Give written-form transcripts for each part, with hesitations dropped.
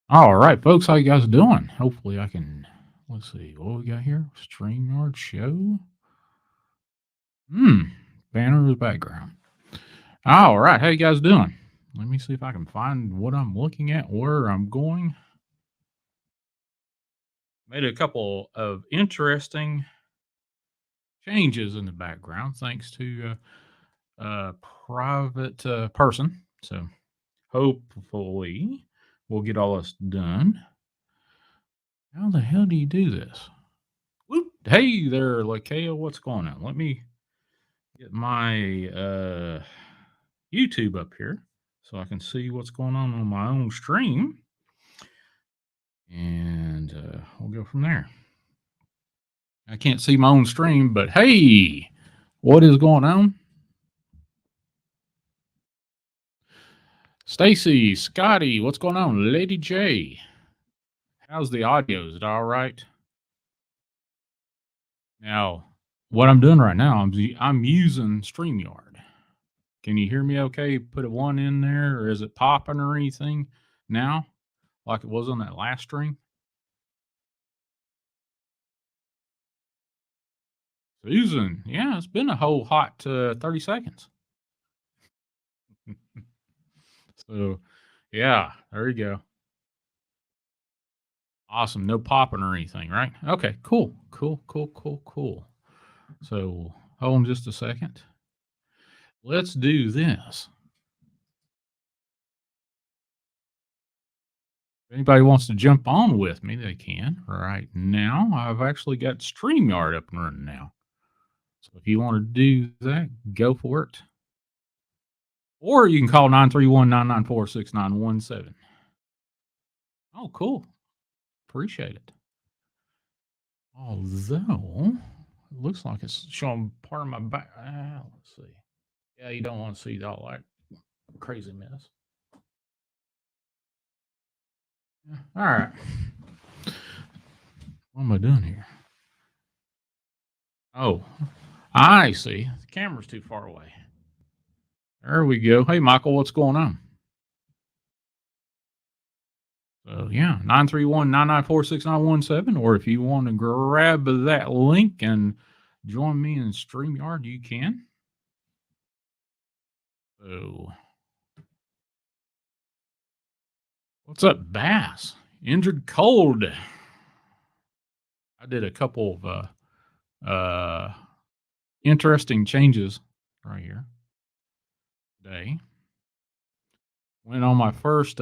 All right, folks, how you guys doing? Hopefully I can let's see what we got here. StreamYard show. Hmm. Banner is background. All right, how you guys doing? Let me see if I can find what I'm looking at, where I'm going. Made a couple of interesting changes in the background thanks to a private person. So hopefully we'll get all this done. How the hell do you do this? Whoop. Hey there, Lakea. What's going on? Let me get my YouTube up here so I can see what's going on my own stream. And we'll go from there. I can't see my own stream, but hey, what is going on? Stacy, Scotty, what's going on? Lady J, how's the audio? Is it all right? Now, what I'm doing right now, I'm using StreamYard. Can you hear me okay? Put a one in there, or is it popping or anything now, like it was on that last stream? Susan, yeah, it's been a whole hot 30 seconds. So, yeah, there you go. Awesome. No popping or anything, right? Okay, cool. Cool. So, hold on just a second. Let's do this. If anybody wants to jump on with me, they can. Right now, I've actually got StreamYard up and running now. So, if you want to do that, go for it. Or you can call 931-994-6917. Oh, cool. Appreciate it. Although, it looks like it's showing part of my back. Let's see. Yeah, you don't want to see all that crazy mess. Yeah. All right. What am I doing here? Oh, I see. The camera's too far away. There we go. Hey, Michael, what's going on? So, yeah, 931-994-6917. Or if you want to grab that link and join me in StreamYard, you can. So, what's up, Bass? Injured cold. I did a couple of interesting changes right here today. Went on my first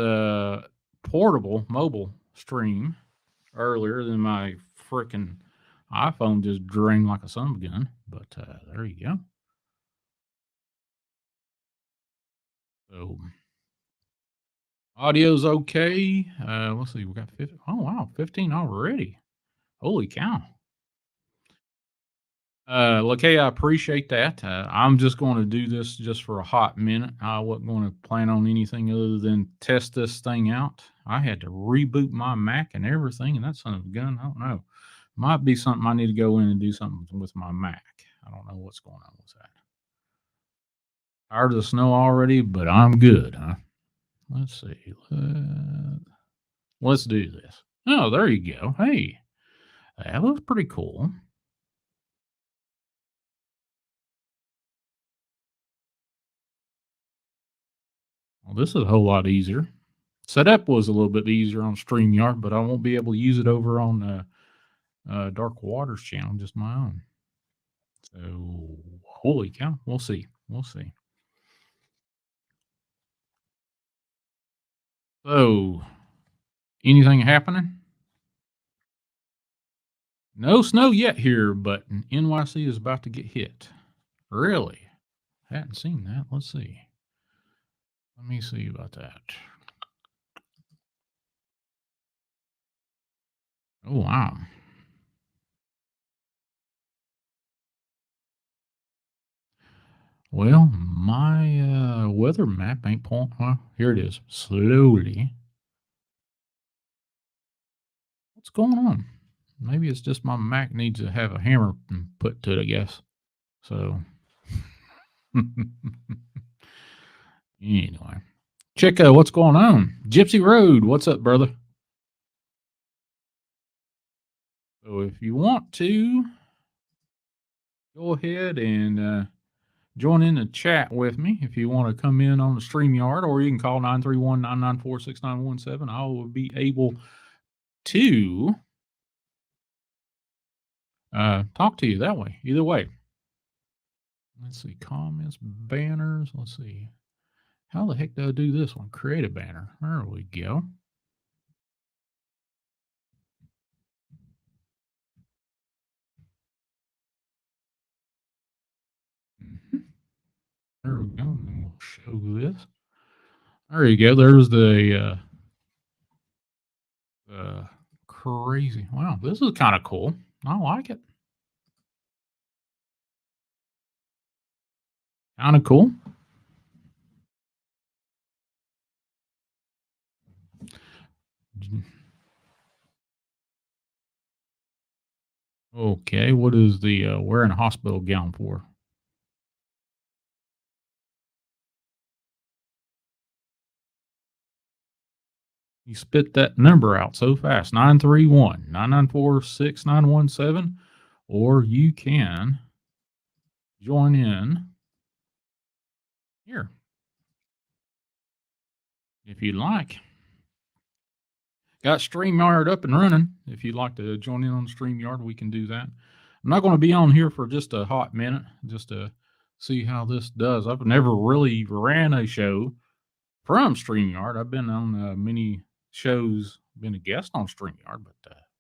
portable mobile stream earlier than my freaking iPhone just drained like a son of a gun. But there you go. So audio's okay. Let's see, we got 50. Oh wow, 15 already. Holy cow. Okay, I appreciate that. I'm just going to do this just for a hot minute. I wasn't going to plan on anything other than test this thing out. I had to reboot my Mac and everything, and that son of a gun, I don't know. Might be something I need to go in and do something with my Mac. I don't know what's going on with that. Tired of the snow already, but I'm good, huh? Let's see. Let's do this. Oh, there you go. Hey, that looks pretty cool. Well, this is a whole lot easier. Setup was a little bit easier on StreamYard, but I won't be able to use it over on Dark Waters channel, just my own. So, holy cow. We'll see. We'll see. So, anything happening? No snow yet here, but NYC is about to get hit. Really? Hadn't seen that. Let's see. Let me see about that. Oh, wow. Well, my weather map ain't pulling. Well, here it is. Slowly. What's going on? Maybe it's just my Mac needs to have a hammer put to it, I guess. So, anyway, check what's going on. Gypsy Road, what's up, brother? So if you want to, go ahead and join in the chat with me if you want to come in on the StreamYard, or you can call 931-994-6917. I will be able to talk to you that way. Either way. Let's see. Comments, banners. Let's see. How the heck do I do this one? Create a banner. There we go. There we go. And we'll show this. There you go. There's the crazy. Wow, this is kind of cool. I like it. Kind of cool. Okay, what is the wearing a hospital gown for? You spit that number out so fast, 931-994-6917, or you can join in here if you'd like. Got StreamYard up and running. If you'd like to join in on StreamYard, we can do that. I'm not going to be on here for just a hot minute, just to see how this does. I've never really ran a show from StreamYard. I've been on many shows, been a guest on StreamYard, but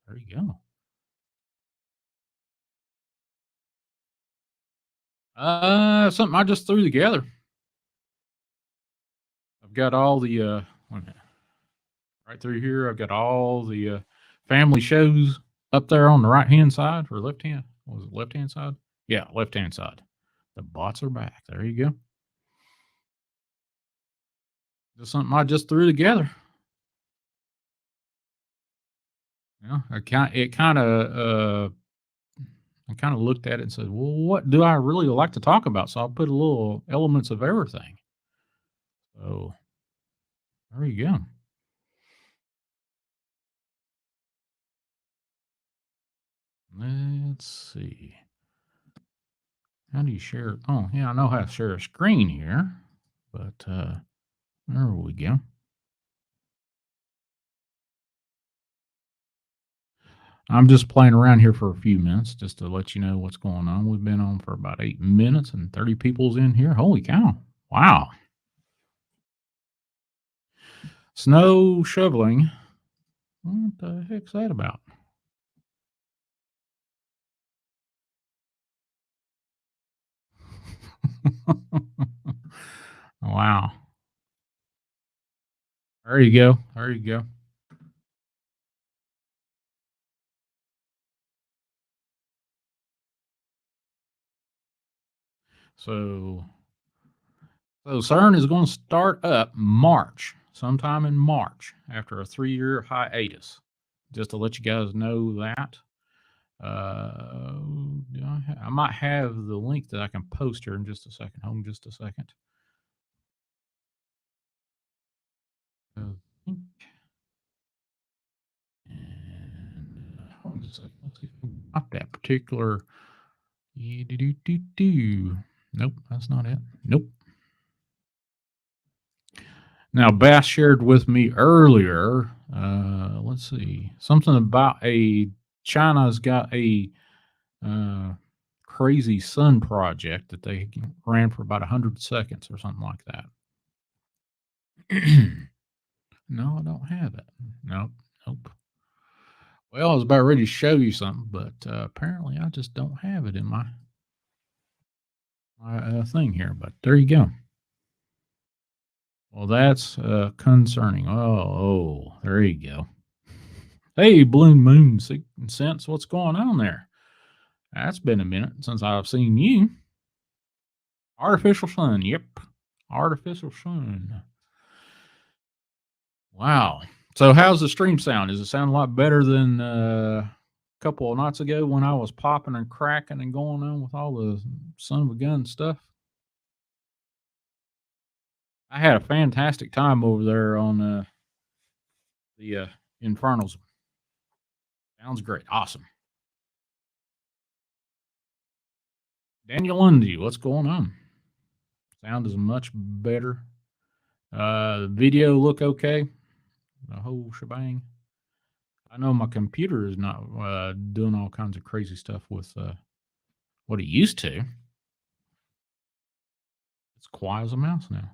there you go. Something I just threw together. I've got all the wait a minute. Right through here, I've got all the family shows up there on the right hand side or left hand. What was it, left hand side? Yeah, left hand side. The bots are back. There you go. Just something I just threw together. Yeah, I kind of looked at it and said, well, what do I really like to talk about? So I'll put a little elements of everything. So there you go. Let's see. How do you share? Oh, yeah, I know how to share a screen here, but there we go. I'm just playing around here for a few minutes just to let you know what's going on. We've been on for about 8 minutes and 30 people's in here. Holy cow. Wow. Snow shoveling. What the heck's that about? Wow. There you go. There you go. So CERN is going to start up sometime in March, after a 3-year hiatus. Just to let you guys know that. I might have the link that I can post here in just a second. Hold on just a second. And hold on a second. Let's see if I got that particular. Nope, that's not it. Nope. Now, Bass shared with me earlier. Let's see, something about China's got a crazy sun project that they ran for about 100 seconds or something like that. No, I don't have it. Nope. Well, I was about ready to show you something, but apparently I just don't have it in my thing here. But there you go. Well, that's concerning. Oh, there you go. Hey, Balloon Moon Sense, what's going on there? That's been a minute since I've seen you. Artificial sun. Yep. Artificial sun. Wow. So how's the stream sound? Does it sound a lot better than a couple of nights ago when I was popping and cracking and going on with all the son of a gun stuff? I had a fantastic time over there on the Infernals. Sounds great. Awesome. Daniel Lundy, what's going on? Sound is much better. Video look okay. The whole shebang. I know my computer is not doing all kinds of crazy stuff with what it used to. It's quiet as a mouse now.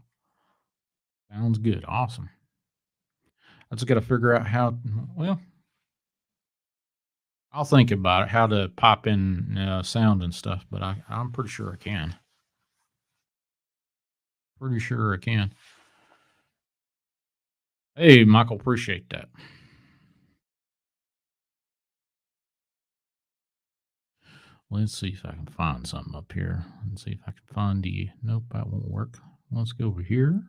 Sounds good. Awesome. I just got to figure out how. Well, I'll think about it, how to pop in sound and stuff, but I'm pretty sure I can. Pretty sure I can. Hey, Michael, appreciate that. Let's see if I can find something up here. Let's see if I can find the. Nope, that won't work. Let's go over here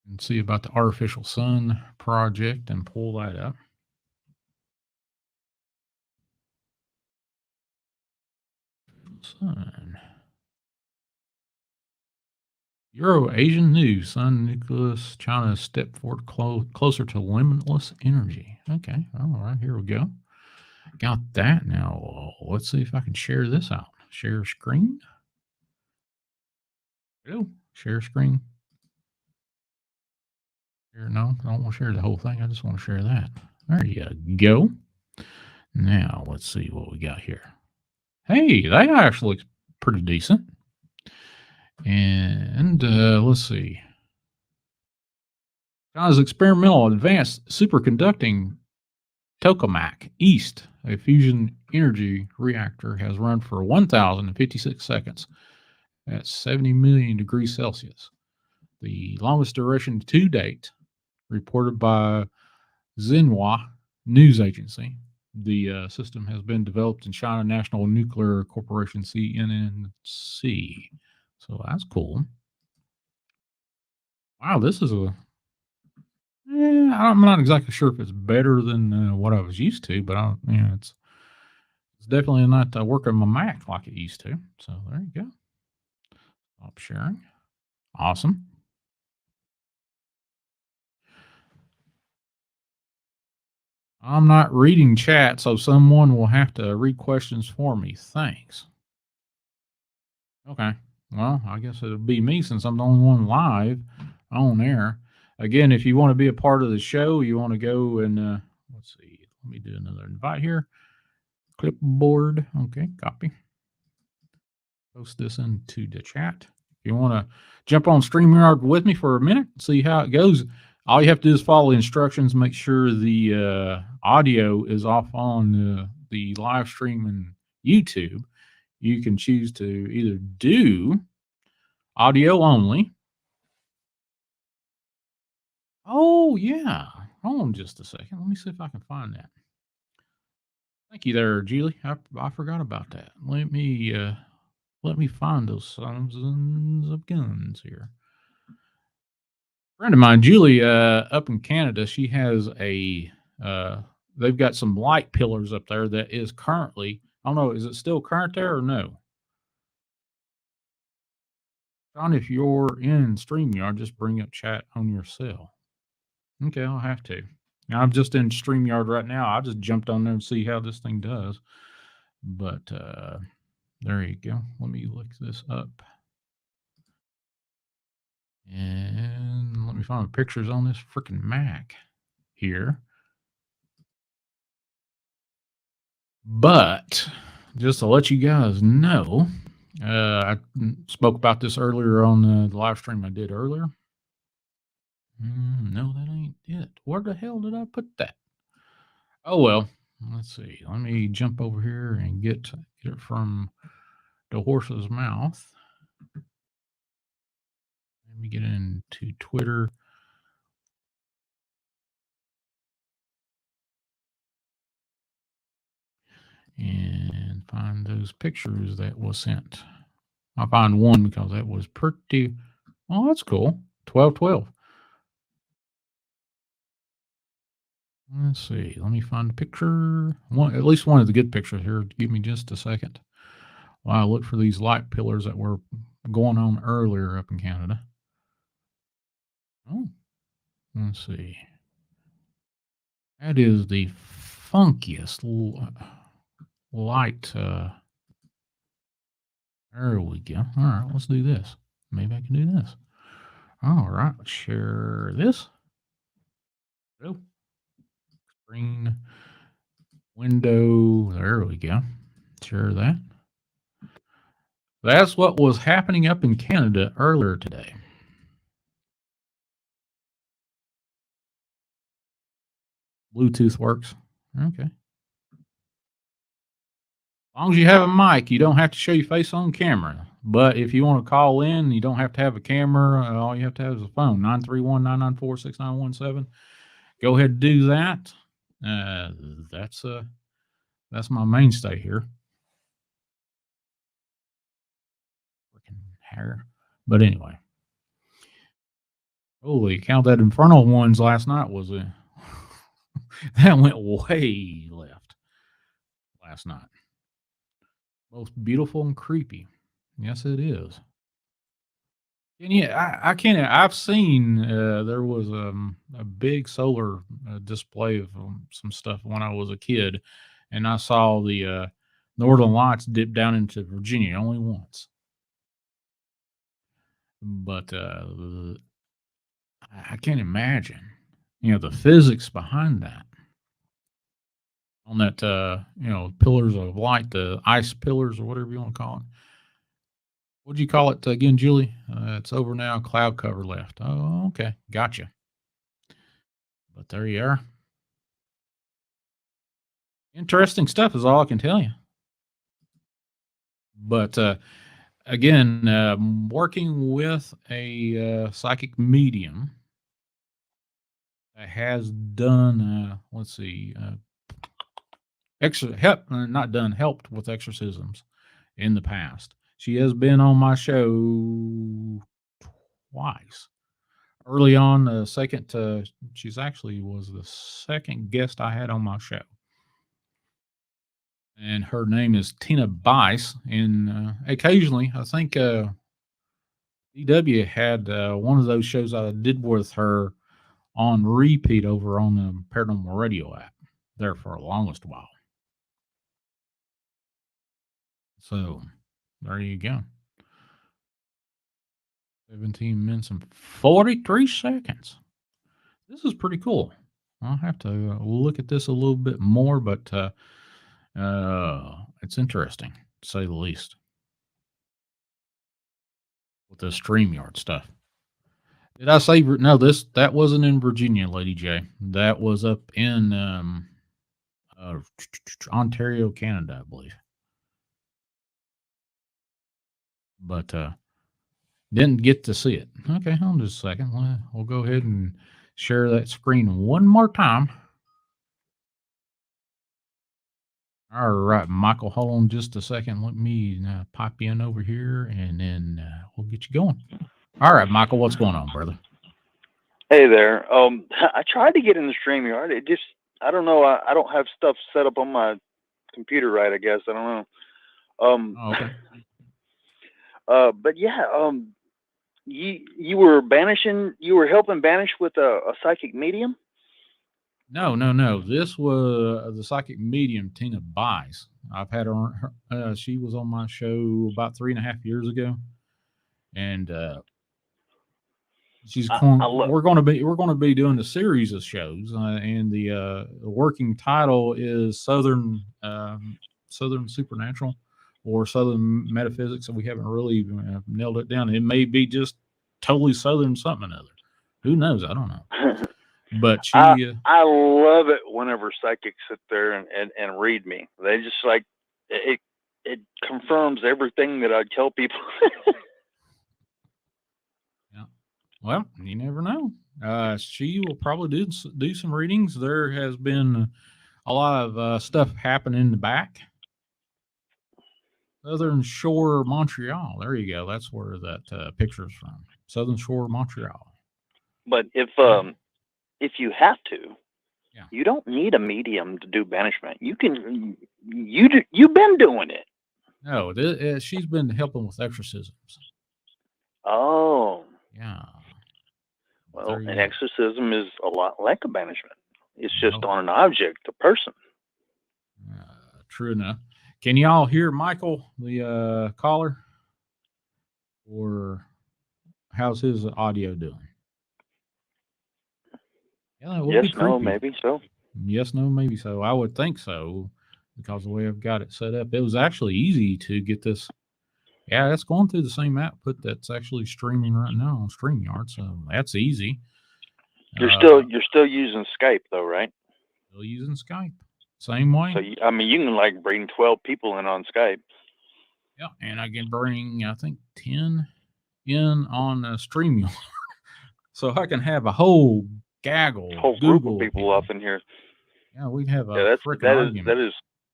and see about the artificial sun project and pull that up. Sun. Euro Asian news. Sun Nicholas China step forward closer to limitless energy. Okay, all right, here we go. Got that. Now let's see if I can share this out. Share screen. Hello. Share screen. Share, no, I don't want to share the whole thing. I just want to share that. There you go. Now let's see what we got here. Hey, that actually looks pretty decent. And let's see. China's experimental advanced superconducting tokamak East, a fusion energy reactor, has run for 1,056 seconds at 70 million degrees Celsius. The longest duration to date, reported by Xinhua News Agency. The system has been developed in China National Nuclear Corporation CNNC. So that's cool. Wow, this is a. I'm not exactly sure if it's better than what I was used to, but it's definitely not working my Mac like it used to. So there you go. Stop sharing. Awesome. I'm not reading chat, so someone will have to read questions for me. Thanks. Okay. Well, I guess it'll be me since I'm the only one live on air. Again, if you want to be a part of the show, you want to go and let's see. Let me do another invite here. Clipboard. Okay, copy. Post this into the chat. If you want to jump on StreamYard with me for a minute, see how it goes. All you have to do is follow the instructions. Make sure the audio is off on the live stream and YouTube. You can choose to either do audio only. Oh, yeah. Hold on just a second. Let me see if I can find that. Thank you there, Julie. I forgot about that. Let me find those sons of guns here. Friend of mine, Julie, up in Canada, she has they've got some light pillars up there that is currently, I don't know, is it still current there or no? John, if you're in StreamYard, just bring up chat on your cell. Okay, I'll have to. I'm just in StreamYard right now. I just jumped on there and see how this thing does. But there you go. Let me look this up. And let me find the pictures on this freaking Mac here. But just to let you guys know, I spoke about this earlier on the live stream I did earlier. No, that ain't it. Where the hell did I put that? Oh, well, let's see. Let me jump over here and get it from the horse's mouth. Let me get into Twitter. And find those pictures that was sent. I find one because that was pretty. Oh, that's cool. 12/12. Let's see. Let me find a picture. At least one of the good pictures here. Give me just a second while I look for these light pillars that were going on earlier up in Canada. Oh, let's see. That is the funkiest light There we go. All right, let's do this. Maybe I can do this. All right, let's share this. Oh, screen window. There we go. Share that. That's what was happening up in Canada earlier today. Bluetooth works. Okay. As long as you have a mic, you don't have to show your face on camera. But if you want to call in, you don't have to have a camera. All you have to have is a phone, 931-994-6917. Go ahead and do that. That's my mainstay here. Freaking hair. But anyway. Holy cow, that Infernal ones last night was that went way left last night. Most beautiful and creepy. Yes, it is. And yeah, I can't. I've seen there was a big solar display of some stuff when I was a kid, and I saw the Northern Lights dip down into Virginia only once. But I can't imagine, the physics behind that. On that, pillars of light, the ice pillars or whatever you want to call it. What do you call it again, Julie? It's over now. Cloud cover left. Oh, okay. Gotcha. But there you are. Interesting stuff is all I can tell you. But again, working with a psychic medium that has done, let's see, helped with exorcisms in the past. She has been on my show twice. Early on, she's actually was the second guest I had on my show. And her name is Tina Bice. And occasionally, I think DW had one of those shows I did with her on repeat over on the Paranormal Radio app there for the longest while. So there you go. 17 minutes and 43 seconds. This is pretty cool. I'll have to look at this a little bit more, but it's interesting, to say the least, with the StreamYard stuff. Did I say no? That wasn't in Virginia, Lady J. That was up in Ontario, Canada, I believe. But didn't get to see it. Okay, hold on just a second. We'll go ahead and share that screen one more time. All right, Michael, hold on just a second. Let me pop you in over here, and then we'll get you going. All right, Michael, what's going on, brother? Hey there. I tried to get in the StreamYard. It just, I don't know. I don't have stuff set up on my computer right, I guess. I don't know. Okay. But yeah, you were helping banish with a psychic medium? No. This was the psychic medium, Tina Bice. I've had her. She was on my show about 3.5 years ago, and we're going to be doing a series of shows, and the working title is Southern Supernatural or Southern Metaphysics, and we haven't really nailed it down. It may be just totally Southern something or other. Who knows? I don't know. But I love it whenever psychics sit there and read me. They just like it confirms everything that I tell people. Yeah. Well, you never know. She will probably do some readings. There has been a lot of stuff happening in the back. Southern Shore, Montreal. There you go. That's where that picture's from. Southern Shore, Montreal. But if you have to, yeah, you don't need a medium to do banishment. You've been doing it. No, she's been helping with exorcisms. Oh. Yeah. Well, an exorcism is a lot like a banishment. It's just on an object, a person. True enough. Can y'all hear Michael, the caller? or how's his audio doing? Yeah, that would Yes, be no, creepy. maybe so. Yes, no, maybe so. I would think so because the way I've got it set up, it was actually easy to get this. Yeah, that's going through the same output that's actually streaming right now on StreamYard, so that's easy. You're still using Skype though, right? Still using Skype, same way. So I mean, you can like bring 12 people in on Skype. Yeah, and I can bring I think 10 in on StreamYard, so I can have a whole gaggle Whole of group of Google people up people. in here. Yeah, we'd have a Yeah, freaking argument.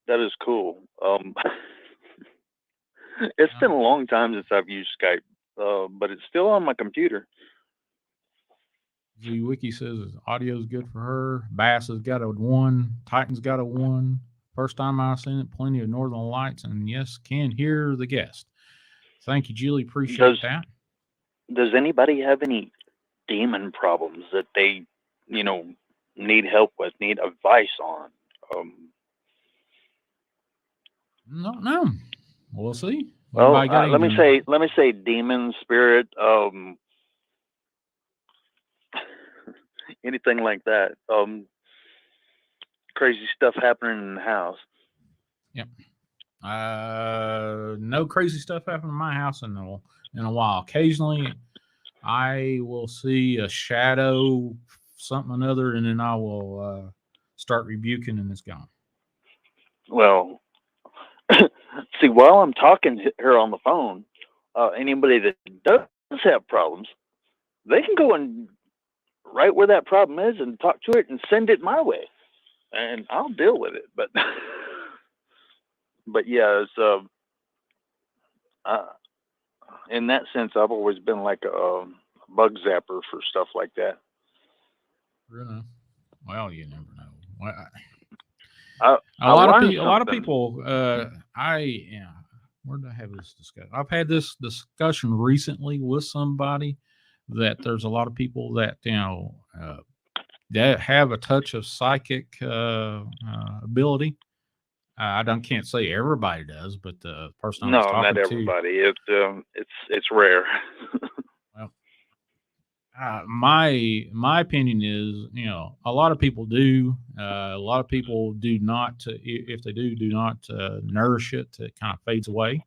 that is cool. It's Yeah. been a long time since I've used Skype, but it's still on my computer. Z Wiki says his audio's good for her. Bass has got a 1. Titan's got a 1. First time I've seen it, plenty of Northern Lights, and yes, can hear the guest. Thank you, Julie. Appreciate Does that. Does anybody have any demon problems that they, you know, need help with, need advice on? No. We'll see. Well, Anybody got let me anything? say demon, spirit, anything like that. Crazy stuff happening in the house. Yep. No crazy stuff happened in my house in a while. Occasionally, I will see a shadow, something or another, and then I will start rebuking, and it's gone. Well, see, while I'm talking to her on the phone, anybody that does have problems, they can go and right where that problem is and talk to it and send it my way, and I'll deal with it. But but yeah, it's uh, in that sense, I've always been like a bug zapper for stuff like that. Really? Well, you never know. Well, I a lot of learned people. A lot of something. people. Where did I have this discussion? I've had this discussion recently with somebody that there's a lot of people that that have a touch of psychic ability. I don't can't say everybody does, but the person I was No, not talking to, everybody. It's rare. well, my opinion is, a lot of people do. A lot of people do not. If they do not nourish it, it kind of fades away.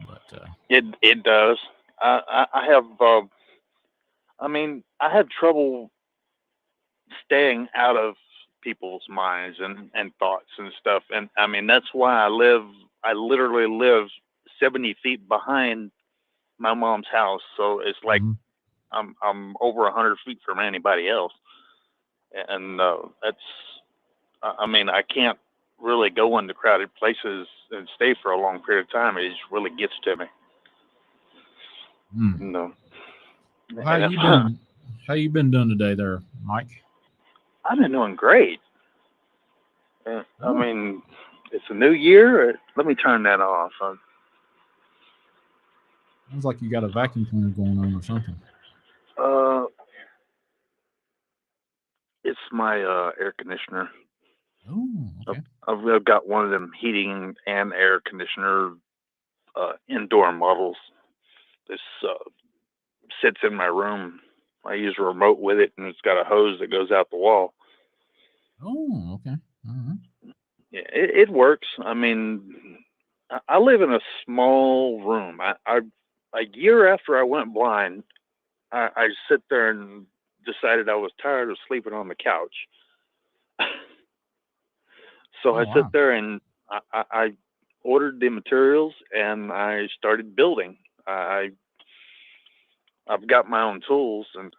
But It does. I have. I mean, I have trouble staying out of people's minds and thoughts and stuff. And I mean, that's why I literally live 70 feet behind my mom's house. So it's like mhm. I'm over 100 feet from anybody else. And that's, I mean, I can't really go into crowded places and stay for a long period of time. It just really gets to me. Mm. No. Well, And if, how you been doing today, there, Mike? I've been doing great. I Oh, mean, it's a new year. Let me turn that off. sounds like you got a vacuum cleaner going on or something. Uh, it's my air conditioner. Oh, okay. I've got one of them heating and air conditioner indoor models. This sits in my room. I use a remote with it, and it's got a hose that goes out the wall. Oh, okay. All right. Yeah, it works. I mean, I live in a small room. A year after I went blind, I sit there and decided I was tired of sleeping on the couch. So Oh, I sit wow. there and I ordered the materials and I started building. I've got my own tools and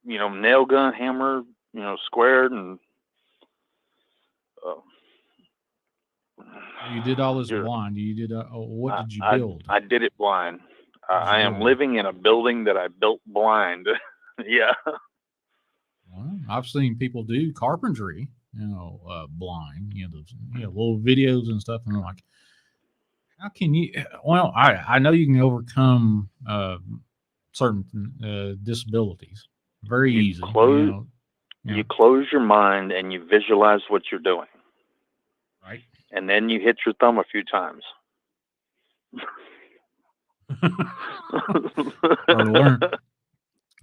nail gun, hammer, squared and uh, You did all this just blind. You did. What I, did you I build? I did it blind. What did you I am build? living in a building that I built blind. Yeah. Well, I've seen people do carpentry, blind. Those, little videos and stuff, and I'm like, how can you? Well, I know you can overcome certain disabilities very You easy. close You you know, close your mind and you visualize what you're doing, right? and then you hit your thumb a few times. or learn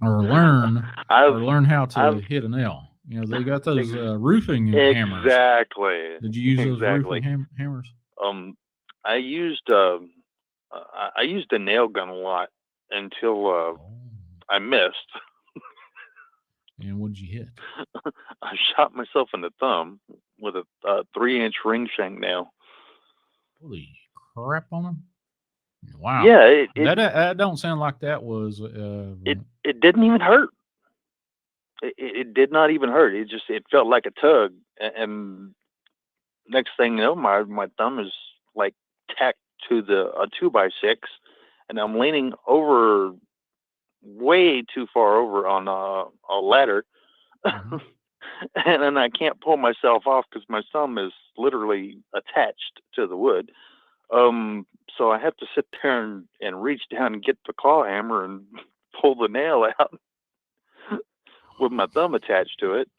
or learn I've or learn how to I've hit a nail. They got ex- those roofing hammers. exactly Did you use those roofing exactly. hammers? Um, I used I used a nail gun a lot until Oh, I missed. and what did you hit? I shot myself in the thumb with a 3-inch ring shank nail. Holy crap on them! Wow, Yeah, that don't sound like that was. it didn't even hurt. It did not even hurt. It felt like a tug, and next thing you know, my thumb is like tacked to the a 2x6, and I'm leaning over way too far over on a ladder, Mhm. and then I can't pull myself off because my thumb is literally attached to the wood. So I have to sit there and reach down and get the claw hammer and pull the nail out with my thumb attached to it.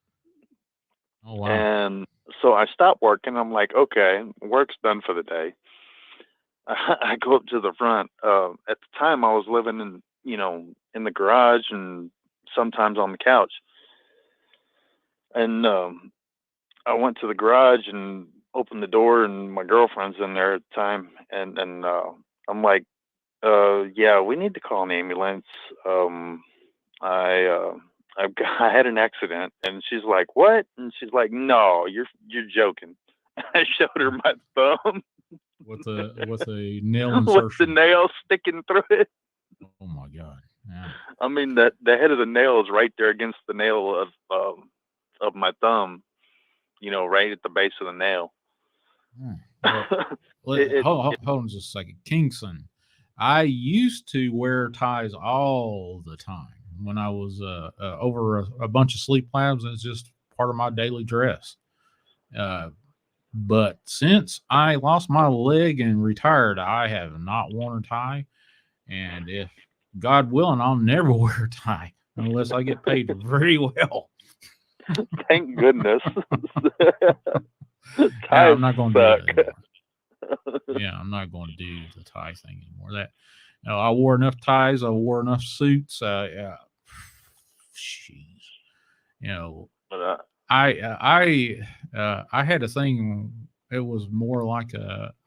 Oh wow. And so I stopped working. I'm like, okay, work's done for the day. I go up to the front. At the time, I was living in the garage and sometimes on the couch. And I went to the garage and opened the door, and my girlfriend's in there at the time. And I'm like, yeah, we need to call an ambulance. I I had an accident, and she's like, what? And she's like, no, you're joking. I showed her my thumb With a nail with the insertion. nail sticking through it. Oh my god. Yeah. I mean, the head of the nail is right there against the nail of my thumb. Right at the base of the nail. Hmm. Well, it, hold on just a second. Kingston, I used to wear ties all the time when I was over a bunch of sleep labs. It's just part of my daily dress. Uh, but since I lost my leg and retired, I have not worn a tie. And if God willing, I'll never wear a tie unless I get paid very well. thank goodness. Yeah, Ties I'm not going to do that suck. anymore. Yeah, I'm not going to do the tie thing anymore. I wore enough ties. I wore enough suits. Yeah, jeez. You know, But I had a thing. It was more like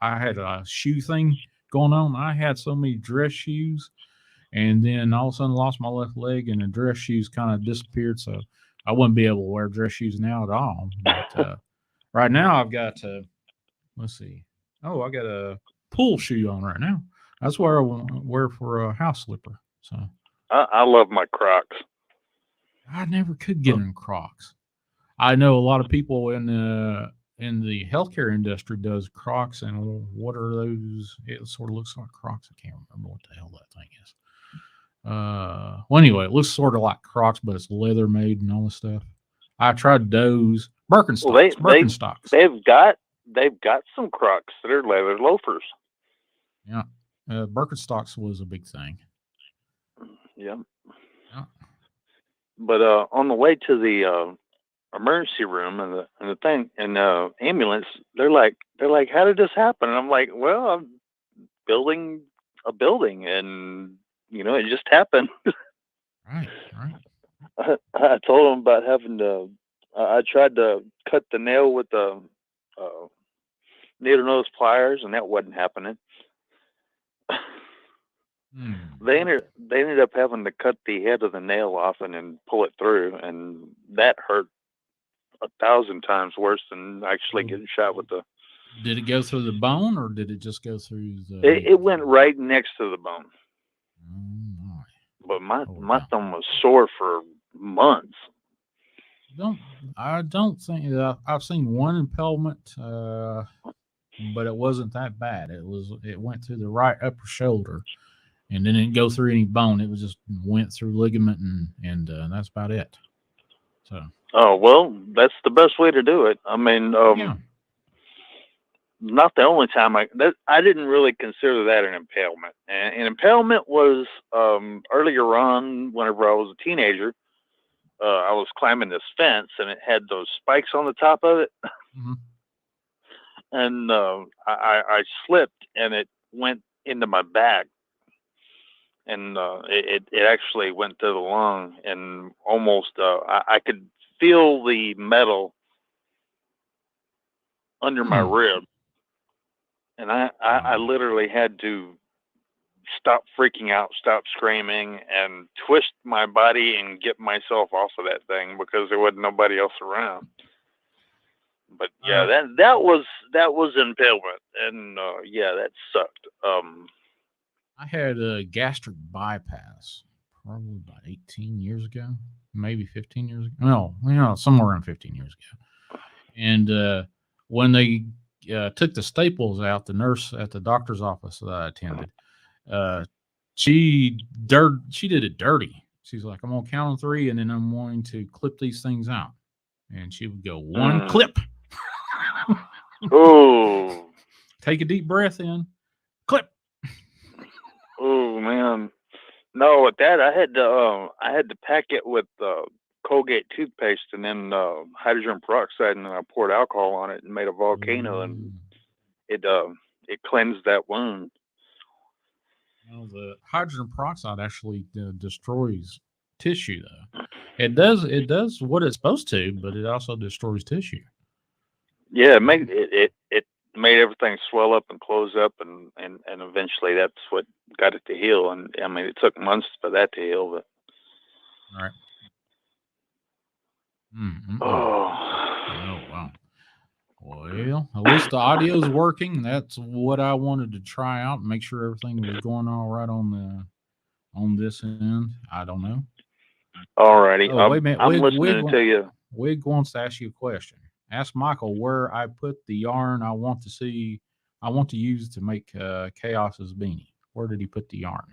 I had a shoe thing going on. I had so many dress shoes, and then all of a sudden lost my left leg, and the dress shoes kind of disappeared. So I wouldn't be able to wear dress shoes now at all. But right now I've got let's see. Oh, I got a pool shoe on right now. That's where wear for a house slipper. So I love my Crocs. I never could get in Crocs. I know a lot of people in the healthcare industry does Crocs, and what are those? It sort of looks like Crocs. I can't remember what the hell that thing is. Well, anyway, it looks sort of like Crocs, but it's leather made and all this stuff. I tried those Well, Birkenstocks. they've got some Crocs that are leather loafers. Yeah, Birkenstocks was a big thing. Yeah. Yeah. But on the way to the emergency room and the thing and ambulance, they're like, how did this happen? And I'm like, well, I'm building a building, and it just happened. Right, right. I told them about having to. I tried to cut the nail with the uh, needle nose pliers, and that wasn't happening. Hmm. They ended up having to cut the head of the nail off and then pull it through, and that hurt 1,000 times worse than actually Well, getting shot with the. did it go through the bone or did it just go through the It nail? went right next to the bone, Oh my. but my Holy my cow. thumb was sore for months. Don't I don't think I've seen one impalement, but it wasn't that bad. It went through the right upper shoulder and then didn't go through any bone. It was just went through ligament and that's about it. So Oh well, that's the best way to do it. I mean, yeah. not the only time I didn't really consider that an impalement. And an impalement was earlier on, whenever I was a teenager. I was climbing this fence, and it had those spikes on the top of it, Mhm. and I slipped, and it went into my back, and it actually went to the lung, and almost I could feel the metal under my rib, and I literally had to stop freaking out, stop screaming, and twist my body and get myself off of that thing because there wasn't nobody else around. But yeah, that was impalement, and yeah, that sucked. I had a gastric bypass probably about 18 years ago, maybe 15 years ago. No, somewhere around 15 years ago. And when they took the staples out, the nurse at the doctor's office that I attended, she did it dirty. She's like, I'm gonna count on 3, and then I'm going to clip these things out. And she would go, 1 clip. Oh, take a deep breath in, clip. Oh man, no! With that, I had to pack it with Colgate toothpaste and then hydrogen peroxide, and then I poured alcohol on it and made a volcano, and it cleansed that wound. Well, the hydrogen peroxide actually destroys tissue, though. It does what it's supposed to, but it also destroys tissue. Yeah, it made everything swell up and close up, and eventually that's what got it to heal. And I mean, it took months for that to heal, but all right. Oh wow. Well, at least the audio's working. That's what I wanted to try out and make sure everything was going all right on this end. I don't know. Alrighty. Oh, wait a minute. I'm listening to you. Wig wants to ask you a question. Ask Michael where I put the yarn I want to use to make Chaos's beanie. Where did he put the yarn?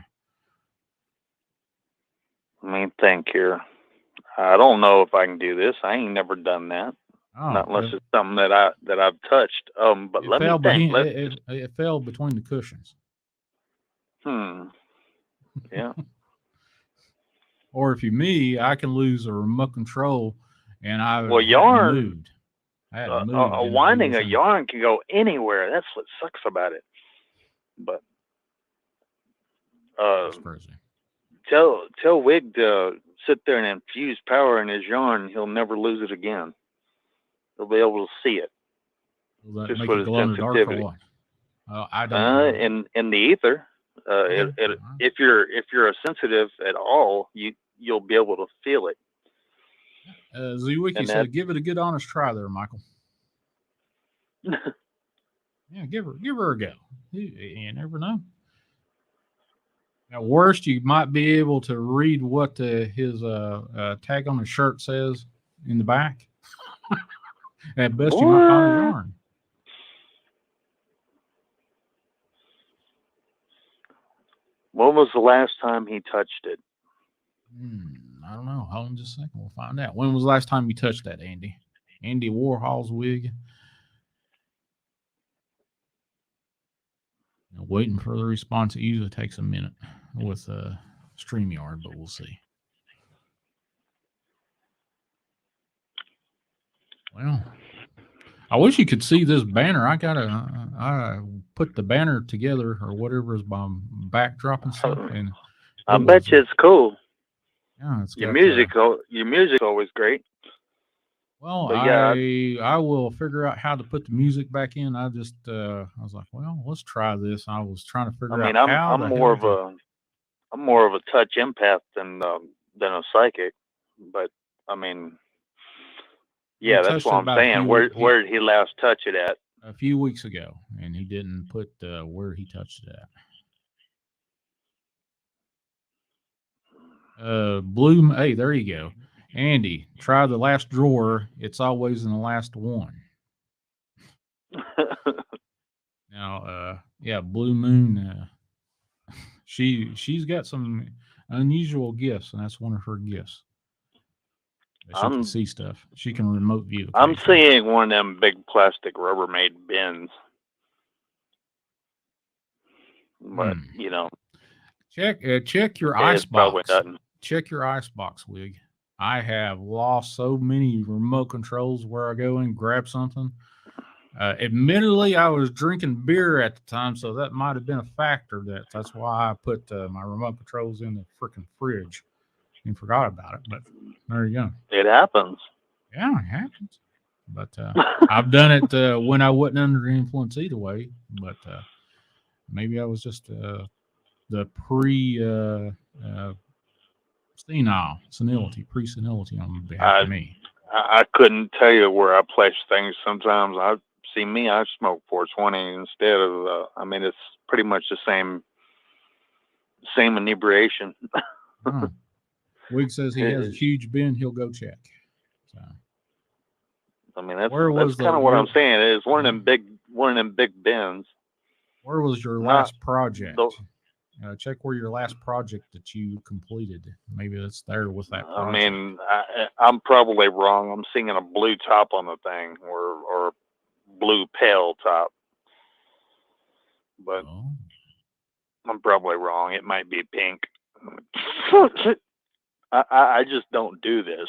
I mean, think here. I don't know if I can do this. I ain't never done that. Not unless it's something that I've touched. But let me think. It fell between the cushions. Yeah. Or if I can lose a remote control, and yarn. Moved. I had moved. Winding a yarn can go anywhere. That's what sucks about it. But that's crazy. Tell Wig to sit there and infuse power in his yarn. He'll never lose it again. He'll be able to see it. Will that make it glow in the dark or what? I don't know. In the ether. If you're a sensitive at all, you'll be able to feel it. Zwicky said, "Give it a good honest try there, Michael." Yeah, give her a go. You never know. At worst, you might be able to read what his tag on his shirt says in the back. At best, you might find his yarn. When was the last time he touched it? I don't know. Hold on just a second. We'll find out. When was the last time you touched that, Andy? Andy Warhol's wig? Now, waiting for the response. It usually takes a minute with StreamYard, but we'll see. Well, I wish you could see this banner. I put the banner together or whatever is my backdrop and stuff. And I bet you it's cool. Yeah, it's your music's always great. Well, I will figure out how to put the music back in. I just I was like, well, let's try this. I was trying to figure out how. I'm more of a touch empath than a psychic, but I mean, yeah, that's what I'm saying. Where did he last touch it at? A few weeks ago, and he didn't put where he touched it at. Bloom, hey, there you go. Andy, try the last drawer. It's always in the last one. Now, Blue Moon, she's got some unusual gifts, and that's one of her gifts. She can see stuff. She can remote view. I'm seeing one of them big plastic Rubbermaid bins. But, you know. Check your icebox. Check your icebox, Wig. I have lost so many remote controls where I go and grab something. Admittedly, I was drinking beer at the time, so that might have been a factor. That's why I put my remote controls in the freaking fridge and forgot about it. But there you go. It happens. Yeah, it happens. But I've done it when I wasn't under the influence either way. But maybe I was just the uh, senility on behalf I of me. I couldn't tell you where I place things. Sometimes I see me. I smoke 420 instead of. I mean, it's pretty much the same inebriation. Oh. Wig says he has a huge bin. He'll go check. So, I mean, where that's was kind of what I'm saying. Is one of them big bins. Where was your Not last the. project? Check where your last project that you completed. Maybe it's there with that I project. mean, I'm probably wrong. I'm seeing a blue top on the thing, or blue pale top, but Oh. I'm probably wrong. It might be pink. I just don't do this.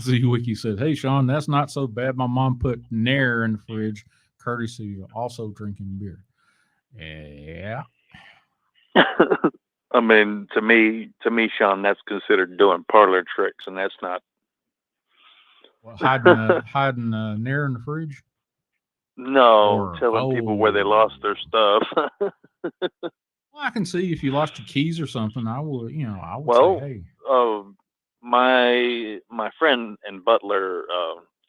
Z-Wiki said, "Hey, Sean, that's not so bad. My mom put Nair in the fridge, courtesy of also drinking beer." Yeah. I mean, to me, Sean, that's considered doing parlor tricks, and that's not. Well, hiding Nair in the fridge? No, Or, telling people where they lost their stuff. well, I can see if you lost your keys or something. I would say, Well, hey. uh, my friend and butler,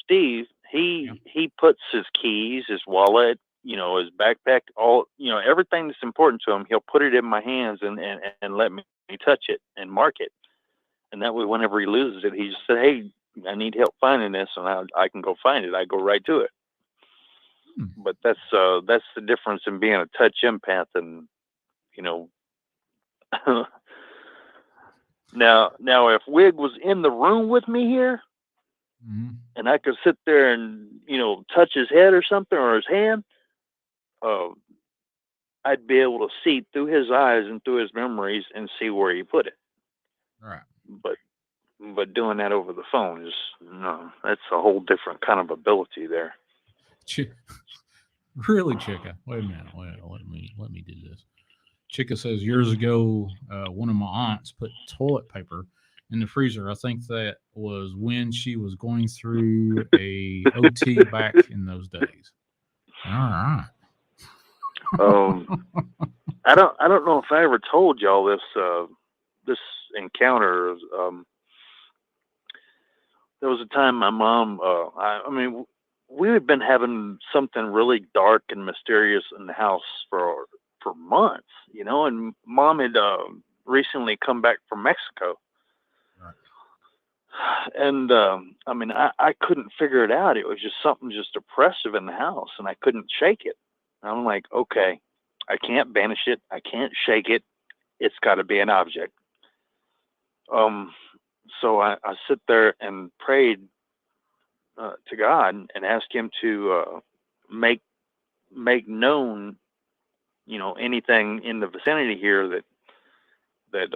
Steve, Yeah. he puts his keys, his wallet, his backpack, all, everything that's important to him. He'll put it in my hands and let me touch it and mark it, and that way, whenever he loses it, he just said, "Hey, I need help finding this," and I can go find it. I go right to it. Hmm. But that's the difference in being a touch empath and you know. Now, if Wig was in the room with me here, Mm-hmm. and I could sit there and touch his head or something or his hand, uh, I'd be able to see through his eyes and through his memories and see where he put it. All right. But doing that over the phone is no, that's a whole different kind of ability there. Really, Chica? Wait a minute. Let me do this. Chica says years ago, one of my aunts put toilet paper in the freezer. I think that was when she was going through a OT back in those days. All right. Um, I don't know if I ever told y'all this encounter. There was a time my mom, I mean, we had been having something really dark and mysterious in the house for months, and mom had recently come back from Mexico, Right. and I mean, I couldn't figure it out. It was just something just oppressive in the house, and I couldn't shake it. And I'm like, okay, I can't banish it. I can't shake it. It's got to be an object. Um, so I sit there and prayed to God and ask Him to make known, anything in the vicinity here that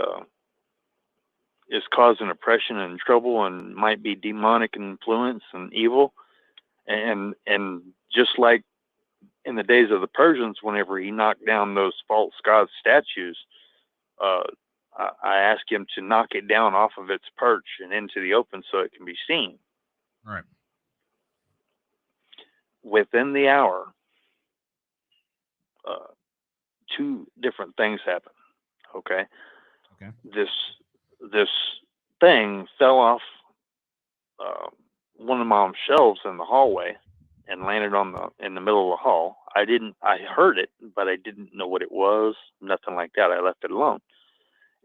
is causing oppression and trouble and might be demonic influence and evil, and just like in the days of the Persians, whenever he knocked down those false god statues, uh, I asked Him to knock it down off of its perch and into the open so it can be seen. Right. Within the hour, uh, two different things happened. Okay, Okay. this thing fell off uh, one of mom's shelves in the hallway and landed in the middle of the hall. I heard it, but I didn't know what it was. Nothing like that. I left it alone.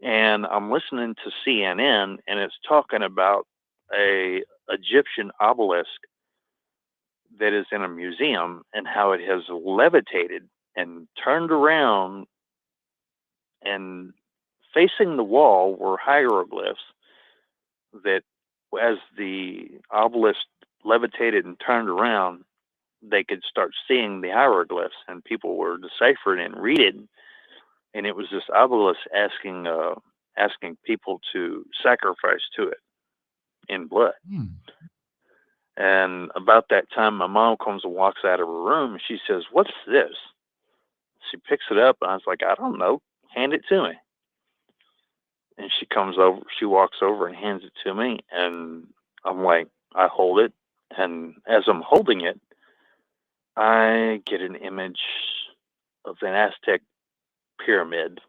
And I'm listening to CNN, and it's talking about a Egyptian obelisk that is in a museum and how it has levitated and turned around, and facing the wall were hieroglyphs that, as the obelisk levitated and turned around, they could start seeing the hieroglyphs, and people were deciphering and reading. And it was this obelisk asking people to sacrifice to it in blood. Hmm. And about that time, my mom comes and walks out of her room, and she says, "What's this?" She picks it up, and I was like, "I don't know. Hand it to me." And she comes over, she walks over and hands it to me, and I'm like, I hold it, and as I'm holding it, I get an image of an Aztec pyramid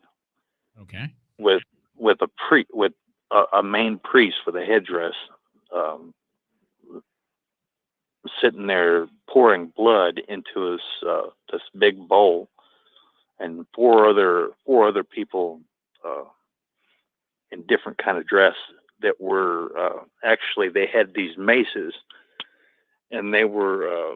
Okay. with with a main priest with a headdress, um, sitting there pouring blood into this big bowl, and four other people uh, in different kind of dress that were actually, they had these maces, and they were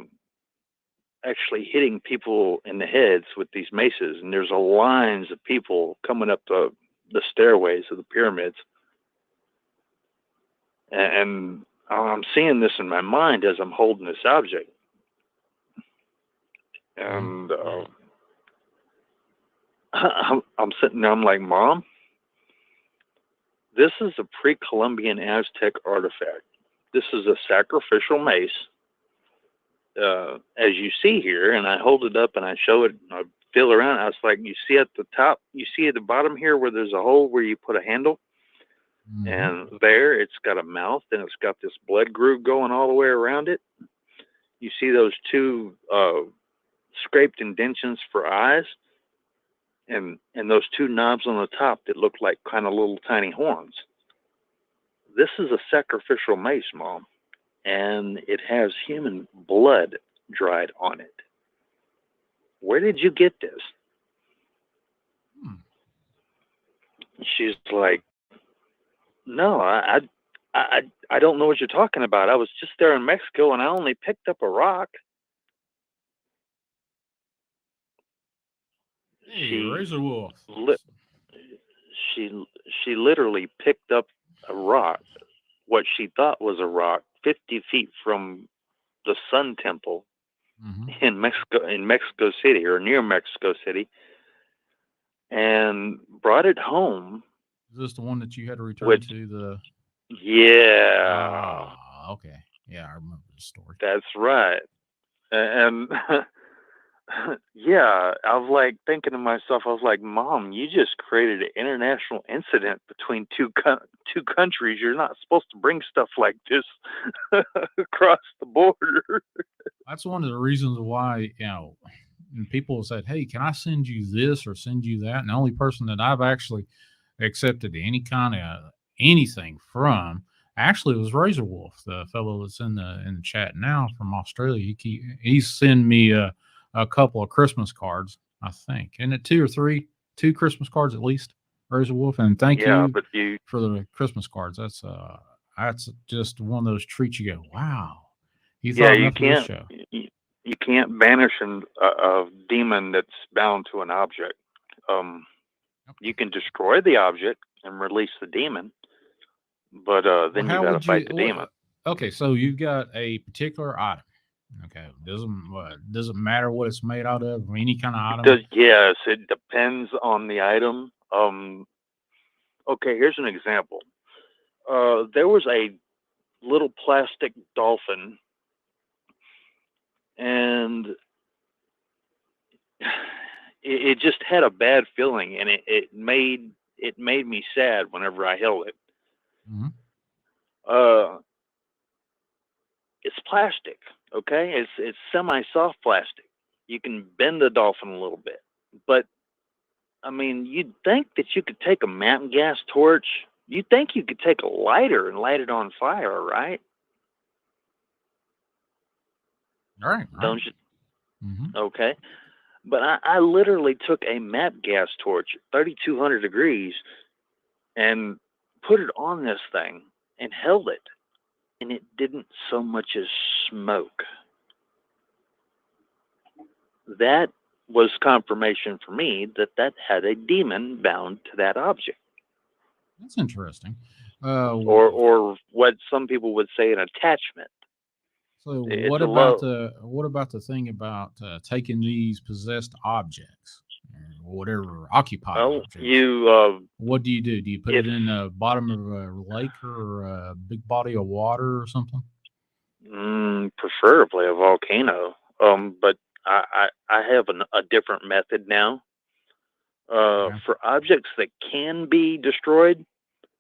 actually hitting people in the heads with these maces, and there's a lines of people coming up the stairways of the pyramids, and I'm seeing this in my mind as I'm holding this object, and I'm sitting there, I'm like, Mom, this is a pre-Columbian Aztec artifact. This is a sacrificial mace, as you see here, and I hold it up and I show it, and I feel around. I was like, you see at the top, you see at the bottom here where there's a hole where you put a handle, and there it's got a mouth, and it's got this blood groove going all the way around it. You see those two scraped indentions for eyes, and those two knobs on the top that look like kind of little tiny horns. This is a sacrificial mace, Mom, and it has human blood dried on it. Where did you get this? She's like, no, I don't know what you're talking about. I was just there in Mexico, and I only picked up a rock. Hey, Razor Wolf. She literally picked up a rock, what she thought was a rock, 50 feet from the Sun Temple in Mexico City, or near Mexico City, and brought it home. Is this the one that you had to return to the? Yeah. Okay. Yeah, I remember the story. That's right. And yeah, I was like thinking to myself, I was like, Mom, you just created an international incident between two countries. You're not supposed to bring stuff like this across the border. That's one of the reasons why, people have said, hey, can I send you this or send you that? And the only person that I've actually accepted any kind of anything from actually was Razor Wolf, the fellow that's in the chat now from Australia. He's sent me a couple of Christmas cards, I think, and it two Christmas cards at least, Razor Wolf. And thank you for the Christmas cards. That's just one of those treats. You go, wow. You can't. You can't banish a demon that's bound to an object. You can destroy the object and release the demon, but then you got to fight the demon. Okay, so you've got a particular item. Okay, doesn't matter what it's made out of, or any kind of item. Yes, it depends on the item. Okay, here's an example. There was a little plastic dolphin, and it just had a bad feeling, and it made me sad whenever I held it. It's plastic, okay? It's semi-soft plastic. You can bend the dolphin a little bit, but I mean, you'd think that you could take a mountain gas torch. You'd think you could take a lighter and light it on fire, right? Right. Don't you? Okay. But I literally took a map gas torch at 3,200 degrees and put it on this thing and held it, and it didn't so much as smoke. That was confirmation for me that had a demon bound to that object. That's interesting. Or what some people would say, an attachment. So what about the thing about taking these possessed objects or whatever, occupied objects? What do you do? Do you put it in the bottom of a lake or a big body of water or something? Preferably a volcano. But I have a different method now. Okay. For objects that can be destroyed,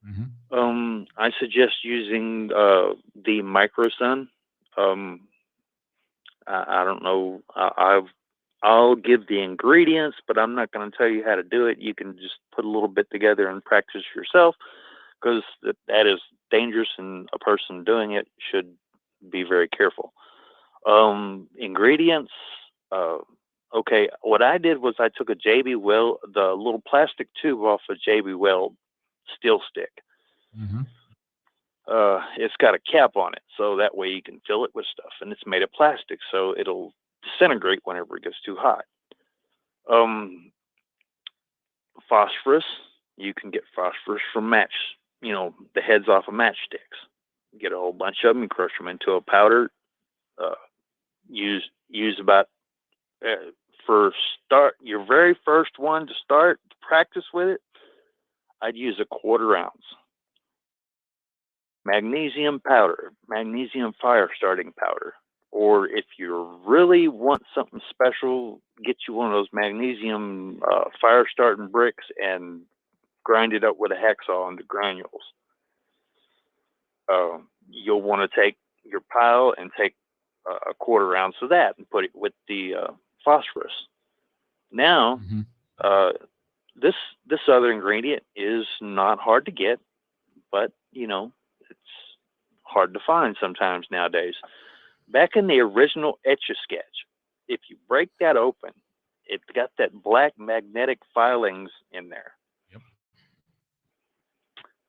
Mm-hmm. I suggest using the micro sun. Um, I don't know. I'll give the ingredients, but I'm not going to tell you how to do it. You can just put a little bit together and practice yourself, because that is dangerous, and a person doing it should be very careful. Ingredients. Okay, what I did was I took a JB Weld, the little plastic tube off a JB Weld steel stick. Mm-hmm. It's got a cap on it, so that way you can fill it with stuff, and it's made of plastic, so it'll disintegrate whenever it gets too hot. Um, Phosphorus. You can get phosphorus from the heads off of matchsticks. Get a whole bunch of them, crush them into a powder. Uh, use about for start your very first one to start to practice with it. I'd use a 1/4 ounce. Magnesium powder, magnesium fire starting powder. Or if you really want something special, get you one of those magnesium fire starting bricks and grind it up with a hacksaw into granules. You'll want to take your pile and take a 1/4 ounce of that and put it with the phosphorus. Now, Mm-hmm. uh, this other ingredient is not hard to get, but it's hard to find sometimes nowadays. Back in the original Etch-a-Sketch, if you break that open, it's got that black magnetic filings in there. Yep.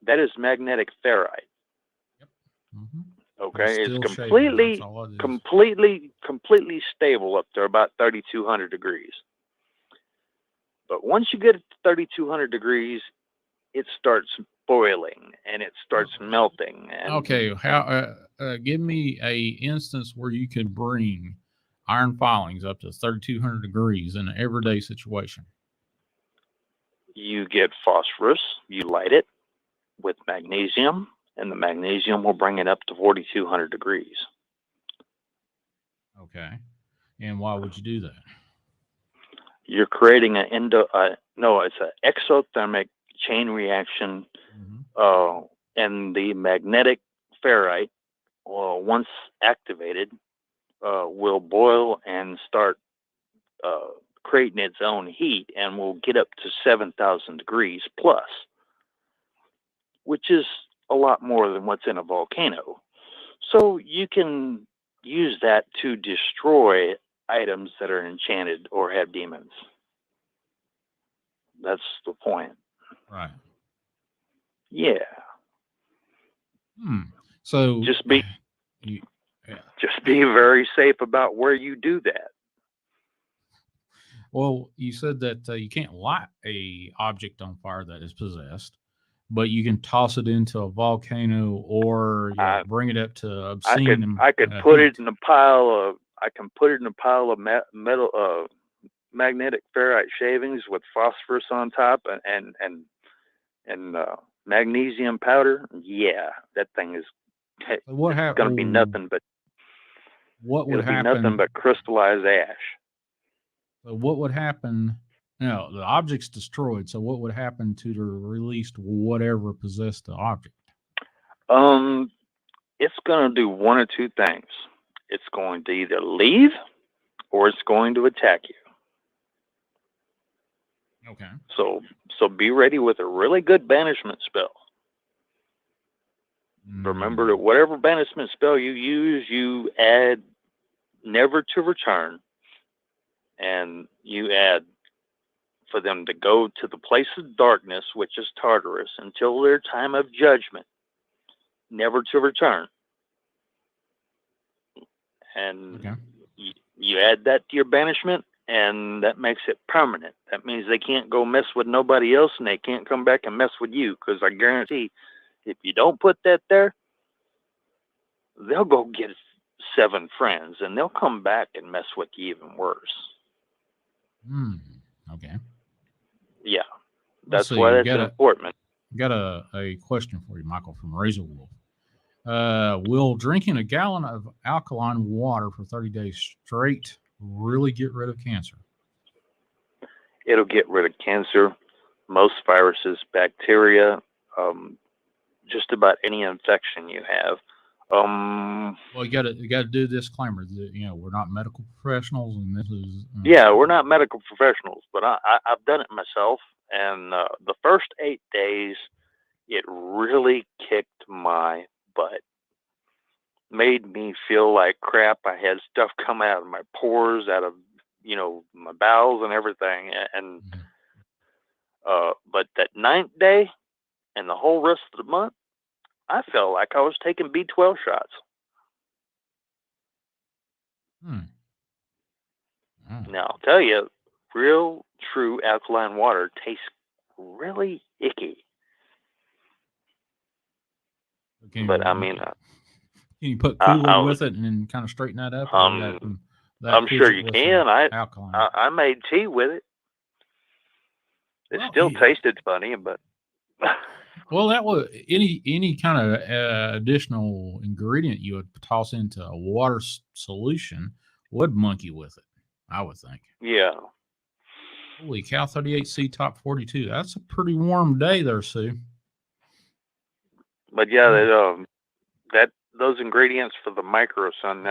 That is magnetic ferrite. Yep. Mm-hmm. It's Okay, it's still shavings. That's all it is. completely stable up to about 3,200 degrees. But once you get it to 3,200 degrees, it starts boiling and it starts melting. And Okay. How? Give me a instance where you could bring iron filings up to 3,200 degrees in an everyday situation. you get phosphorus, you light it with magnesium, and the magnesium will bring it up to 4,200 degrees. Okay. And why would you do that? You're creating it's an exothermic chain reaction, Mm-hmm. and the magnetic ferrite, once activated, will boil and start creating its own heat, and will get up to 7,000 degrees plus, which is a lot more than what's in a volcano. So you can use that to destroy items that are enchanted or have demons. That's the point. Right. Yeah. So Just be you, yeah. just be very safe about where you do that. Well, you said that you can't light a object on fire that is possessed, but you can toss it into a volcano or I bring it up to I could obscene I could put it heat. in a pile of I can put it in a pile of metal magnetic ferrite shavings with phosphorus on top, and magnesium powder. Yeah, that thing is So what it's going to be nothing but what would it'll be nothing happen? but crystallized ash. So what would happen? No, the object's destroyed. So what would happen to the released whatever possessed the object? Um, it's going to do one or two things. It's going to either leave or it's going to attack you. Okay. So be ready with a really good banishment spell. Remember that whatever banishment spell you use, you add never to return, and you add for them to go to the place of darkness, which is Tartarus, until their time of judgment, never to return. And Okay. you add that to your banishment, and that makes it permanent. That means they can't go mess with nobody else, and they can't come back and mess with you, because I guarantee if you don't put that there, they'll go get 7 friends, and they'll come back and mess with you even worse. Okay. Yeah, Let's that's see. why that's important. Got a question for you, Michael, from Residual. Will drinking a gallon of alkaline water for 30 days straight really get rid of cancer? It'll get rid of cancer, most viruses, bacteria, um, just about any infection you have. Well, you got to do a disclaimer that we're not medical professionals, and this is Yeah, we're not medical professionals, but I've done it myself. And the first 8 days, it really kicked my butt. Made me feel like crap. I had stuff come out of my pores, out of my bowels and everything. And mhm. but that ninth day and the whole rest of the month, I felt like I was taking B12 shots. Hmm. Oh. Now I'll tell you, real true alkaline water tastes really icky. Can But I you, mean, can you put I, Kool-Aid I with it and then kind of straighten that up, or um that I'm sure fidget you with can. I, alkaline? I I made tea with it. It Well, still tasted funny, but well, that was any kind of additional ingredient you would toss into a water solution would monkey with it. I would think. yeah. Holy cow, 38C top 42. That's a pretty warm day there, Sue. But yeah, that those ingredients for the micro sun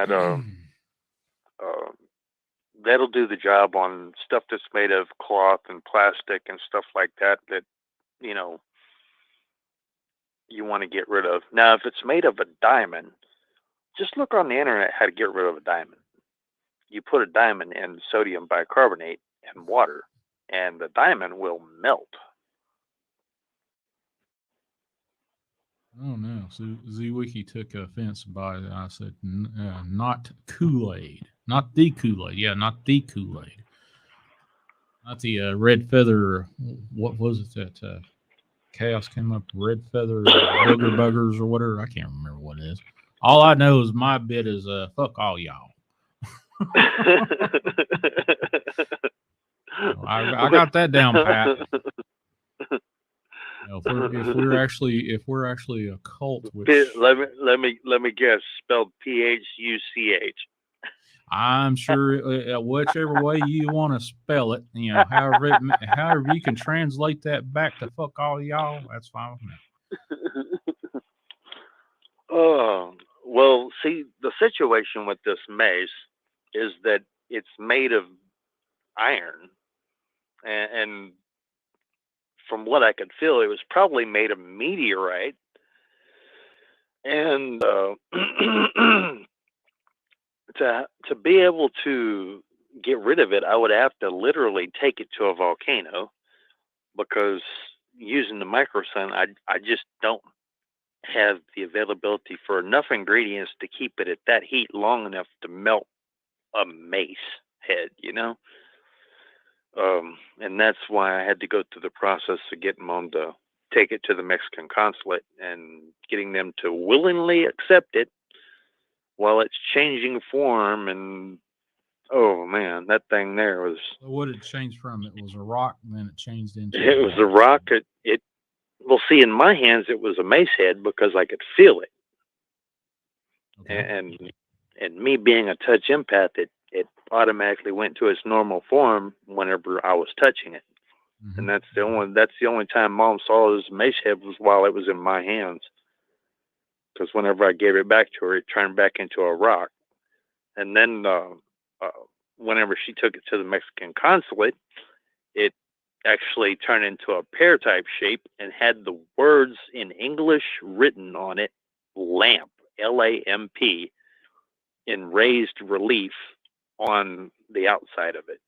uh that'll do the job on stuff that's made of cloth and plastic and stuff like that. That you know you want to get rid of. Now, if it's made of a diamond, just look on the internet how to get rid of a diamond. You put a diamond in sodium bicarbonate and water, and the diamond will melt. Oh no, so ZWiki took offense by I said not Kool-Aid, not the Kool-Aid. Yeah, not the Kool-Aid, not the red feather. What was it that Chaos came up? Red feather booger buggers or whatever. I can't remember what it is. All I know is my bit is fuck all y'all. I got that down pat. If we're actually a cult, which let me guess. Spelled Phuch. I'm sure whichever way you want to spell it, however you can translate that back to fuck all y'all, that's fine with me. Oh, well, see, the situation with this mace is that it's made of iron, and from what I could feel, it was probably made of meteorite. And to be able to get rid of it, I would have to literally take it to a volcano because using the microsun, I just don't have the availability for enough ingredients to keep it at that heat long enough to melt a mace head. And that's why I had to go through the process of getting them to take it to the Mexican consulate and getting them to willingly accept it while it's changing form. And oh man, that thing there was So what it changed from? It was a rock, and then it changed into it was a rock. It well, see, in my hands it was a mace head because I could feel it, okay. and me being a touch empath, it automatically went to its normal form whenever I was touching it. Mm-hmm. And that's the only time Mom saw it as a mace head was while it was in my hands. Because whenever I gave it back to her, it turned back into a rock. And then uh, whenever she took it to the Mexican consulate, it actually turned into a pear type shape and had the words in English written on it, lamp, LAMP, in raised relief on the outside of it.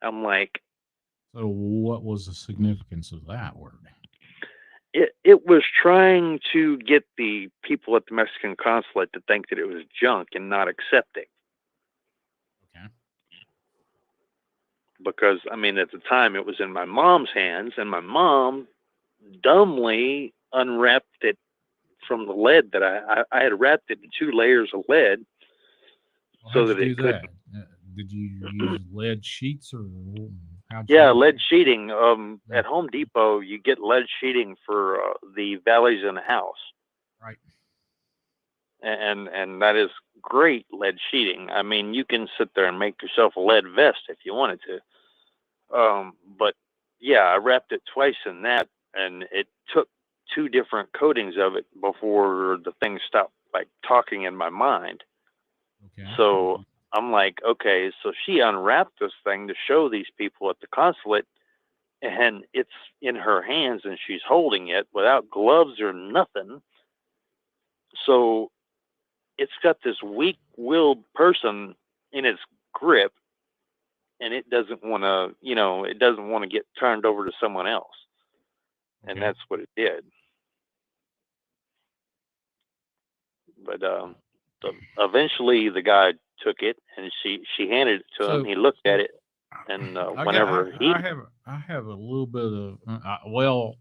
I'm like, So what was the significance of that word? it was trying to get the people at the Mexican consulate to think that it was junk and not accept it. Okay. Because, I mean, at the time it was in my mom's hands, and my mom dumbly unwrapped it from the lead that I had wrapped it in 2 layers of lead Well, so how'd you that do it that? couldn't. Did you use lead sheets, or how'd you Yeah, do it? lead sheeting. Yeah, At Home Depot, you get lead sheeting for the valleys in the house. right. and that is great lead sheeting. I mean, you can sit there and make yourself a lead vest if you wanted to. But yeah, I wrapped it twice in that, and it took two different coatings of it before the thing stopped like talking in my mind. Okay. So I'm like, okay, so she unwrapped this thing to show these people at the consulate, and it's in her hands, and she's holding it without gloves or nothing. So it's got this weak-willed person in its grip, and it doesn't want to, it doesn't want to get turned over to someone else. And Okay. that's what it did. But so eventually the guy took it, and she handed it to him. So He looked at it, and whenever he I have a little bit of well,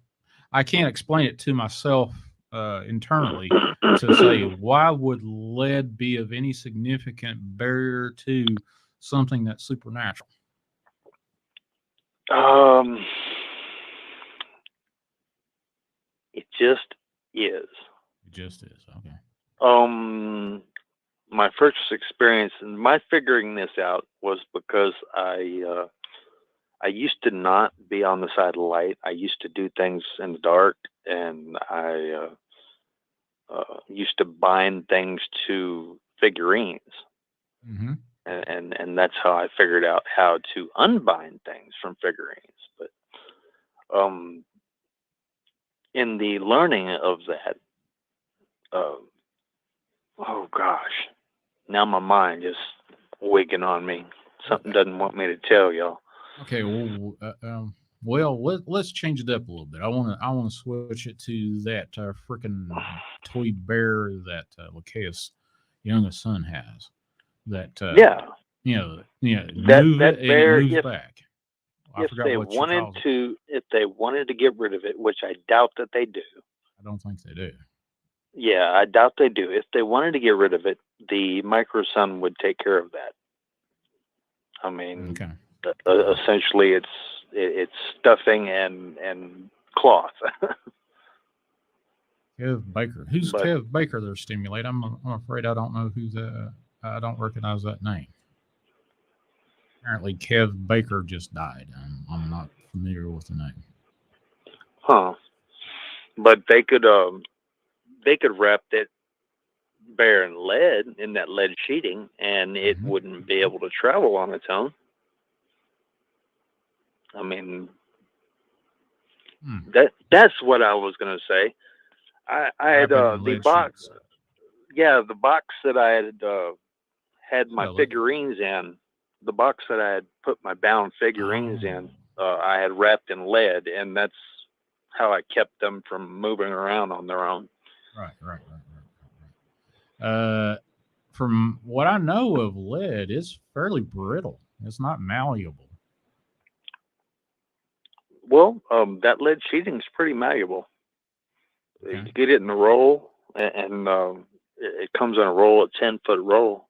I can't explain it to myself internally to say why would lead be of any significant barrier to something that's supernatural. um, it just is. It just is. Okay. My first experience and my figuring this out was because I used to not be on the side of the light. I used to do things in the dark, and I used to bind things to figurines, Mm-hmm. and that's how I figured out how to unbind things from figurines. But um, in the learning of that, uh, oh gosh, now my mind is wigging on me. Something doesn't want me to tell y'all. Okay. Well, let's change it up a little bit. I want to switch it to that freaking toy bear that Lakea's youngest son has. That Yeah, move it that and it bear, moves back. I forgot what she calls it. if they wanted to get rid of it, which I doubt that they do. I don't think they do. Yeah, I doubt they do. If they wanted to get rid of it, the micro sun would take care of that. I mean, Okay. essentially, it's stuffing and cloth. Kev Baker. Who's But Kev Baker? They're stimulate. I'm afraid I don't know who's that. I don't recognize that name. Apparently, Kev Baker just died. I'm not familiar with the name. huh? But they could wrap that bear in lead in that lead sheeting, and it Mm-hmm. wouldn't be able to travel on its own. I mean, Hmm. that's what I was gonna say. I had Wrap it in the lead box, sheets. yeah, the box that I had my Really? figurines in, the box that I had put my bound figurines Oh, in, I had wrapped in lead, and that's how I kept them from moving around on their own. right. From what I know of lead, it's fairly brittle. It's not malleable. Well, that lead sheeting is pretty malleable. Okay. You get it in a roll, and it comes in a roll, a 10-foot roll,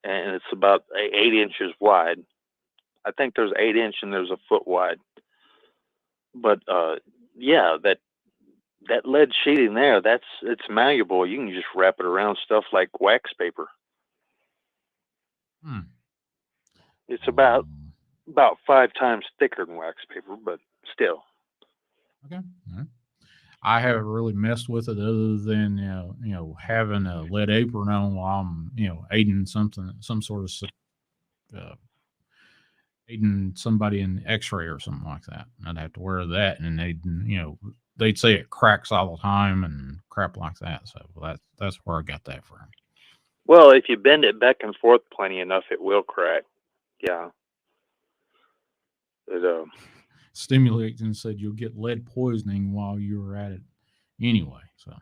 and it's about 8 inches wide. I think there's 8 inch and there's a foot wide. But yeah, that lead sheeting there, it's malleable. You can just wrap it around stuff like wax paper. Hmm. It's Um, about 5 times thicker than wax paper, but still. okay. All right. I haven't really messed with it other than having a lead apron on while I'm aiding some sort of uh, aiding somebody in X-ray or something like that. I'd have to wear that, and they'd say it cracks all the time and crap like that. So that's where I got that from. Well, if you bend it back and forth plenty enough, it will crack. Yeah. It, Stimulating said you'll get lead poisoning while you're at it anyway. So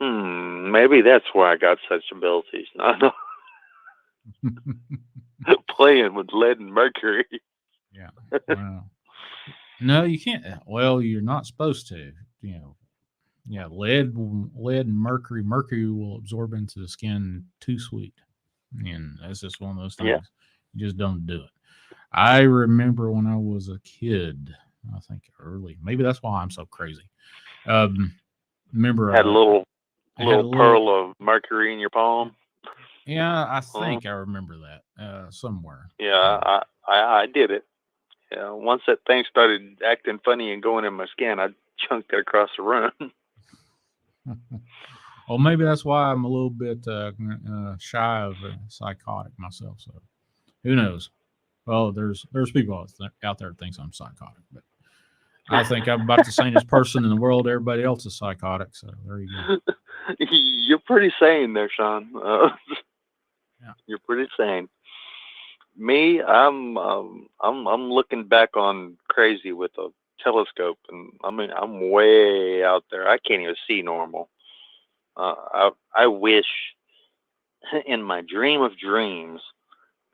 maybe that's why I got such abilities. Not playing with lead and mercury. yeah, well, no, you can't. Well, you're not supposed to. Yeah, lead, and mercury. Mercury will absorb into the skin too sweet, and that's just one of those Yeah. things. You just don't do it. I remember when I was a kid. I think early. Maybe that's why I'm so crazy. Um, remember, Had a little It had a Little little. pearl of mercury in your palm. Yeah, I Uh, think I remember that somewhere. yeah, I did it. Yeah, once that thing started acting funny and going in my skin, I chunked it across the room. Well, maybe that's why I'm a little bit shy of psychotic myself. So who knows? Well, there's people out there that thinks I'm psychotic, but I think I'm about the sanest person in the world. Everybody else is psychotic. So there you go. You're pretty sane there, Sean. Yeah. You're pretty sane. Me, I'm looking back on crazy with a telescope, and I mean, I'm way out there. I can't even see normal. I wish in my dream of dreams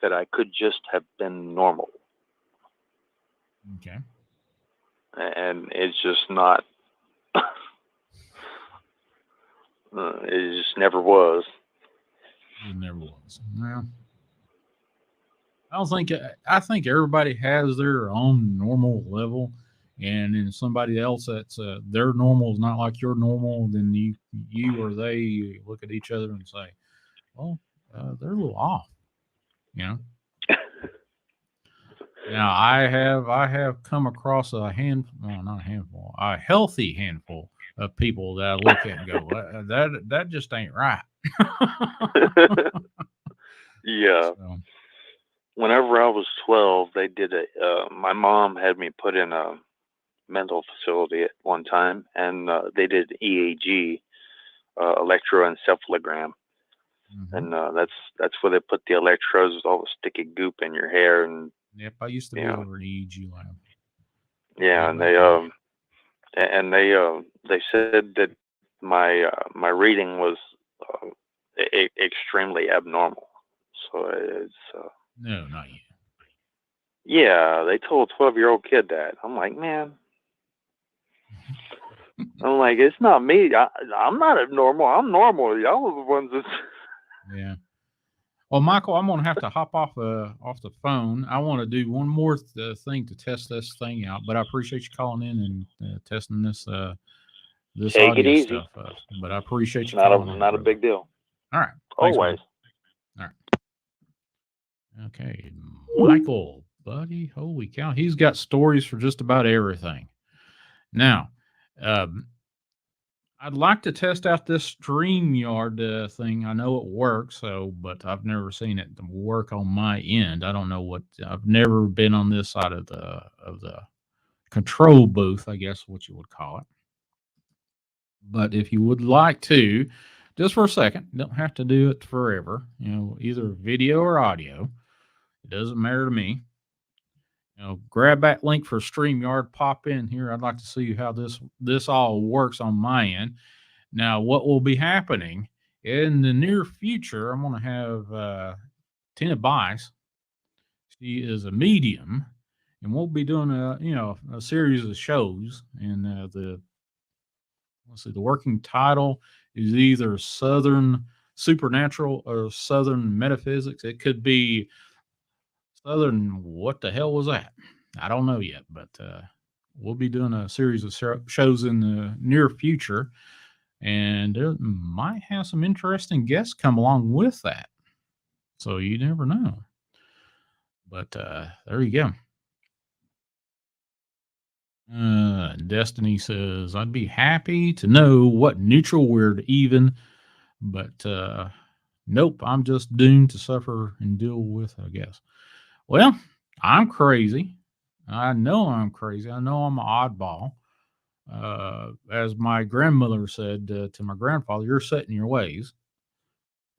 that I could just have been normal, Okay. and it's just not. It just never was. It never was. Well, I don't think. I think everybody has their own normal level, and then somebody else that's their normal is not like your normal. Then you or they look at each other and say, "Well, they're a little off," you know. Now I have come across a handful, well, not a handful, a healthy handful of people that I look at and go, that just ain't right. Yeah. So Whenever I was 12, they did a. My mom had me put in a mental facility at one time, and they did EAG, electroencephalogram, mhm. and that's where they put the electrodes with all the sticky goop in your hair, and Yep, I used to you be know, over at EEG lab way yeah, and back when. they said that my reading was uh, extremely abnormal. So it's No, not yet. yeah, they told a 12-year-old kid that. I'm like, man, I'm like, it's not me. I'm not abnormal. I'm normal. Y'all are the ones that. Yeah. Well, Michael, I'm gonna have to hop off the phone. I want to do one more thing to test this thing out, but I appreciate you calling in and testing this Take it audio easy. stuff. But I appreciate you Not calling a in, not a brother. big deal. All right. Thanks, man. Always. All right. Okay. Michael, buddy. Holy cow. He's got stories for just about everything. Now, um, I'd like to test out this StreamYard thing. I know it works, but I've never seen it work on my end. I don't know what I've never been on this side of the control booth, I guess what you would call it. But if you would like to, just for a second, don't have to do it forever. Either video or audio. It doesn't matter to me. Grab that link for StreamYard, pop in here. I'd like to see how this all works on my end. Now, what will be happening in the near future? I'm going to have Tina Bice. She is a medium, and we'll be doing a series of shows. And the working title is either Southern Supernatural or Southern Metaphysics. It could be Southern. What the hell was that? I don't know yet, but we'll be doing a series of shows in the near future, and there might have some interesting guests come along with that. So you never know. But there you go. Destiny says, I'd be happy to know what neutral we're even, but nope, I'm just doomed to suffer and deal with, I guess. Well, I'm crazy. I know I'm crazy. I know I'm an oddball. As my grandmother said to my grandfather, "You're set in your ways."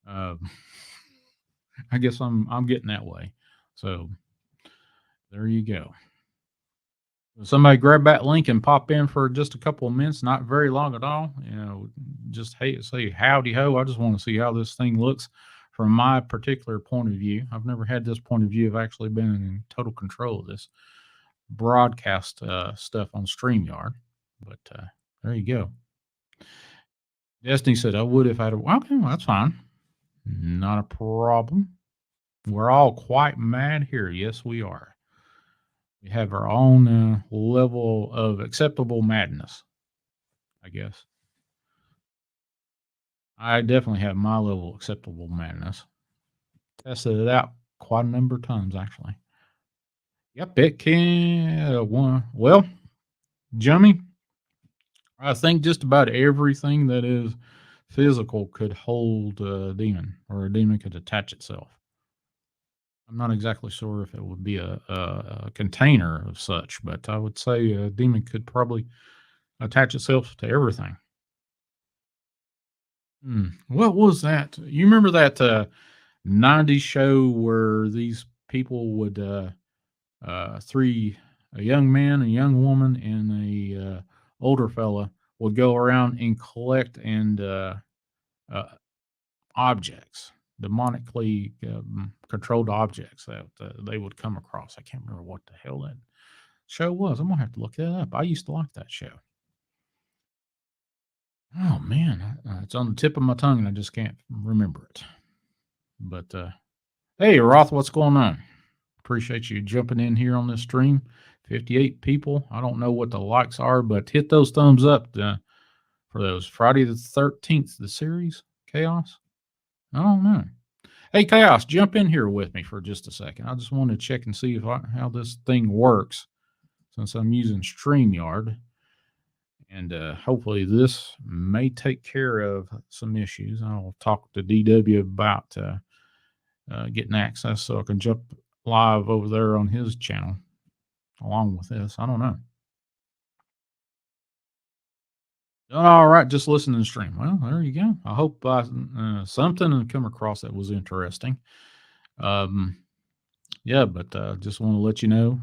Uh, I guess I'm getting that way. So there you go. Somebody grab that link and pop in for just a couple of minutes, not very long at all. Just hey, say howdy ho. I just want to see how this thing looks from my particular point of view. I've never had this point of view. I've actually been in total control of this broadcast stuff on StreamYard. But there you go. Destiny said, I would if I had. Well, okay, well, that's fine. Not a problem. We're all quite mad here. Yes, we are. We have our own level of acceptable madness, I guess. I definitely have my level of acceptable madness. Tested it out quite a number of times, actually. Yep, it can. Well, Jummy, I think just about everything that is physical could hold a demon, or a demon could attach itself. I'm not exactly sure if it would be a container of such, but I would say a demon could probably attach itself to everything. What was that? You remember that 90s show where these people would, three, a young man, a young woman, and a older fella would go around and collect and uh, objects, demonically controlled objects that they would come across. I can't remember what the hell that show was. I'm gonna have to look that up. I used to like that show. Oh man, it's on the tip of my tongue, and I just can't remember it. But hey, Roth, what's going on? Appreciate you jumping in here on this stream. 58 people. I don't know what the likes are, but hit those thumbs up for those. Friday the 13th, the series Chaos. I don't know. Hey, Chaos, jump in here with me for just a second. I just want to check and see how this thing works since I'm using StreamYard. And hopefully this may take care of some issues. I'll talk to DW about getting access so I can jump live over there on his channel along with this. I don't know. All right, just listen to the stream. Well, there you go. I hope something come across that was interesting. Yeah, but just want to let you know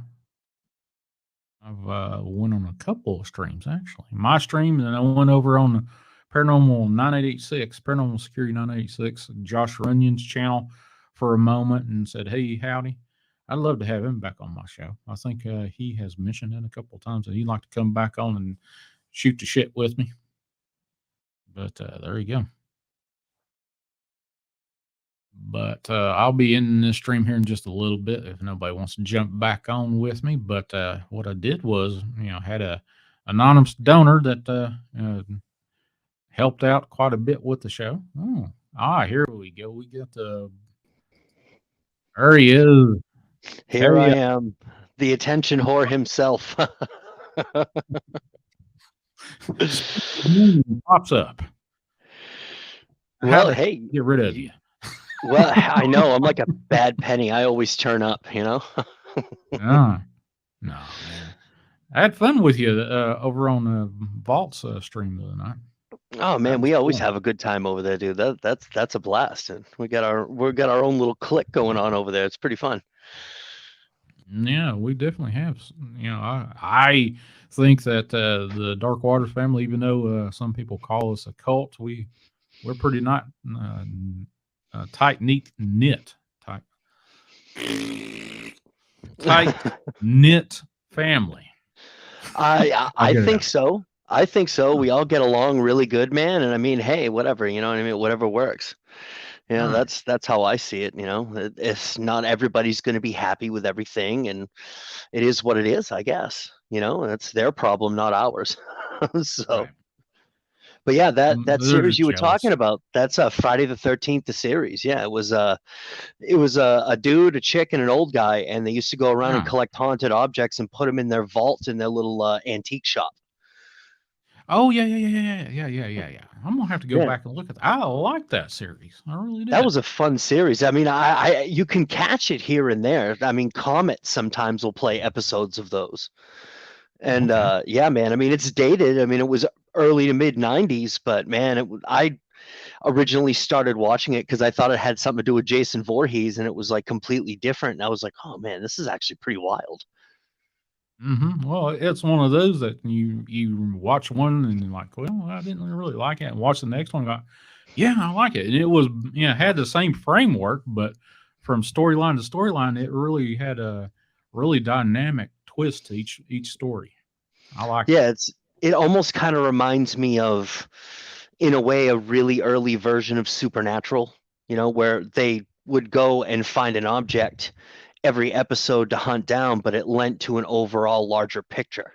I've went on a couple of streams actually. My stream, and I went over on Paranormal 9886, Paranormal Security 986, Josh Runyon's channel for a moment and said, "Hey, howdy." I'd love to have him back on my show. I think he has mentioned it a couple of times that he'd like to come back on and shoot the shit with me. But there you go. But I'll be in this stream here in just a little bit if nobody wants to jump back on with me. But what I did was, had a anonymous donor that helped out quite a bit with the show. Here we go. We got there he is. Here I am, the attention whore himself. Pops up. Well, hey, get rid of you. Well, I know I'm like a bad penny. I always turn up, No, man. I had fun with you over on the Vault's stream the other night. Oh man, we always have a good time over there, dude. That's a blast, and we got our own little clique going on over there. It's pretty fun. Yeah, we definitely have. I think that the Dark Waters family, even though some people call us a cult, we're pretty not tight knit family. I think so. I think so. We all get along really good, man. And I mean, hey, whatever, you know what I mean? Whatever works. Yeah, right. That's how I see it. It's not everybody's going to be happy with everything, and it is what it is, I guess. That's their problem, not ours. So, right. But yeah, that series you were talking about, that's Friday the 13th, the series. Yeah, it was a dude, a chick, and an old guy, and they used to go around and collect haunted objects and put them in their vault in their little antique shop. Oh yeah. I'm gonna have to go back and look at that. I like that series. I really did. That was a fun series. I mean, I you can catch it here and there. I mean, Comet sometimes will play episodes of those. And yeah, man. I mean, it's dated. I mean, it was early to mid 90s, but man, I originally started watching it because I thought it had something to do with Jason Voorhees, and it was like completely different. And I was like, oh man, this is actually pretty wild. Mm-hmm. Well, it's one of those that you watch one and you're like, well, I didn't really like it, and watch the next one. And go, yeah, I like it. And it was had the same framework, but from storyline to storyline, it really had a really dynamic twist to each story. I like it. Yeah, it almost kind of reminds me of, in a way, a really early version of Supernatural, where they would go and find an object every episode to hunt down, but it lent to an overall larger picture.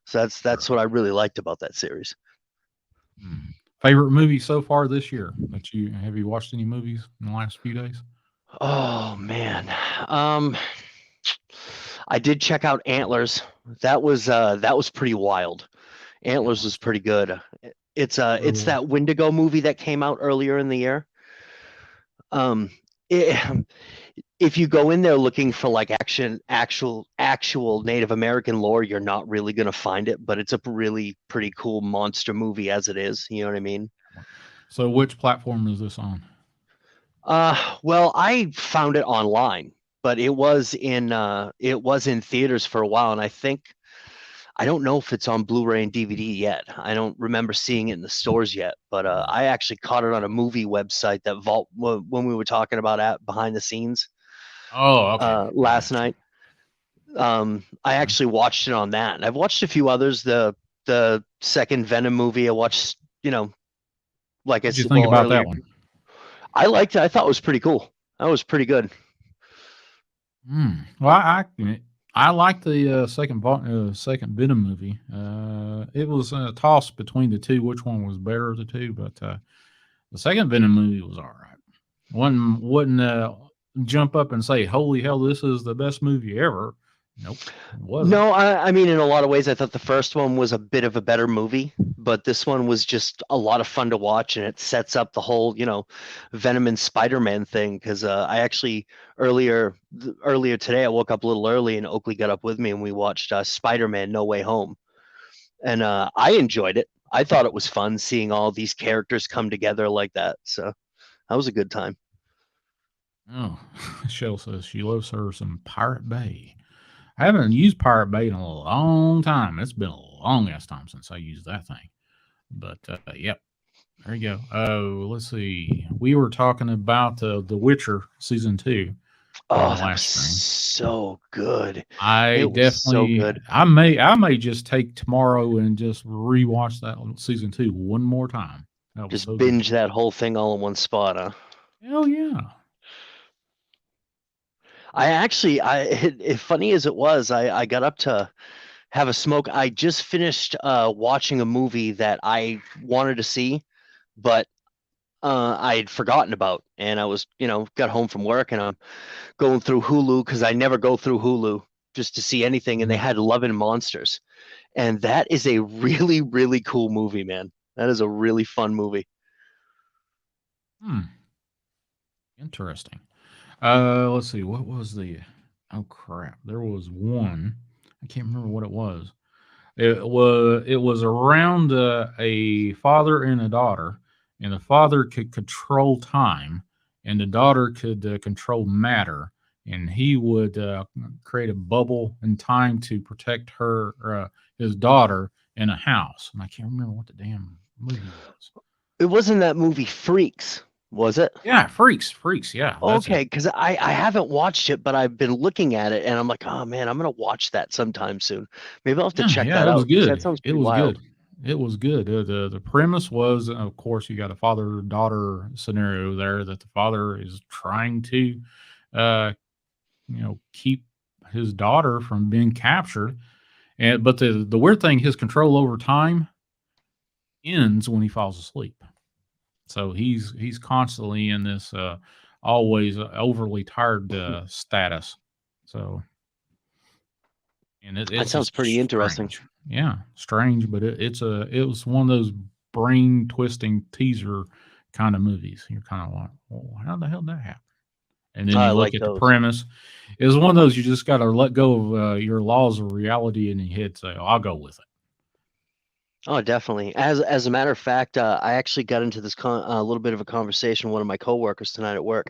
So that's what I really liked about that series. Favorite movie so far this year that you have you watched any movies in the last few days? Oh man. I did check out Antlers. That was pretty wild. Antlers was Antlers. pretty good. Where It's was? that Wendigo movie that came out earlier in the year. Um, it, if you go in there looking for like actual Native American lore, you're not really gonna find it, but it's a really pretty cool monster movie as it is. You know what I mean? So which platform is this on? Well, I found it online, but it was in theaters for a while, and I don't know if it's on Blu-ray and DVD yet. I don't remember seeing it in the stores yet, but I actually caught it on a movie website that Vault when we were talking about at behind the scenes Oh, okay. I last got you. night. I actually watched it on that, and I've watched a few others. The second Venom movie I watched, like I What'd you said, think well about that earlier, one? I liked it. I thought it was pretty cool. That was pretty good. Well, I like the second Venom movie. It was a toss between the two, which one was better of the two, but the second Venom movie was all right. One wouldn't jump up and say, "Holy hell, this is the best movie ever." Nope, it wasn't. No, I mean, in a lot of ways, I thought the first one was a bit of a better movie, but this one was just a lot of fun to watch, and it sets up the whole, Venom and Spider-Man thing. Because I actually earlier today, I woke up a little early, and Oakley got up with me, and we watched Spider-Man: No Way Home, and I enjoyed it. I thought it was fun seeing all these characters come together like that. So that was a good time. Oh, Shell says she loves her some Pirate Bay. I haven't used Pirate Bay in a long time. It's been a long ass time since I used that thing. But yep, there you go. Oh, let's see. We were talking about The Witcher season 2 on Oh, the that was last stream. so good. I It was so definitely, good. I may just take tomorrow and just rewatch that season 2 one more time. That was Just so good. binge that whole thing all in one spot, huh? Hell yeah. I actually, funny as it was, I got up to have a smoke. I just finished watching a movie that I wanted to see, but I had forgotten about, and I was, got home from work, and I'm going through Hulu because I never go through Hulu just to see anything, and they Mhm. had Love and Monsters, and that is a really, really cool movie, man. That is a really fun movie. Hmm. Interesting. Let's see. What was the? Oh crap! There was one. I can't remember what it was. It was around a father and a daughter, and the father could control time, and the daughter could control matter, and he would create a bubble in time to protect his daughter in a house. And I can't remember what the damn movie was. It wasn't that movie Freaks, was it? Yeah, freaks. Yeah, that's it. Okay, because I haven't watched it, but I've been looking at it, and I'm like, oh man, I'm gonna watch that sometime soon. Maybe I'll have to check Yeah, that it was out because that good. sounds It pretty was wild. good. It was good. The premise was, of course, you got a father daughter scenario there that the father is trying to, uh, keep his daughter from being captured. And but the weird thing, his control over time ends when he falls asleep. So he's constantly in this always overly tired status. So and That it's sounds just pretty interesting. strange. Yeah, strange, but it was one of those brain twisting teaser kind of movies. You're kind of like, well, how the hell did that happen? And then I you look like at the those. premise. It was one of those you just got to let go of your laws of reality in your head. Say, oh, I'll go with it. Oh, definitely. As a matter of fact, I actually got into this a little bit of a conversation with one of my coworkers tonight at work,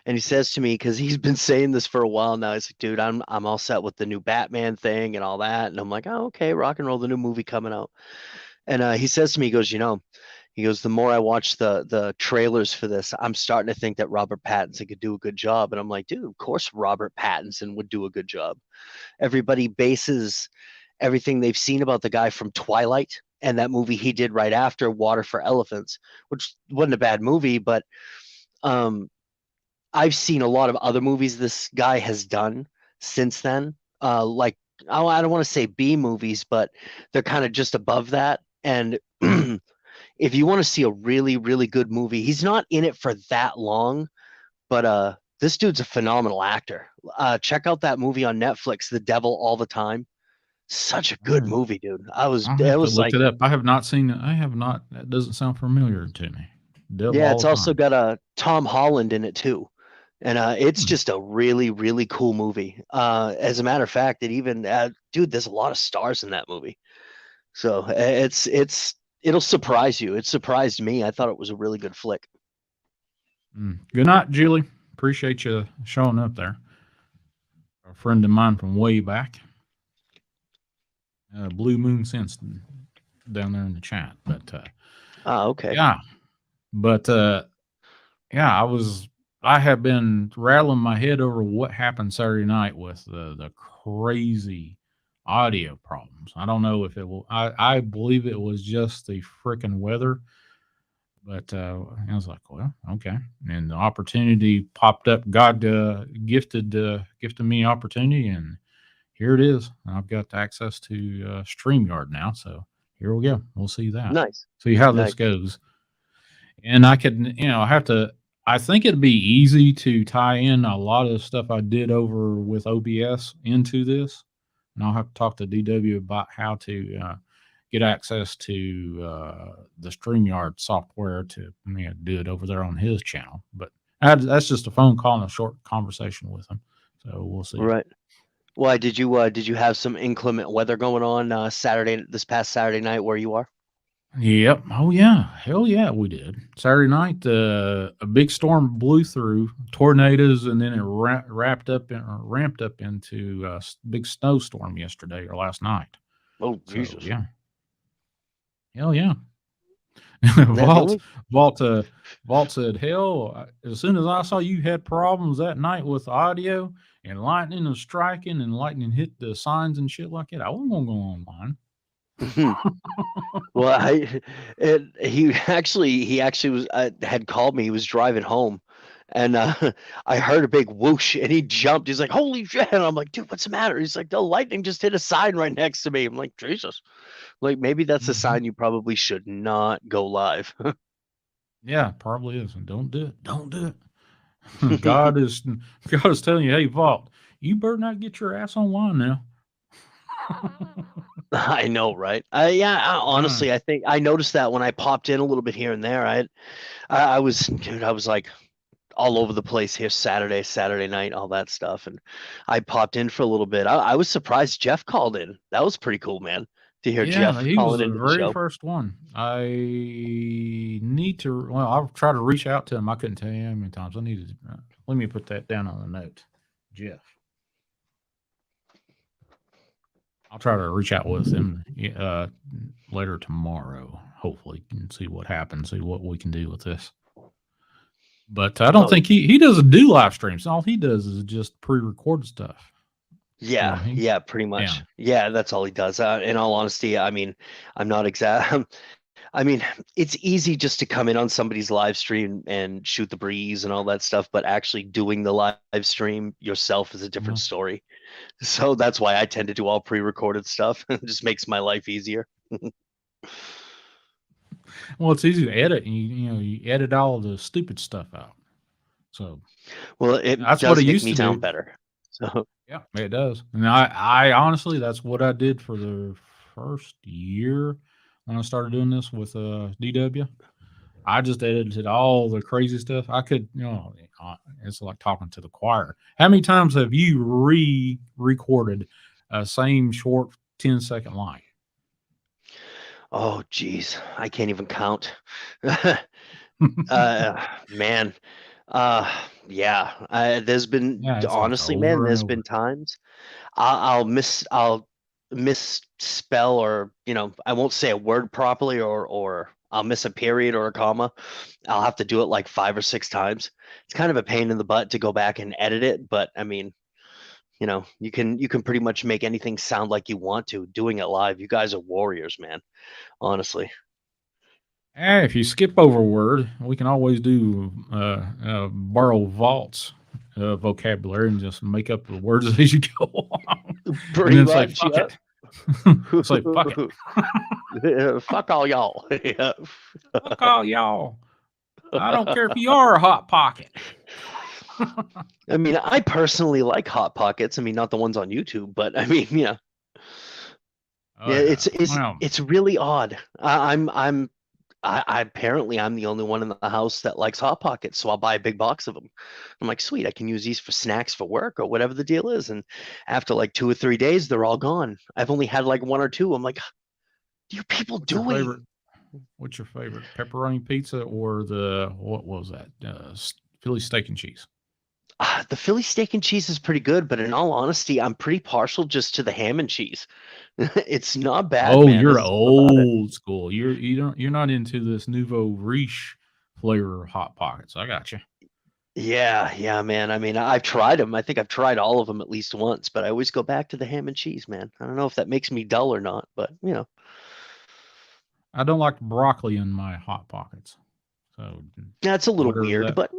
and he says to me because he's been saying this for a while now. He's like, "Dude, I'm all set with the new Batman thing and all that," and I'm like, "Oh, okay, rock and roll, the new movie coming out." And he says to me, he goes, he goes, the more I watch the trailers for this, I'm starting to think that Robert Pattinson could do a good job. And I'm like, dude, of course Robert Pattinson would do a good job. Everybody bases everything they've seen about the guy from Twilight and that movie he did right after Water for Elephants, which wasn't a bad movie, but um, I've seen a lot of other movies this guy has done since then. Like, oh, I don't want to say B movies, but they're kind of just above that. And if you want to see a really, really good movie, he's not in it for that long, but this dude's a phenomenal actor. Check out that movie on Netflix, The Devil All the Time. Such a good movie, dude. I'll have to look it up. I have not seen it. I have not. That doesn't sound familiar to me. Devil yeah, all it's the also time. got Tom Holland in it too. And it's just a really, really cool movie. As a matter of fact, it even dude, there's a lot of stars in that movie. So it'll surprise you. It surprised me. I thought it was a really good flick. Good night, Julie. Appreciate you showing up there. A friend of mine from way back. Blue Moon Sense down there in the chat. But okay. yeah. But yeah, I have been rattling my head over what happened Saturday night with the crazy audio problems. I don't know if it will. I believe it was just the freaking weather. But I was like, well, okay. And the opportunity popped up. God gifted me opportunity, and here it is. I've got access to StreamYard now. So here we go. We'll see that. Nice. See how this goes. And I could, I think it'd be easy to tie in a lot of the stuff I did over with OBS into this. And I'll have to talk to DW about how to get access to the StreamYard software to do it over there on his channel. But that's just a phone call and a short conversation with him. So we'll see. Right. Why did you have some inclement weather going on this past Saturday night where you are? Yep. Oh yeah. Hell yeah, we did. Saturday night, a big storm blew through, tornadoes, and then it ramped up into a big snowstorm yesterday or last night. Oh Jesus! So, yeah. Hell yeah. Vault said, hell, as soon as I saw you had problems that night with audio and lightning was striking and lightning hit the signs and shit like that, I wasn't gonna go online. Well, he actually was had called me. He was driving home, and I heard a big whoosh, and he jumped. He's like, "Holy shit!" And I'm like, "Dude, what's the matter?" He's like, "The lightning just hit a sign right next to me." I'm like, "Jesus!" Like maybe that's a sign you probably should not go live. Yeah, probably is. And don't do it. Don't do it. God is telling you, hey, Vault, you better not get your ass online now. I know, right? Honestly, I think I noticed that when I popped in a little bit here and there. I was like all over the place here Saturday night, all that stuff, and I popped in for a little bit. I was surprised Jeff called in. That was pretty cool, man, to hear Jeff he was calling the into the very show. first one. I need to. Well, I'll try to reach out to him. I couldn't tell you how many times. I needed. Let me put that down on the note, Jeff. I'll try to reach out with him later tomorrow, hopefully, and see what happens, see what we can do with this. But I don't think he doesn't do live streams. All he does is just pre-record stuff. Yeah, pretty much. Yeah, that's all he does. In all honesty, I mean, I'm not exact. I mean, it's easy just to come in on somebody's live stream and shoot the breeze and all that stuff, but actually doing the live stream yourself is a different story. So that's why I tend to do all pre-recorded stuff. It just makes my life easier. Well, it's easy to edit. You edit all the stupid stuff out. So, well, that's what it used to sound better. So yeah, it does. And I honestly, that's what I did for the first year when I started doing this with DW. I just edited all the crazy stuff. I could, it's like talking to the choir. How many times have you re-recorded same short 10-second line? Oh, geez. I can't even count. Man. There's been honestly, like man, there's been times I'll misspell, or I won't say a word properly, or I'll miss a period or a comma. I'll have to do it like 5 or 6 times. It's kind of a pain in the butt to go back and edit it, but I mean, you can pretty much make anything sound like you want to doing it live. You guys are warriors, man. Honestly. If you skip over a word, we can always do borrow Vault's vocabulary and just make up the words as you go along. Pretty much, It's like, fuck it. Fuck all y'all. Yeah. Fuck all y'all. I don't care if you are a hot pocket. I mean, I personally like Hot Pockets. I mean, not the ones on YouTube, but I mean, yeah. Oh, Yeah, Well, it's really odd. I apparently I'm the only one in the house that likes Hot Pockets, so I'll buy a big box of them. I'm like, sweet, I can use these for snacks for work or whatever the deal is. And after like 2 or 3 days, they're all gone. I've only had like one or two. I'm like, what are you people what's your doing? favorite? What's your favorite? Pepperoni pizza or what was that? Philly steak and cheese. The Philly steak and cheese is pretty good, but in all honesty, I'm pretty partial just to the ham and cheese. It's not bad, Oh, man. you're There's something about it. old school. You're not into this nouveau riche flavor of hot pockets. I got you. Yeah, yeah, man. I mean, I've tried them. I think I've tried all of them at least once, but I always go back to the ham and cheese, man. I don't know if that makes me dull or not, but I don't like broccoli in my hot pockets. So that's a little whatever weird, that. but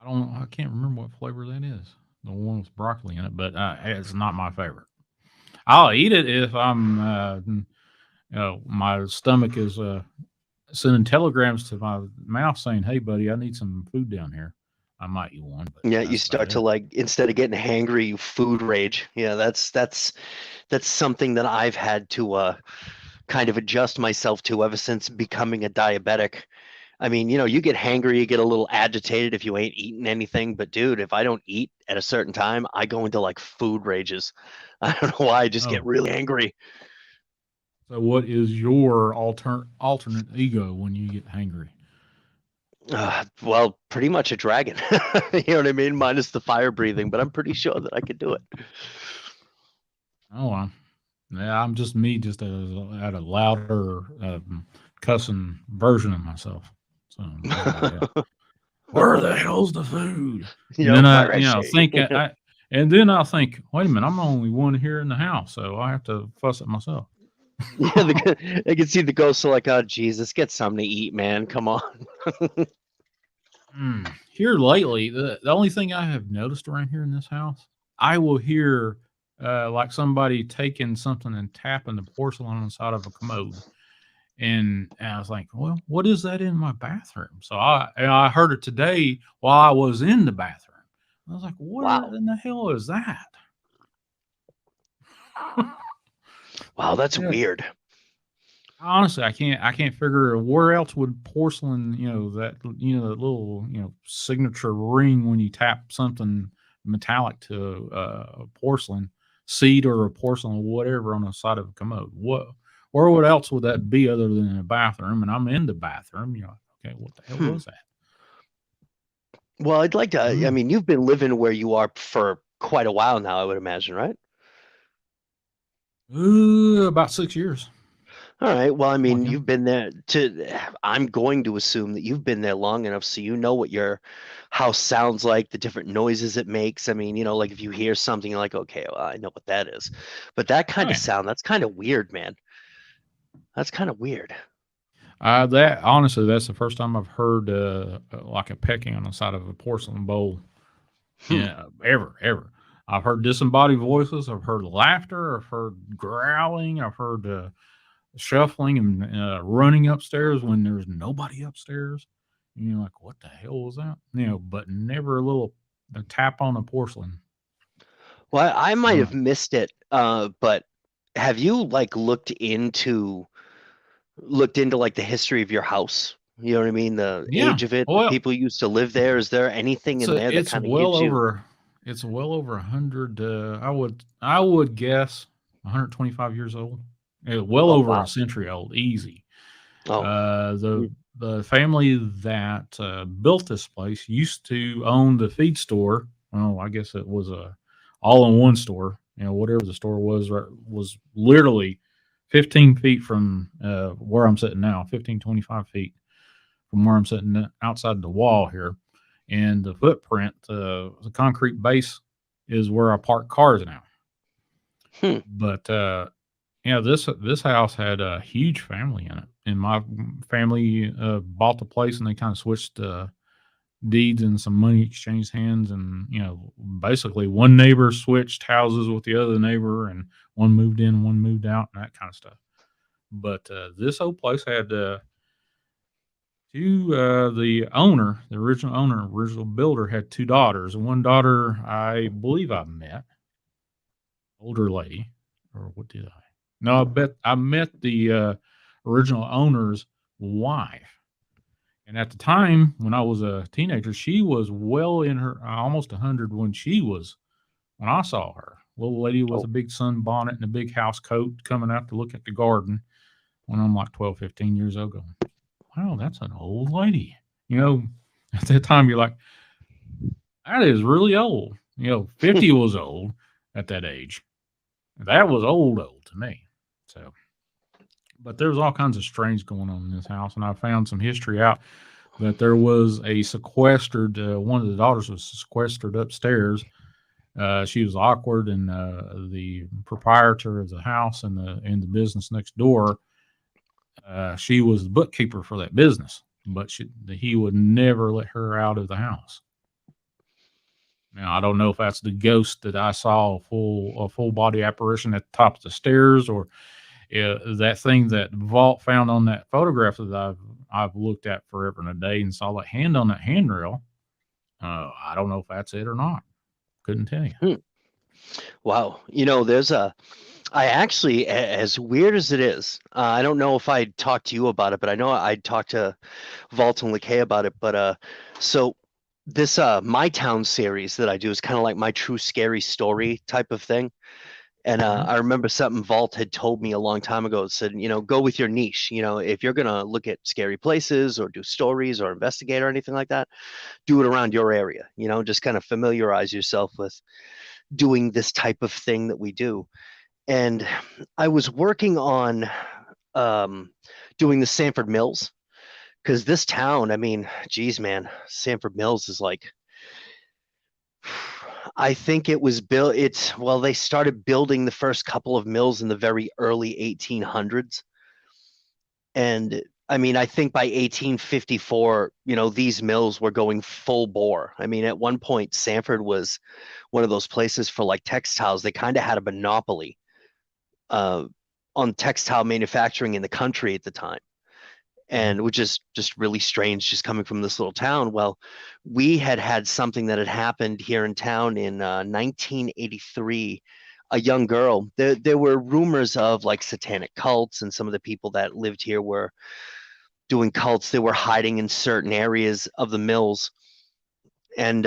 I can't remember what flavor that is. The one with broccoli in it, but it's not my favorite. I'll eat it if my stomach is sending telegrams to my mouth saying, "Hey, buddy, I need some food down here." I might eat one, but yeah, you that's about start to it. like instead of getting hangry, you food rage. Yeah, that's something that I've had to kind of adjust myself to ever since becoming a diabetic. I mean, you get hangry, you get a little agitated if you ain't eating anything. But dude, if I don't eat at a certain time, I go into like food rages. I don't know why, I just get Oh, really angry. so what is your alternate ego when you get hangry? Well, pretty much a dragon. You know what I mean? Minus the fire breathing, but I'm pretty sure that I could do it. Oh, yeah, I'm just me, just at a louder cussing version of myself. So that's about it. Where the hell's the food? And then Where is she? think and then I'll think, wait a minute, I'm the only one here in the house, so I have to fuss at myself. Yeah, I can see the ghosts are like, oh Jesus, get something to eat, man. Come on. Here lately, the only thing I have noticed around here in this house, I will hear like somebody taking something and tapping the porcelain on the side of a commode. And I was like, well, what is that in my bathroom? So I heard it today while I was in the bathroom. I was like, where Wow. in the hell is that? Wow, that's Yeah. weird. Honestly, I can't figure where else would porcelain, that that little, signature ring when you tap something metallic to a porcelain seed or a porcelain whatever on the side of a commode. What else would that be other than a bathroom? And I'm in the bathroom, okay, what the hell Hmm. was that? Well, I'd like to, I Mm. mean, you've been living where you are for quite a while now, I would imagine, right? About 6 years. All right. Well, I mean, Like, you've been there I'm going to assume that you've been there long enough so you know what your house sounds like, the different noises it makes. I mean, like if you hear something, you're like, okay, well, I know what that is. But that oh kind of yeah. sound, that's kind of weird, man. That's kind of weird. That honestly, that's the first time I've heard like a pecking on the side of a porcelain bowl. Hmm. Yeah, ever. I've heard disembodied voices. I've heard laughter. I've heard growling. I've heard shuffling and running upstairs when there's nobody upstairs. And you're like, what the hell was that? But never a tap on a porcelain. Well, I might Uh, have missed it, but have you like looked into like the history of your house? You know what I mean? The yeah. age of it, the Well, people used to live there. Is there anything in there that it's kind of well gives you? over 100. I would guess 125 years old. Well Oh, over a wow. century old, easy. Oh, Uh, hmm. the the family that built this place used to own the feed store. Well, I guess it was a all-in-one store. Whatever the store was literally 15 feet from where I'm sitting now. 15, 25 feet from where I'm sitting outside the wall here, and the footprint, the concrete base, is where I park cars now. Hmm. But this house had a huge family in it, and my family bought the place, and they kind of switched deeds and some money exchanged hands, and basically one neighbor switched houses with the other neighbor, and one moved in, one moved out, and that kind of stuff. But this old place had the owner, the original builder, had two daughters, and one daughter I believe I met, older lady, or what did I? No, I met the original owner's wife. And at the time when I was a teenager, she was well in her almost 100 when I saw her. Little lady with Oh. a big sunbonnet and a big house coat coming out to look at the garden when I'm like 12, 15 years old, going, wow, that's an old lady. At that time, you're like, that is really old. 50 was old at that age. That was old to me. So, but there's all kinds of strange going on in this house. And I found some history out that there was a sequestered, one of the daughters was sequestered upstairs. She was awkward, and the proprietor of the house and the business next door, she was the bookkeeper for that business, but he would never let her out of the house. Now, I don't know if that's the ghost that I saw, a full body apparition at the top of the stairs, or that thing that Vault found on that photograph that I've looked at forever and a day and saw that hand on that handrail. I don't know if that's it or not. Couldn't tell you. Wow. I actually, as weird as it is, I don't know if I'd talked to you about it, but I know I'd talked to Vault and LeKay about it. But so this My Town series that I do is kind of like my true scary story type of thing. And I remember something Vault had told me a long time ago. It said, go with your niche. If you're going to look at scary places or do stories or investigate or anything like that, do it around your area. Just kind of familiarize yourself with doing this type of thing that we do. And I was working on doing the Sanford Mills, because this town, I mean, geez, man, Sanford Mills is like, I think it was built, they started building the first couple of mills in the very early 1800s. And I mean, I think by 1854, these mills were going full bore. I mean, at one point, Sanford was one of those places for like textiles. They kind of had a monopoly on textile manufacturing in the country at the time, and which is just really strange, just coming from this little town. Well, we had something that had happened here in town in 1983. A young girl, there were rumors of like satanic cults, and some of the people that lived here were doing cults. They were hiding in certain areas of the mills, and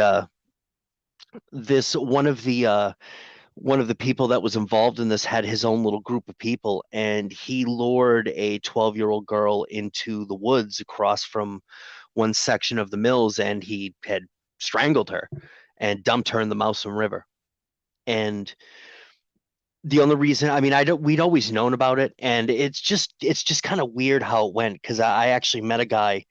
this one of the people that was involved in this had his own little group of people, and he lured a 12-year-old girl into the woods across from one section of the mills, and he had strangled her and dumped her in the Mousom River. And the only reason, I mean, we'd always known about it, and it's just kind of weird how it went, because I actually met a guy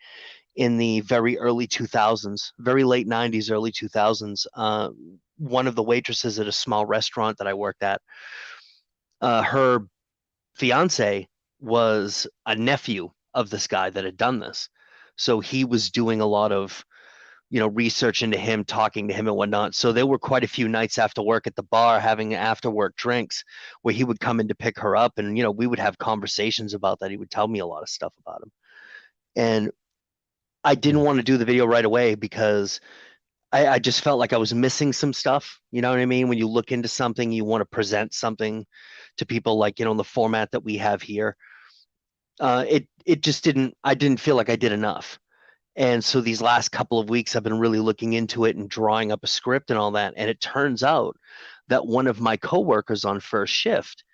in the very early 2000s, very late 90s, early 2000s. One of the waitresses at a small restaurant that I worked at, her fiance was a nephew of this guy that had done this. So he was doing a lot of, research into him, talking to him and whatnot. So there were quite a few nights after work at the bar having after work drinks where he would come in to pick her up, and, we would have conversations about that. He would tell me a lot of stuff about him. And I didn't want to do the video right away because I just felt like I was missing some stuff. You know what I mean? When you look into something, you want to present something to people like, in the format that we have here. It just I didn't feel like I did enough. And so these last couple of weeks, I've been really looking into it and drawing up a script and all that. And it turns out that one of my coworkers on first shift,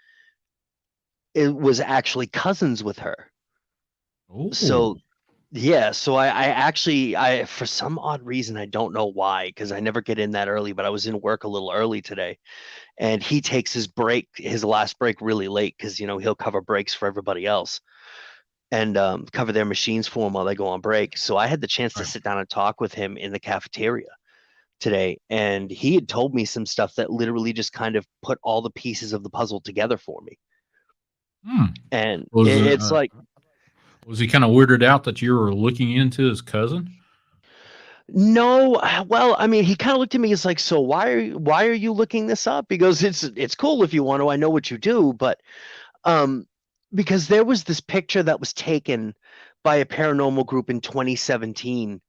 it was actually cousins with her. Ooh. So yeah, so I actually, for some odd reason, I don't know why, because I never get in that early, but I was in work a little early today, and he takes his last break really late, because, he'll cover breaks for everybody else and cover their machines for them while they go on break. So I had the chance to sit down and talk with him in the cafeteria today, and he had told me some stuff that literally just kind of put all the pieces of the puzzle together for me. And it's like, was he kind of weirded out that you were looking into his cousin? No, well, I mean, he kind of looked at me. He's like, "So why are you looking this up?" He goes, "It's cool if you want to. I know what you do, but um, because there was this picture that was taken by a paranormal group in 2017.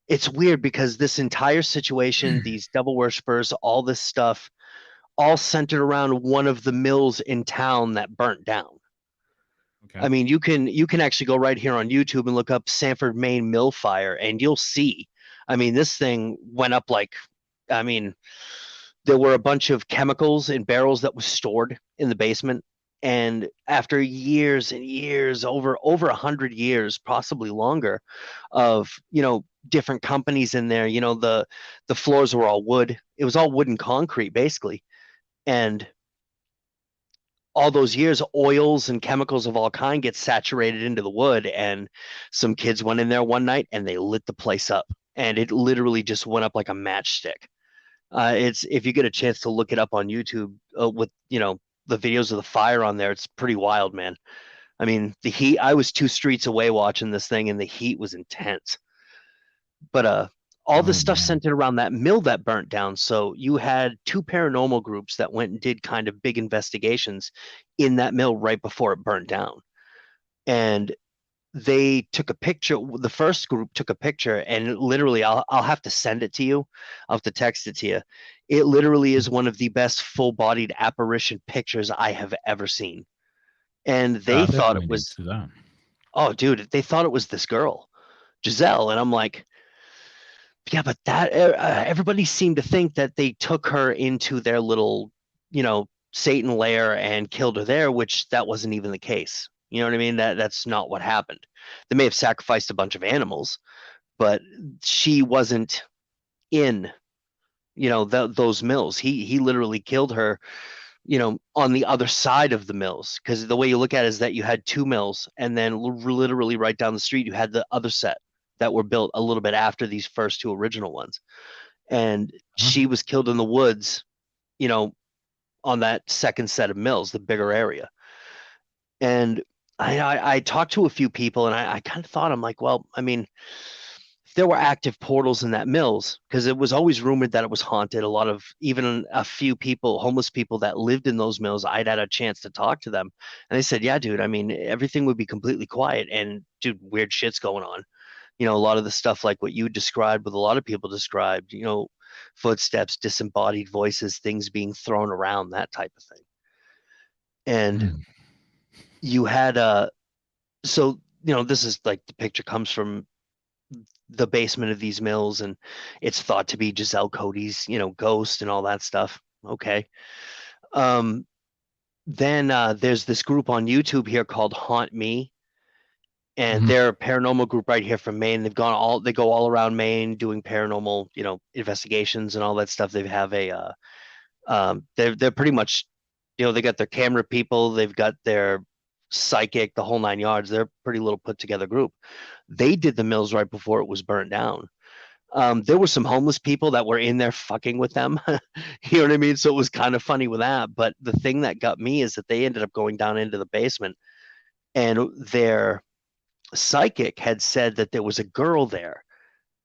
It's weird because this entire situation, these devil worshippers, all this stuff, all centered around one of the mills in town that burnt down. Okay. I mean, you can actually go right here on YouTube and look up Sanford, Maine mill fire, and you'll see. I mean, this thing went up like, I mean, there were a bunch of chemicals in barrels that was stored in the basement, and after years and years, over 100 years, possibly longer, of different companies in there, the floors were all wood. It was all wood and concrete basically, and all those years, oils and chemicals of all kind get saturated into the wood. And some kids went in there one night and they lit the place up, and it literally just went up like a matchstick. It's if you get a chance to look it up on YouTube with the videos of the fire on there, it's pretty wild, man. I mean, the heat. I was 2 streets away watching this thing, and the heat was intense. But all the Oh stuff man. centered around that mill that burnt down. So you had two paranormal groups that went and did kind of big investigations in that mill right before it burnt down. And they took a picture. The first group took a picture, and literally, I'll have to send it to you. I'll have to text it to you. It literally is one of the best full-bodied apparition pictures I have ever seen. And Yeah, they I thought it definitely need was, to see that. oh, dude, they thought it was this girl, Giselle. And I'm like, yeah, but that everybody seemed to think that they took her into their little, Satan lair and killed her there, which that wasn't even the case. You know what I mean? That's not what happened. They may have sacrificed a bunch of animals, but she wasn't in, those mills. He literally killed her, on the other side of the mills. Because the way you look at it is that you had two mills, and then literally right down the street you had the other set that were built a little bit after these first two original ones. And Huh? she was killed in the woods, you know, on that second set of mills, the bigger area. And I talked to a few people, and I kind of thought, I'm like, well, I mean, if there were active portals in that mills, because it was always rumored that it was haunted. A lot of even a few people, homeless people that lived in those mills, I'd had a chance to talk to them, and they said, yeah, dude, I mean, everything would be completely quiet, and dude, weird shit's going on. A lot of the stuff like what you described, what a lot of people described, footsteps, disembodied voices, things being thrown around, that type of thing. And Mm. you had so this is like the picture comes from the basement of these mills, and it's thought to be Giselle Cody's, ghost and all that stuff. Okay. Um, then there's this group on YouTube here called Haunt Me, and Mhm. they're a paranormal group right here from Maine. They go all around Maine doing paranormal, investigations and all that stuff. They have they're pretty much, they got their camera people, they've got their psychic, the whole 9 yards. They're a pretty little put together group. They did the mills right before it was burnt down. There were some homeless people that were in there fucking with them. You know what I mean? So it was kind of funny with that. But the thing that got me is that they ended up going down into the basement, and their psychic had said that there was a girl there.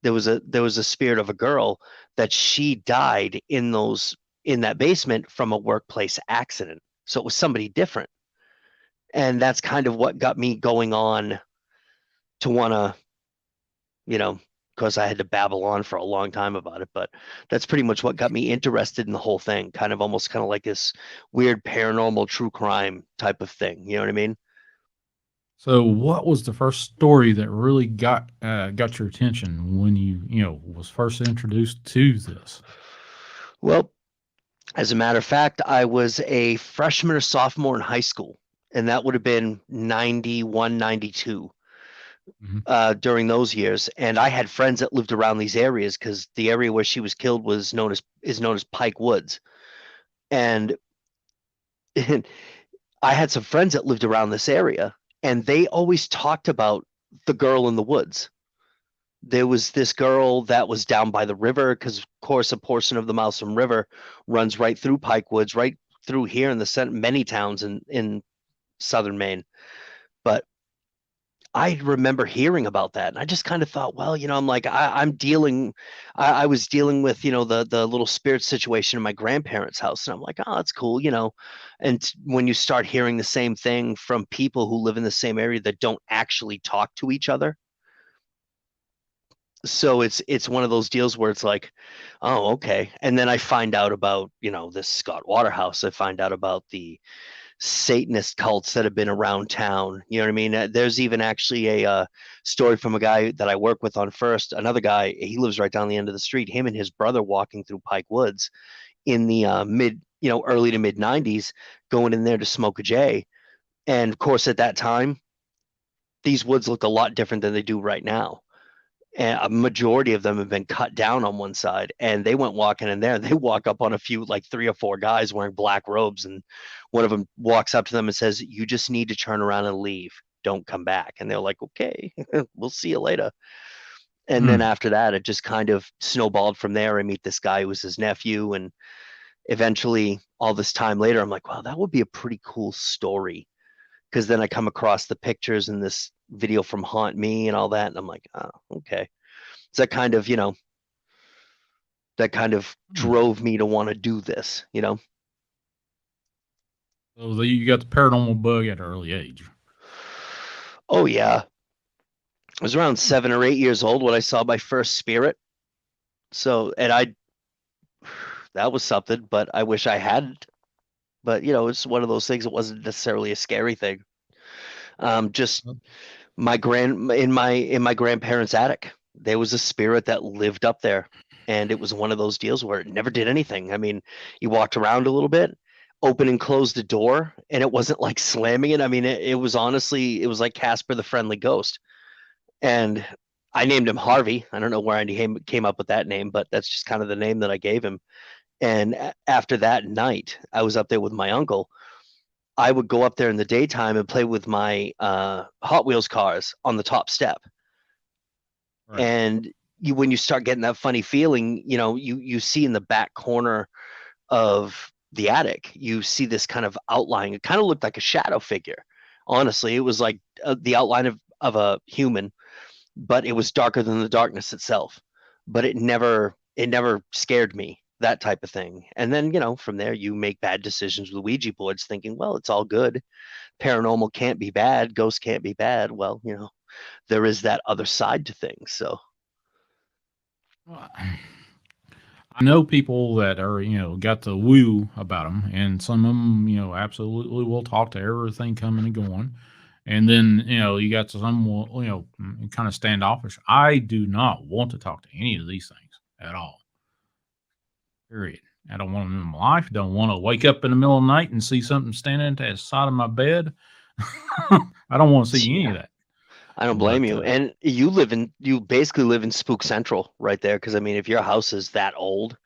There was a spirit of a girl that she died in that basement from a workplace accident. So it was somebody different. And that's kind of what got me going on to want to, you know, because I had to babble on for a long time about it, but that's pretty much what got me interested in the whole thing. Kind of almost kind of like this weird paranormal true crime type of thing. You know what I mean? So, what was the first story that really got your attention when was first introduced to this? Well, as a matter of fact, I was a freshman or sophomore in high school, and that would have been 91, 92. Mhm. During those years, and I had friends that lived around these areas because the area where she was killed is known as Pike Woods, and, and I had some friends that lived around this area, and they always talked about the girl in the woods. There was this girl that was down by the river because, of course, a portion of the Mousom River runs right through Pike Woods, right through here in the center, many towns in southern Maine. But I remember hearing about that, and I just kind of thought, well, I'm like, I was dealing with, the little spirit situation in my grandparents' house, and I'm like, oh, that's cool, And when you start hearing the same thing from people who live in the same area that don't actually talk to each other, so it's one of those deals where it's like, oh, okay. And then I find out about, this Scott Waterhouse. I find out about the Satanist cults that have been around town. You know what I mean? There's even actually a story from a guy that I work with on First. Another guy, he lives right down the end of the street. Him and his brother walking through Pike Woods in the early to mid '90s, going in there to smoke a J. And of course, at that time, these woods look a lot different than they do right now. And a majority of them have been cut down on one side, and they went walking in there. They walk up on a few, like 3 or 4 guys wearing black robes, and one of them walks up to them and says, "You just need to turn around and leave. Don't come back." And they're like, "Okay, we'll see you later." And then after that, it just kind of snowballed from there. I meet this guy who was his nephew, and eventually, all this time later, I'm like, wow, that would be a pretty cool story. Because then I come across the pictures in this video from Haunt Me and all that, and I'm like, oh, okay. So that kind of, drove me to want to do this, So you got the paranormal bug at an early age. Oh yeah. I was around 7 or 8 years old when I saw my first spirit. So, and that was something, but I wish I hadn't. But it's one of those things. It wasn't necessarily a scary thing. Just in my grandparents' attic, there was a spirit that lived up there, and it was one of those deals where it never did anything. I mean, you walked around a little bit, open and close the door, and it wasn't like slamming it. I mean, it was honestly, it was like Casper the Friendly Ghost. And I named him Harvey. I don't know where I came up with that name, but that's just kind of the name that I gave him. And after that night, I was up there with my uncle. I would go up there in the daytime and play with my Hot Wheels cars on the top step. Right. And when you start getting that funny feeling, you see in the back corner of the attic, you see this kind of outline. It kind of looked like a shadow figure. Honestly, it was like the outline of a human, but it was darker than the darkness itself. But it never scared me, that type of thing. And then, from there, you make bad decisions with Ouija boards thinking, well, it's all good. Paranormal can't be bad. Ghosts can't be bad. Well, there is that other side to things. So I know people that are, got the woo about them, and some of them, absolutely will talk to everything coming and going. And then, you got some, kind of standoffish. I do not want to talk to any of these things at all. Period. I don't want them in my life. Don't want to wake up in the middle of the night and see something standing at the side of my bed. I don't want to see any of that. I don't blame you. And you basically live in Spook Central right there. Because I mean, if your house is that old,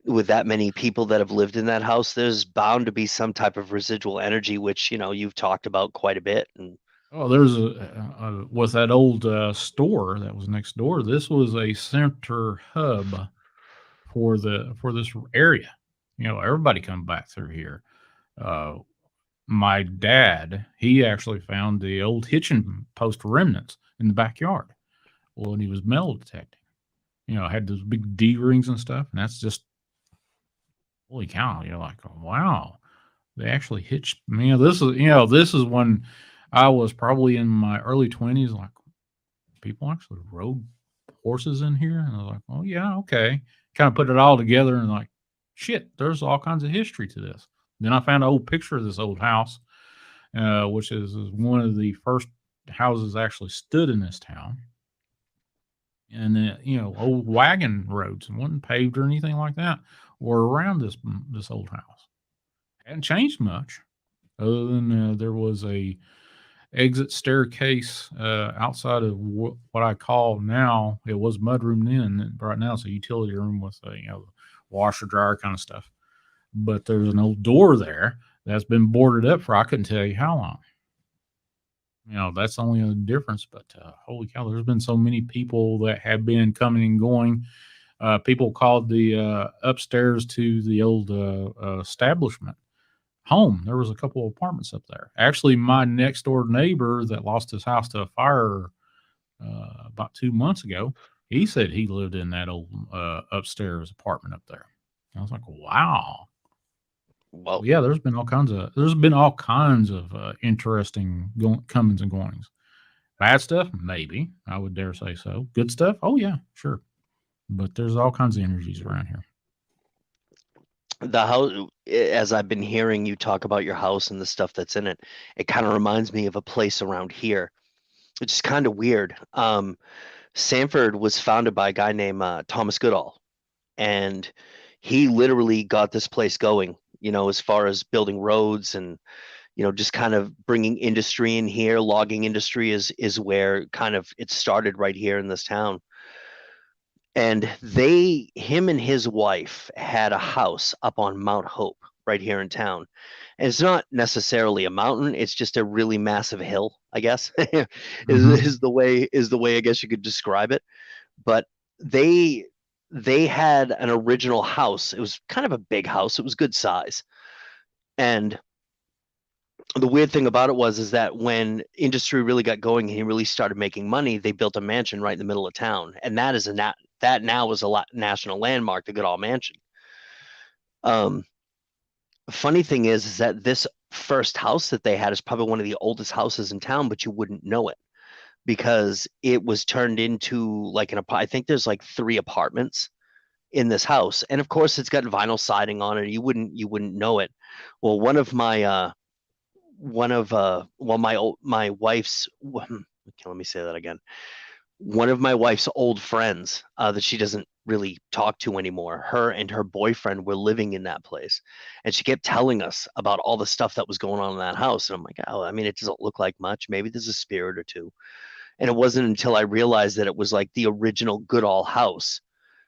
with that many people that have lived in that house, there's bound to be some type of residual energy, which you've talked about quite a bit. And there's with that old store that was next door. This was a center hub for this area. Everybody come back through here. My dad, he actually found the old hitching post remnants in the backyard. Well, when he was metal detecting, had those big D rings and stuff, and that's just holy cow! You're like, oh, wow, they actually hitched. This is when I was probably in my early 20s. Like, people actually rode horses in here, and I was like, oh yeah, okay. Kind of put it all together, and like, shit, there's all kinds of history to this. Then I found an old picture of this old house, which is one of the first houses actually stood in this town. And old wagon roads, wasn't paved or anything like that, were around this old house. Hadn't changed much, other than there was a exit staircase outside of what I call now, it was mudroom then. Right now it's a utility room with a washer dryer kind of stuff. But there's an old door there that's been boarded up for I couldn't tell you how long. That's only a difference. But holy cow, there's been so many people that have been coming and going. People called the upstairs to the old establishment home. There was a couple of apartments up there. Actually, my next door neighbor that lost his house to a fire about 2 months ago, he said he lived in that old upstairs apartment up there. I was like, wow. Well, Yeah, there's been all kinds of interesting comings and goings. Bad stuff, maybe I would dare say so. Good stuff, oh yeah, sure. But there's all kinds of energies around here. the house, as I've been hearing you talk about your house and the stuff that's in it, it kind of reminds me of a place around here, which is kind of weird. Sanford was founded by a guy named Thomas Goodall, and he literally got this place going, as far as building roads and, just kind of bringing industry in here. Logging industry is where kind of it started right here in this town. And him and his wife had a house up on Mount Hope right here in town. And it's not necessarily a mountain, it's just a really massive hill, I guess. Is the way I guess you could describe it. But they had an original house. It was kind of a big house. It was good size. And the weird thing about it is that when industry really got going and he really started making money, they built a mansion right in the middle of town, and that now is a national landmark, the Goodall Mansion. Funny thing is that this first house that they had is probably one of the oldest houses in town, but you wouldn't know it because it was turned into like I think there's like 3 apartments in this house, and of course it's got vinyl siding on it. You wouldn't know it. Well, my wife's let me say that again. One of my wife's old friends that she doesn't really talk to anymore, her and her boyfriend were living in that place, and she kept telling us about all the stuff that was going on in that house. And I'm like, oh, I mean, it doesn't look like much. Maybe there's a spirit or two. And it wasn't until I realized that it was like the original Goodall house,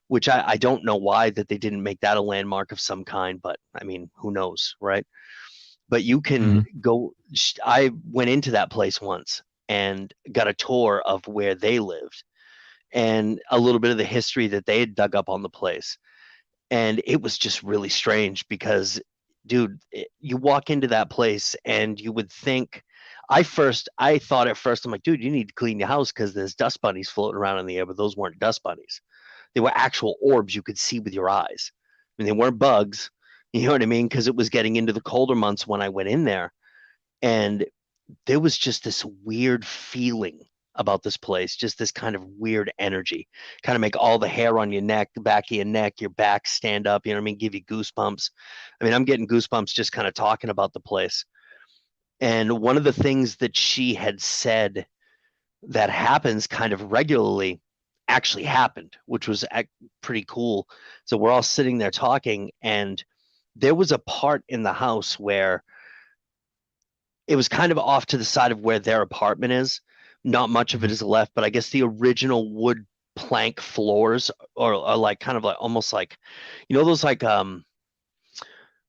which I don't know why that they didn't make that a landmark of some kind, but I mean, who knows, right? But you can go. I went into that place once and got a tour of where they lived and a little bit of the history that they had dug up on the place. And it was just really strange because, dude, you walk into that place and you would think, I thought at first, I'm like, dude, you need to clean your house because there's dust bunnies floating around in the air, but those weren't dust bunnies. They were actual orbs you could see with your eyes. I mean, they weren't bugs, you know what I mean? Because it was getting into the colder months when I went in there. And there was just this weird feeling about this place, just this kind of weird energy, kind of make all the hair on your neck, the back of your neck, your back stand up, you know what I mean? Give you goosebumps. I mean, I'm getting goosebumps just kind of talking about the place. And one of the things that she had said that happens kind of regularly actually happened, which was pretty cool. So we're all sitting there talking, and there was a part in the house where it was kind of off to the side of where their apartment is. Not much of it is left, but I guess the original wood plank floors are like kind of like almost like, those like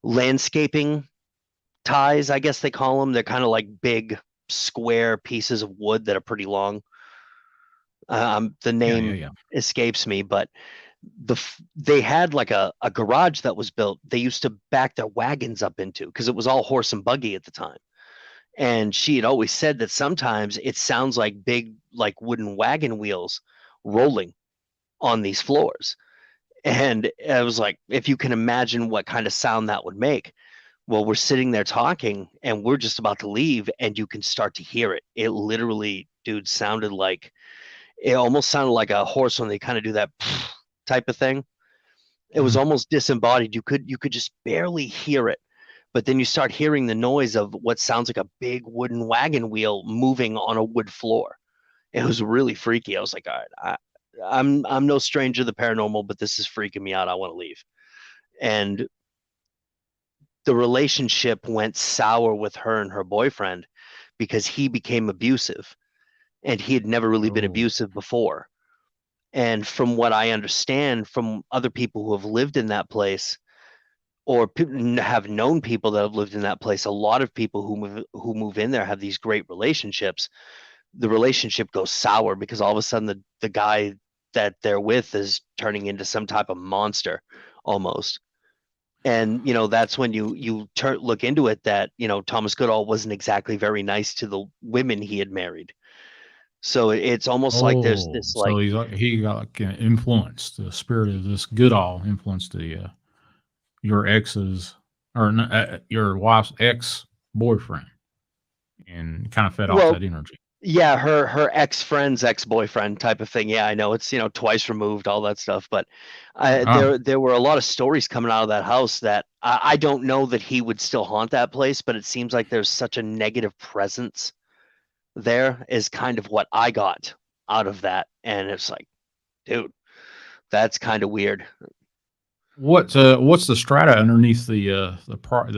landscaping ties, I guess they call them. They're kind of like big square pieces of wood that are pretty long. The name escapes me, but they had like a garage that was built. They used to back their wagons up into because it was all horse and buggy at the time. And she had always said that sometimes it sounds like big, like wooden wagon wheels rolling on these floors. And I was like, if you can imagine what kind of sound that would make. Well, we're sitting there talking and we're just about to leave and you can start to hear it. It literally, dude, it almost sounded like a horse when they kind of do that type of thing. It was almost disembodied. You could just barely hear it. But then you start hearing the noise of what sounds like a big wooden wagon wheel moving on a wood floor. It was really freaky. I was like, all right, I'm no stranger to the paranormal, but this is freaking me out. I want to leave. And the relationship went sour with her and her boyfriend because he became abusive, and he had never really been abusive before. And from what I understand from other people who have lived in that place, or have known people that have lived in that place, a lot of people who move in there have these great relationships. The relationship goes sour because all of a sudden the guy that they're with is turning into some type of monster almost. And that's when you look into it that Thomas Goodall wasn't exactly very nice to the women he had married. So it's almost like there's Oh, this so like, he got like influenced. The spirit of this Goodall influenced the your ex's or your wife's ex boyfriend, and kind of fed off well, that energy. yeah, her ex-friend's ex-boyfriend type of thing. Yeah, I know it's twice removed, all that stuff. But Oh, there were a lot of stories coming out of that house that I don't know that he would still haunt that place, but it seems like there's such a negative presence there is kind of what I got out of that. And it's like, dude, that's kind of weird. what's the strata underneath the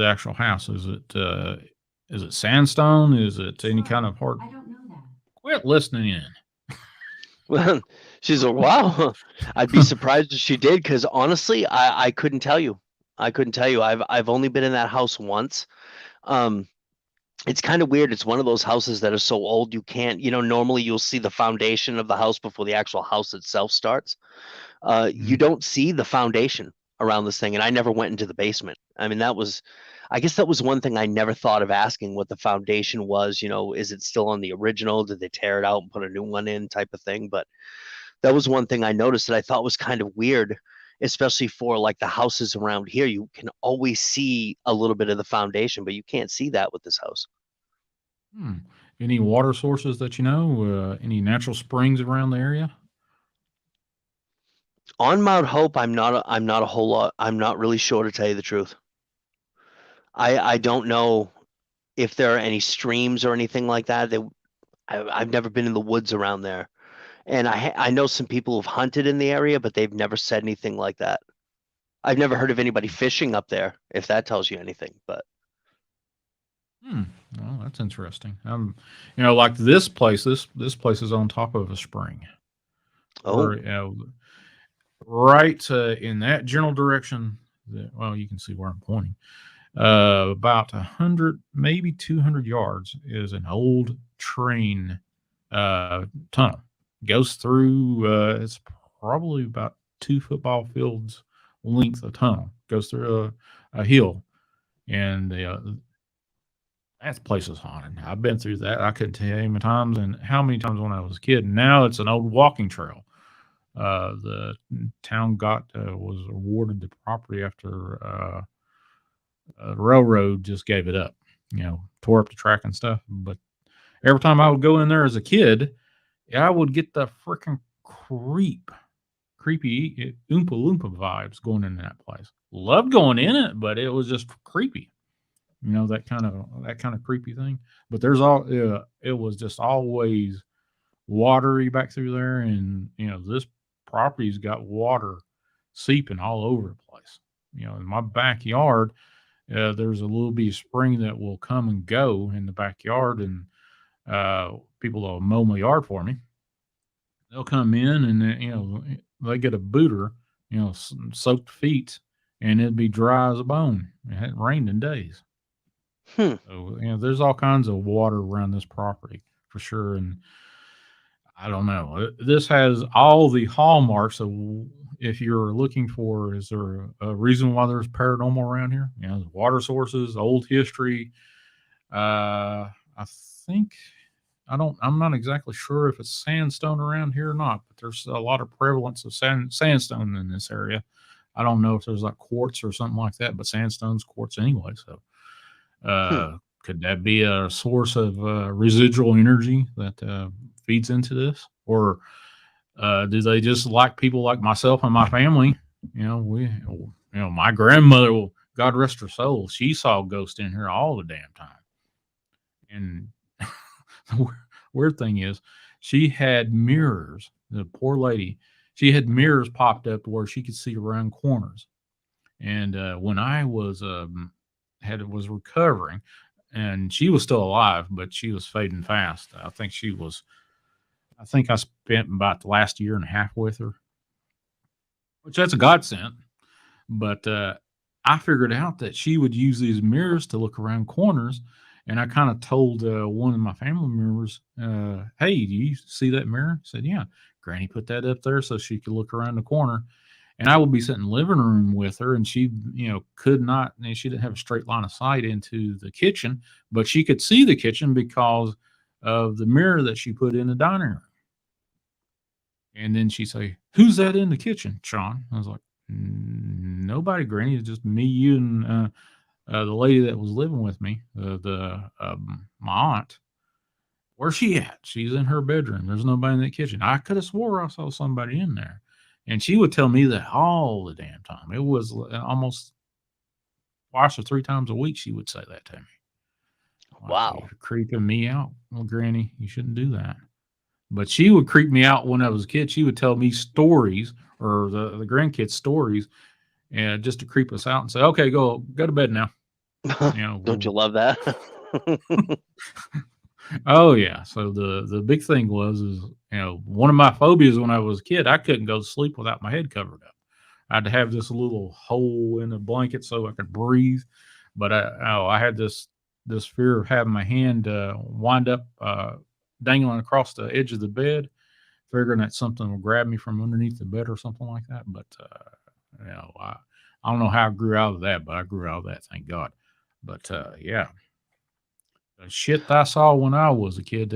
actual house? Is it sandstone? Is it any kind of hard? I don't know that. Quit listening in. Well, she's like, wow, I'd be surprised if she did, because honestly, I couldn't tell you. I couldn't tell you. I've only been in that house once. Um, it's kind of weird. It's one of those houses that are so old you can't, normally you'll see the foundation of the house before the actual house itself starts. You Mhm. don't see the foundation around this thing, and I never went into the basement. I mean, I guess that was one thing I never thought of asking what the foundation was. Is it still on the original? Did they tear it out and put a new one in, type of thing? But that was one thing I noticed that I thought was kind of weird, especially for like the houses around here. You can always see a little bit of the foundation, but you can't see that with this house. Hmm. Any water sources that you know? Any natural springs around the area? On Mount Hope, I'm not a whole lot. I'm not really sure, to tell you the truth. I don't know if there are any streams or anything like that. I've never been in the woods around there, and I know some people who've hunted in the area, but they've never said anything like that. I've never heard of anybody fishing up there, if that tells you anything. But Hmm. Well, that's interesting. Like this place. This place is on top of a spring. oh, Where right in that general direction. Well, you can see where I'm pointing. About 100, maybe 200 yards is an old train tunnel. Goes through. It's probably about 2 football fields length of tunnel. Goes through a hill, and that place is haunted. I've been through that. I couldn't tell you how many times when I was a kid. Now it's an old walking trail. The town was awarded the property after the railroad just gave it up. Tore up the track and stuff. But every time I would go in there as a kid, I would get the freaking creepy Oompa Loompa vibes going in that place. Loved going in it, but it was just creepy. That kind of creepy thing. But it was just always watery back through there, and this property's got water seeping all over the place. In my backyard, there's a little bit of spring that will come and go in the backyard, and people will mow my yard for me. They'll come in and they get a booter, soaked feet, and it'd be dry as a bone. It hadn't rained in days. hmm. So there's all kinds of water around this property for sure, and I don't know. This has all the hallmarks of if you're looking for, is there a reason why there's paranormal around here? Water sources, old history. I think I'm not exactly sure if it's sandstone around here or not, but there's a lot of prevalence of sandstone in this area. I don't know if there's like quartz or something like that, but sandstone's quartz anyway. So, Hmm. could that be a source of residual energy that feeds into this, or do they just like people like myself and my family? My grandmother, God rest her soul, she saw ghosts in here all the damn time. And the weird thing is, she had mirrors. The poor lady, she had mirrors popped up where she could see around corners. And when I was recovering, and she was still alive, but she was fading fast. I think I spent about the last year and a half with her, which that's a godsend. But I figured out that she would use these mirrors to look around corners. And I kind of told one of my family members, "Hey, do you see that mirror?" I said, "Yeah." Granny put that up there so she could look around the corner. And I would be sitting in the living room with her, and she, could not, and she didn't have a straight line of sight into the kitchen, but she could see the kitchen because of the mirror that she put in the dining room. And then she'd say, "Who's that in the kitchen, Sean?" I was like, Nobody, Granny. It's just me, you, and the lady that was living with me, my aunt. Where's she at? She's in her bedroom. There's nobody in the kitchen. I could have swore I saw somebody in there. And she would tell me that all the damn time. It was almost twice or three times a week she would say that to me. Like, Wow. "You're creeping me out." Well, Granny, you shouldn't do that. But she would creep me out when I was a kid. She would tell me stories, or the grandkids stories, and just to creep us out and say, "Okay, go to bed now." Don't you love that? Oh yeah. So the big thing is one of my phobias when I was a kid, I couldn't go to sleep without my head covered up. I had to have this little hole in the blanket so I could breathe. But I had this fear of having my hand wind up dangling across the edge of the bed, figuring that something will grab me from underneath the bed or something like that. But I don't know how I grew out of that, but I grew out of that, thank God. But yeah, the shit that I saw when I was a kid,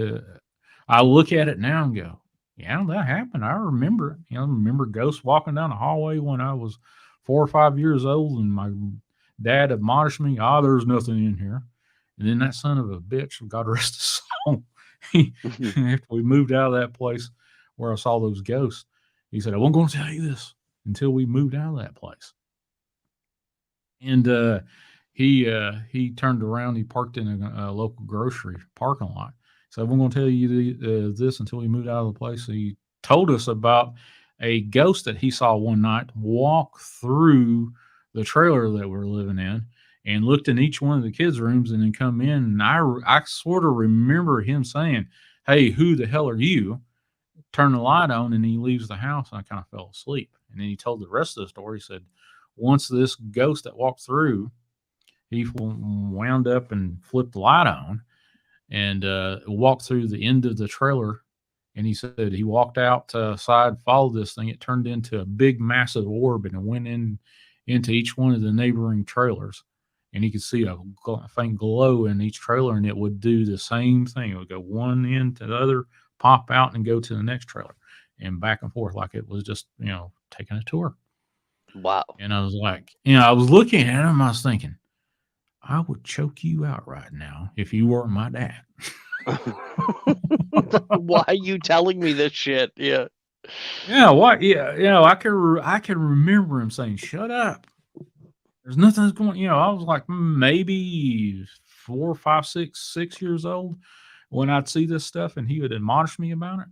I look at it now and go, yeah, that happened. I remember it. I remember ghosts walking down the hallway when I was 4 or 5 years old, and my dad admonished me, there's nothing in here. And then that son of a bitch, God rest his soul, after we moved out of that place where I saw those ghosts, he said, "I wasn't going to tell you this until we moved out of that place." And he turned around. He parked in a local grocery parking lot. So I'm going to tell you this until we moved out of the place. So he told us about a ghost that he saw one night walk through the trailer that we're living in, and looked in each one of the kids' rooms and then come in. And I sort of remember him saying, "Hey, who the hell are you?" Turn the light on, and he leaves the house, and I kind of fell asleep. And then he told the rest of the story. He said, once this ghost that walked through, he wound up and flipped the light on, and walked through the end of the trailer. And he said he walked outside, followed this thing. It turned into a big, massive orb, and it went into each one of the neighboring trailers. And he could see a faint glow in each trailer, and it would do the same thing. It would go one end to the other, pop out, and go to the next trailer, and back and forth like it was just, taking a tour. Wow. And I was like, I was looking at him, I was thinking, I would choke you out right now if you weren't my dad. Why are you telling me this shit? Yeah. Yeah, what? Yeah, I can remember him saying, "Shut up. There's nothing that's going." I was like maybe 4, 5, 6 years old when I'd see this stuff, and he would admonish me about it.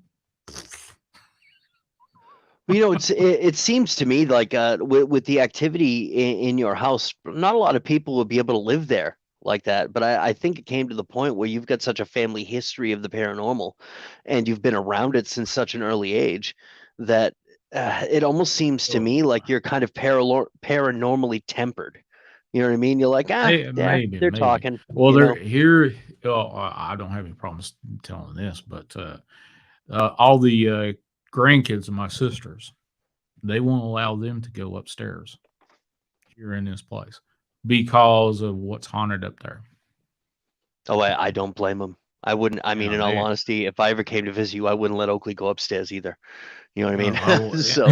Well, it seems to me like with the activity in your house, not a lot of people would be able to live there like that. But I think it came to the point where you've got such a family history of the paranormal, and you've been around it since such an early age, that it almost seems to me like you're kind of paranormally tempered. You know what I mean? You're like, Maybe, they're maybe. talking. Well, You know, I don't have any problems telling this, but all the grandkids of my sisters, they won't allow them to go upstairs here in this place because of what's haunted up there. oh, I don't blame them. I wouldn't. I mean, in all They honesty, if I ever came to visit you, I wouldn't let Oakley go upstairs either. You know what I mean? yeah. So.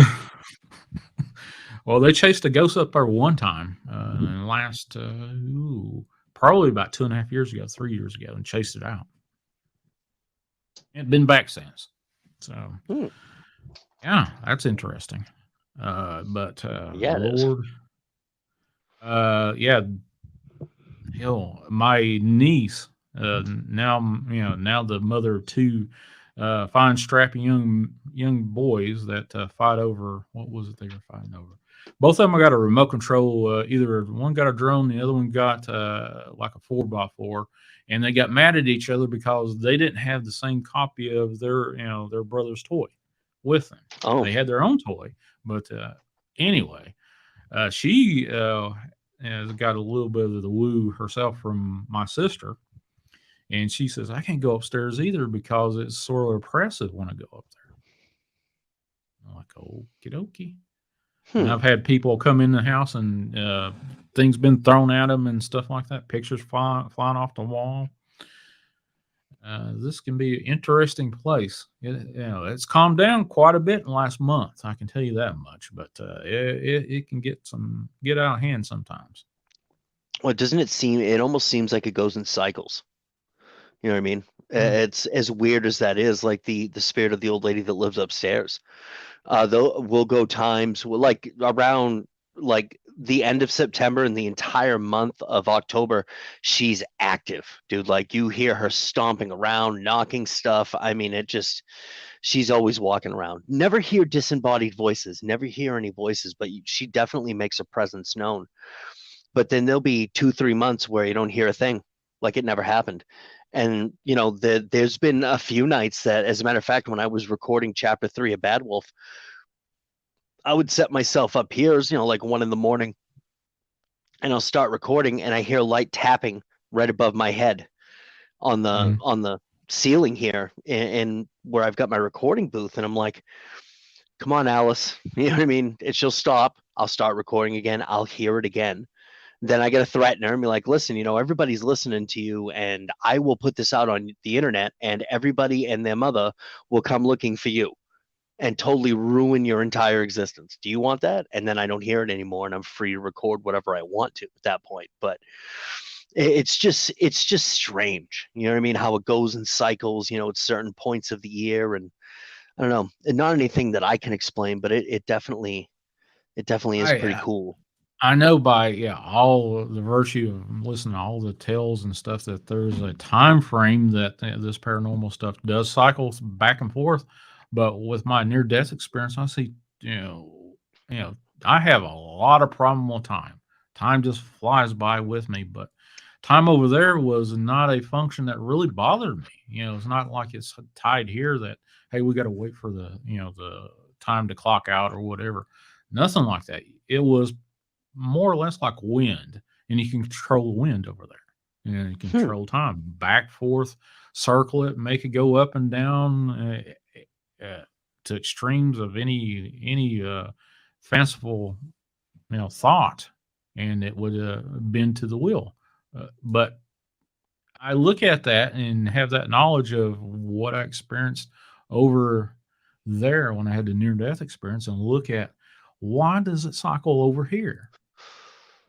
Well, they chased a ghost up there one time in the last probably about 2.5 years ago, 3 years ago, and chased it out. And been back since. So yeah, that's interesting. But Yeah, Lord, yeah, hell, my niece, now the mother of two fine, strapping young boys that fight over, what was it they were fighting over? Both of them got a remote control. Either one got a drone, the other one got like a 4x4, and they got mad at each other because they didn't have the same copy of their brother's toy with them. Oh. They had their own toy, but anyway, she has got a little bit of the woo herself from my sister. And she says, I can't go upstairs either because it's sort of oppressive when I go up there. I'm like, okie dokie. And I've had people come in the house and things been thrown at them and stuff like that. Pictures flying off the wall. This can be an interesting place. It's calmed down quite a bit in the last month. I can tell you that much. But it can get out of hand sometimes. Well, doesn't it seem? It almost seems like it goes in cycles. You know what I mean? It's as weird as that is. Like the spirit of the old lady that lives upstairs. Though we'll go times like around like the end of September and the entire month of October, she's active, dude. Like you hear her stomping around, knocking stuff. I mean, she's always walking around. Never hear disembodied voices, never hear any voices, but she definitely makes her presence known. But then there'll be 2-3 months where you don't hear a thing, like it never happened. And there's been a few nights that, as a matter of fact, when I was recording chapter 3 of Bad Wolf, I would set myself up here, like 1 a.m, and I'll start recording, and I hear light tapping right above my head on the ceiling here, and where I've got my recording booth, and I'm like, "Come on, Alice," you know what I mean? She'll stop. I'll start recording again. I'll hear it again. Then I get to threaten her and be like, "Listen, everybody's listening to you, and I will put this out on the internet, and everybody and their mother will come looking for you and totally ruin your entire existence. Do you want that?" And then I don't hear it anymore, and I'm free to record whatever I want to at that point. But it's just strange, you know what I mean? How it goes in cycles, at certain points of the year, and I don't know, and not anything that I can explain, but it definitely is pretty cool. I know by all the virtue of listening to all the tales and stuff that there's a time frame that this paranormal stuff does cycle back and forth. But with my near death experience, I see I have a lot of problem with time. Time just flies by with me, but time over there was not a function that really bothered me. It's not like it's tied here that, hey, we got to wait for the time to clock out or whatever. Nothing like that. It was more or less like wind, and you can control the wind over there, and you control time back, forth, circle it, make it go up and down to extremes of any fanciful thought, and it would bend to the will. But I look at that and have that knowledge of what I experienced over there when I had the near death experience, and look at why does it cycle over here?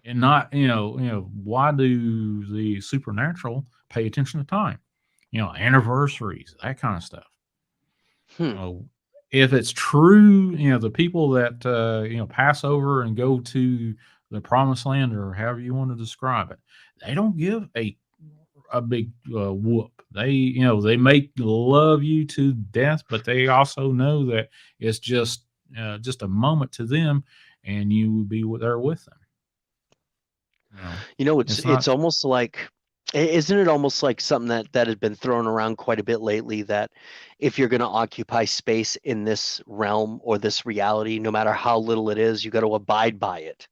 And not, why do the supernatural pay attention to time? Anniversaries, that kind of stuff. If it's true, the people that pass over and go to the promised land, or however you want to describe it, they don't give a big whoop. They make love you to death, but they also know that it's just a moment to them, and you will be there with them. It's almost like, isn't it almost like something that has been thrown around quite a bit lately, that if you're going to occupy space in this realm or this reality, no matter how little it is, you got to abide by it.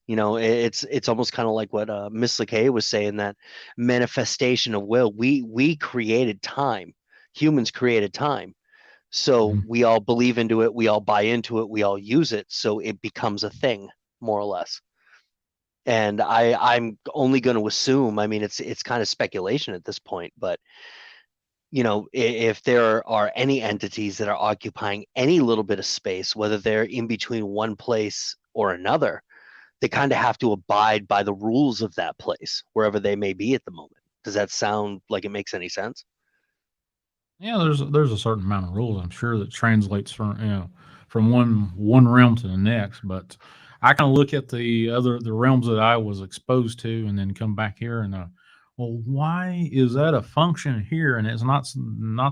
It's almost kind of like what Miss LeKay was saying, that manifestation of will. We created time. Humans created time. So we all believe into it. We all buy into it. We all use it. So it becomes a thing, more or less. And I'm only going to assume, I mean, it's kind of speculation at this point, but if there are any entities that are occupying any little bit of space, whether they're in between one place or another, they kind of have to abide by the rules of that place, wherever they may be at the moment. Does that sound like it makes any sense? Yeah, there's a certain amount of rules, I'm sure, that translates from one realm to the next. But I kind of look at the realms that I was exposed to, and then come back here and well, why is that a function here and it's not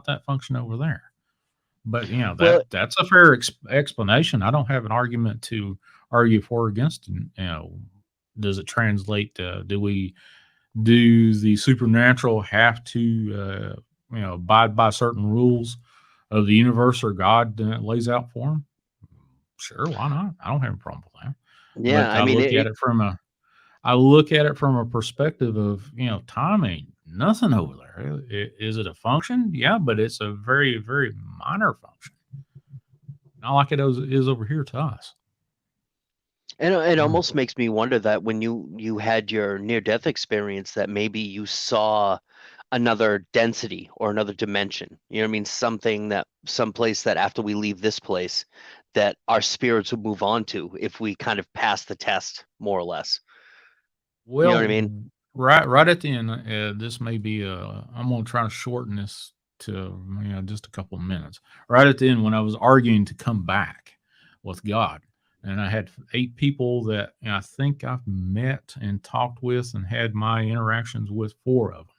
that function over there? But that's a fair explanation. I don't have an argument to argue for or against. Does it translate? Do the supernatural have to abide by certain rules of the universe or God lays out for them? Sure, why not? I don't have a problem with that. Yeah, But I mean, I look at it from a perspective of, time ain't nothing over there. Is it a function? Yeah, but it's a very, very minor function. Not like it is over here to us. And it Mm. almost makes me wonder that when you had your near-death experience, that maybe you saw another density or another dimension. You know what I mean? Someplace that after we leave this place, that our spirits would move on to if we kind of pass the test, more or less. You know what I Well, mean? right at the end, this may be I'm gonna try to shorten this to just a couple of minutes. Right at the end, when I was arguing to come back with God, and I had 8 people that I think I've met and talked with and had my interactions with 4 of them.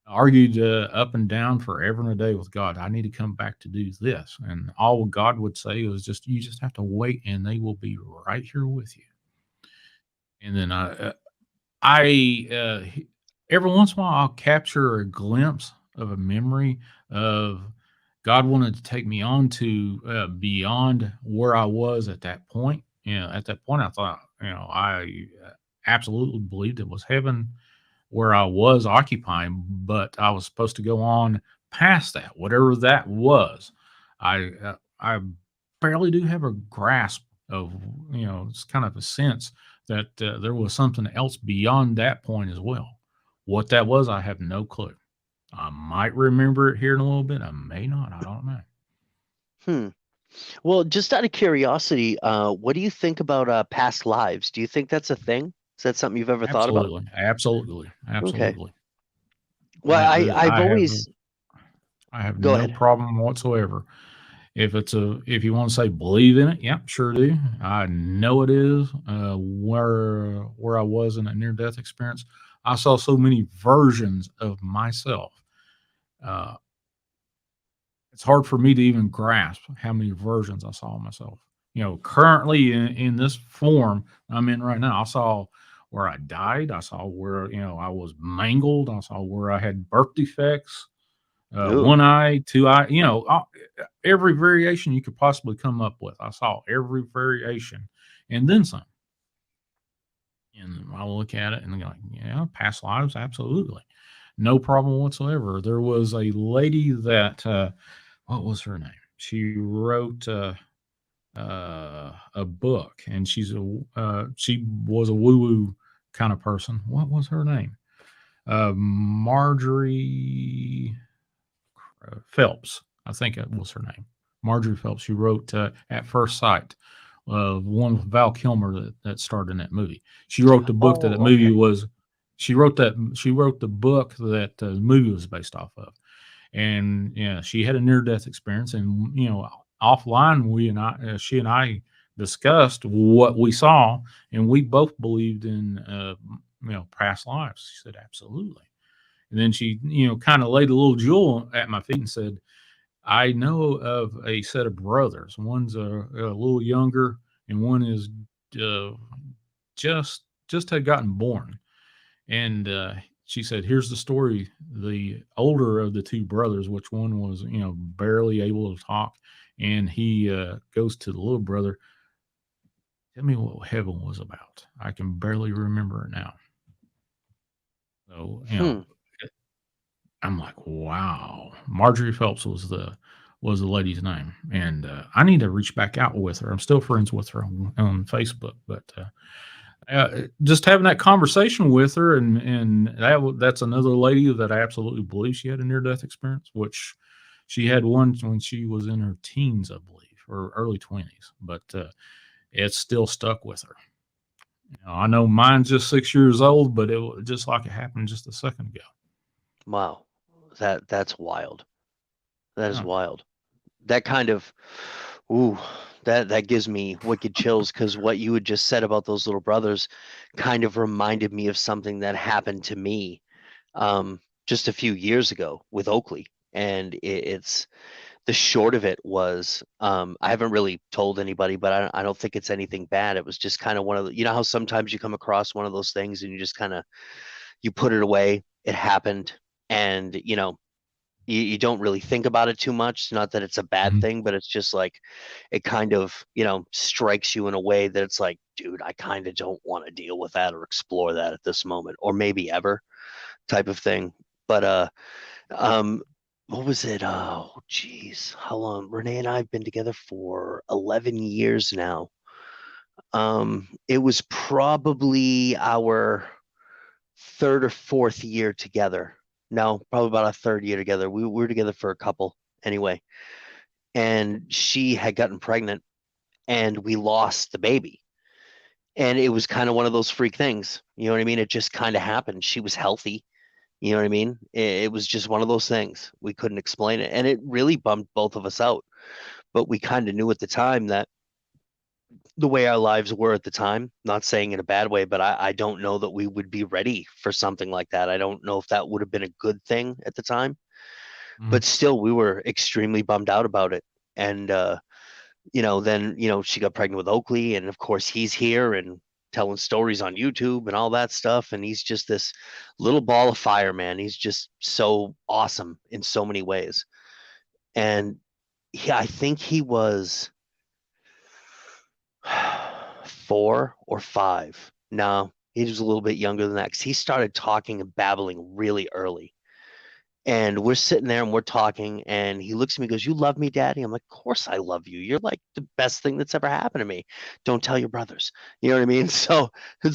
I argued up and down forever and a day with God. I need to come back to do this, and all God would say was just, "You just have to wait, and they will be right here with you." And then every once in a while I'll capture a glimpse of a memory of God wanted to take me on to beyond where I was at that point. At that point, I thought, I absolutely believed it was heaven where I was occupying, but I was supposed to go on past that, whatever that was. I barely do have a grasp of, it's kind of a sense that there was something else beyond that point as well. What that was, I have no clue. I might remember it here in a little bit. I may not. I don't know. Hmm. Well, just out of curiosity, what do you think about past lives? Do you think that's a thing? Is that something you've ever thought about? Absolutely, absolutely, Okay. absolutely. Well, I've I have always I have go no ahead. problem whatsoever. If you want to say believe in it, yeah, sure do. I know it is. Where I was in a near death experience, I saw so many versions of myself. Uh, it's hard for me to even grasp how many versions I saw of myself. Currently in this form I'm in right now, I saw where I died. I saw where I was mangled. I saw where I had birth defects, Ooh. one eye, two eye. Every variation you could possibly come up with. I saw every variation, and then some. And I look at it and I'm like, yeah, past lives, absolutely, no problem whatsoever. There was a lady that what was her name? She wrote a book, and she was a woo woo kind of person. What was her name? Marjorie Phelps, I think it was her name. Marjorie Phelps. She wrote At First Sight, one with Val Kilmer that starred in that movie. She wrote the book that Oh, the movie okay. was. She wrote the book that the movie was based off of, and yeah, she had a near death experience, and offline she and I discussed what we saw, and we both believed in past lives. She said absolutely, and then she kind of laid a little jewel at my feet and said, I know of a set of brothers. One's a little younger, and one is uh, just had gotten born. And she said, "Here's the story. The older of the 2 brothers, which one was barely able to talk, and he goes to the little brother. Tell me what heaven was about. I can barely remember it now. So Hmm. I'm like, wow. Marjorie Phelps was the lady's name, and I need to reach back out with her. I'm still friends with her on Facebook, but just having that conversation with her, and that's another lady that I absolutely believe she had a near death experience, which she had one when she was in her teens, I believe, or early 20s, but it's still stuck with her. I know mine's just 6 years old, but it was just like it happened just a second ago. Wow. That's wild. That is Yeah. wild. That kind of ooh, that gives me wicked chills because what you had just said about those little brothers kind of reminded me of something that happened to me just a few years ago with Oakley. And it's the short of it was I haven't really told anybody, but I don't think it's anything bad. It was just kind of one of the, you know how sometimes you come across one of those things and you just kind of you put it away. It happened, and you don't really think about it too much. Not that it's a bad Mhm. thing, but it's just like it kind of strikes you in a way that it's like, dude, I kind of don't want to deal with that or explore that at this moment, or maybe ever, type of thing. But um, what was it? Oh, geez, how long? Renee and I have been together for 11 years now. It was probably our third or fourth year together. No, probably about a third year together. We were together for a couple anyway. And she had gotten pregnant and we lost the baby. And it was kind of one of those freak things. You know what I mean? It just kind of happened. She was healthy. You know what I mean? It was just one of those things. We couldn't explain it. And it really bummed both of us out. But we kind of knew at the time that the way our lives were at the time, not saying in a bad way, but I don't know that we would be ready for something like that. I don't know if that would have been a good thing at the time, but still, we were extremely bummed out about it. And, then, she got pregnant with Oakley. And of course, he's here and telling stories on YouTube and all that stuff. And he's just this little ball of fire, man. He's just so awesome in so many ways. And I think he was 4 or 5. No, he was a little bit younger than that because he started talking and babbling really early. And we're sitting there and we're talking, and he looks at me and goes, "You love me, Daddy?" I'm like, "Of course I love you. You're like the best thing that's ever happened to me. Don't tell your brothers." You know what I mean? So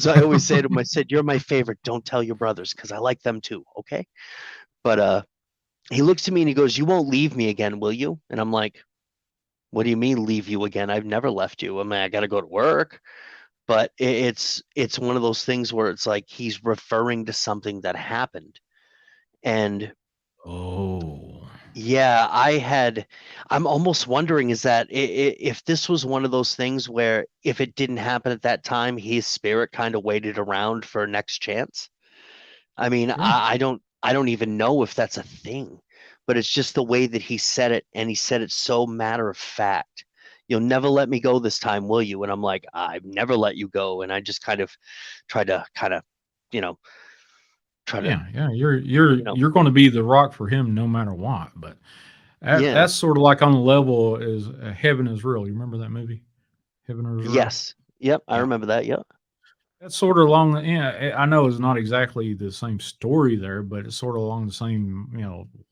I always say to him, I said, "You're my favorite. Don't tell your brothers because I like them too." Okay. But he looks at me and he goes, "You won't leave me again, will you?" And I'm like, "What do you mean leave you again? I've never left you. I mean, I got to go to work." But it's one of those things where it's like he's referring to something that happened. And yeah, I'm almost wondering, is that if this was one of those things where if it didn't happen at that time, his spirit kind of waited around for a next chance. I mean, Sure. I don't even know if that's a thing, but it's just the way that he said it, and he said it so matter of fact. "You'll never let me go this time, will you?" And I'm like, "I've never let you go." And I just kind of tried to you know, try to, Yeah, you're going to be the rock for him no matter what. But yeah, that's sort of like on the level as Heaven is Real. You remember that movie, Heaven is Real? yes, yep, I Yeah, remember that. Yep. that's sort of along the. Yeah, I know it's not exactly the same story there, but it's sort of along the same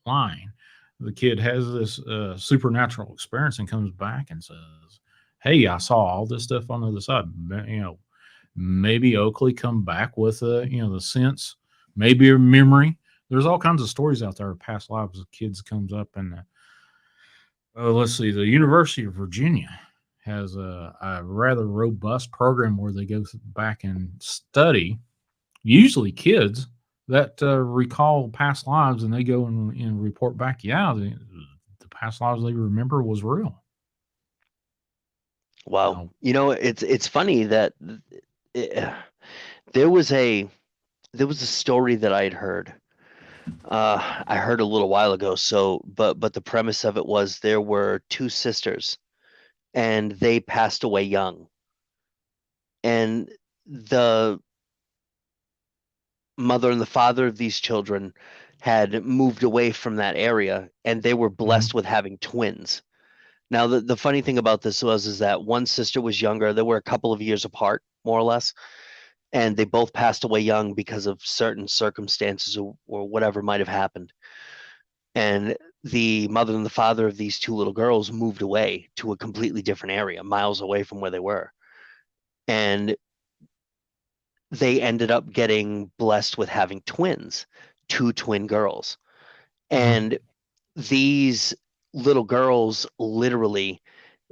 line. The kid has this supernatural experience and comes back and says, "Hey, I saw all this stuff on the other side." Maybe Oakley come back with the sense, maybe a memory. There's all kinds of stories out there of past lives of kids comes up and let's see, the University of Virginia has a rather robust program where they go back and study, usually kids that recall past lives, and they go and report back, yeah, the past lives they remember was real. Wow. Now, It's funny that it, there was a story that I had heard. I heard a little while ago. So, but the premise of it was there were two sisters, and they passed away young, and the mother and the father of these children had moved away from that area, and they were mhm, blessed with having twins. Now, the funny thing about this was is that one sister was younger. They were a couple of years apart, more or less, and they both passed away young because of certain circumstances or whatever might have happened. And the mother and the father of these two little girls moved away to a completely different area, miles away from where they were. And they ended up getting blessed with having twins, two twin girls. mhm, And these little girls literally,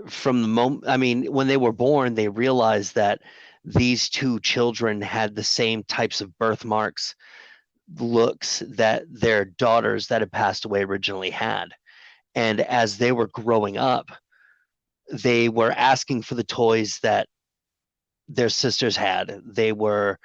from the moment, I mean, when they were born, they realized that these two children had the same types of birthmarks, looks that their daughters that had passed away originally had. And as they were growing up, they were asking for the toys that their sisters had. They were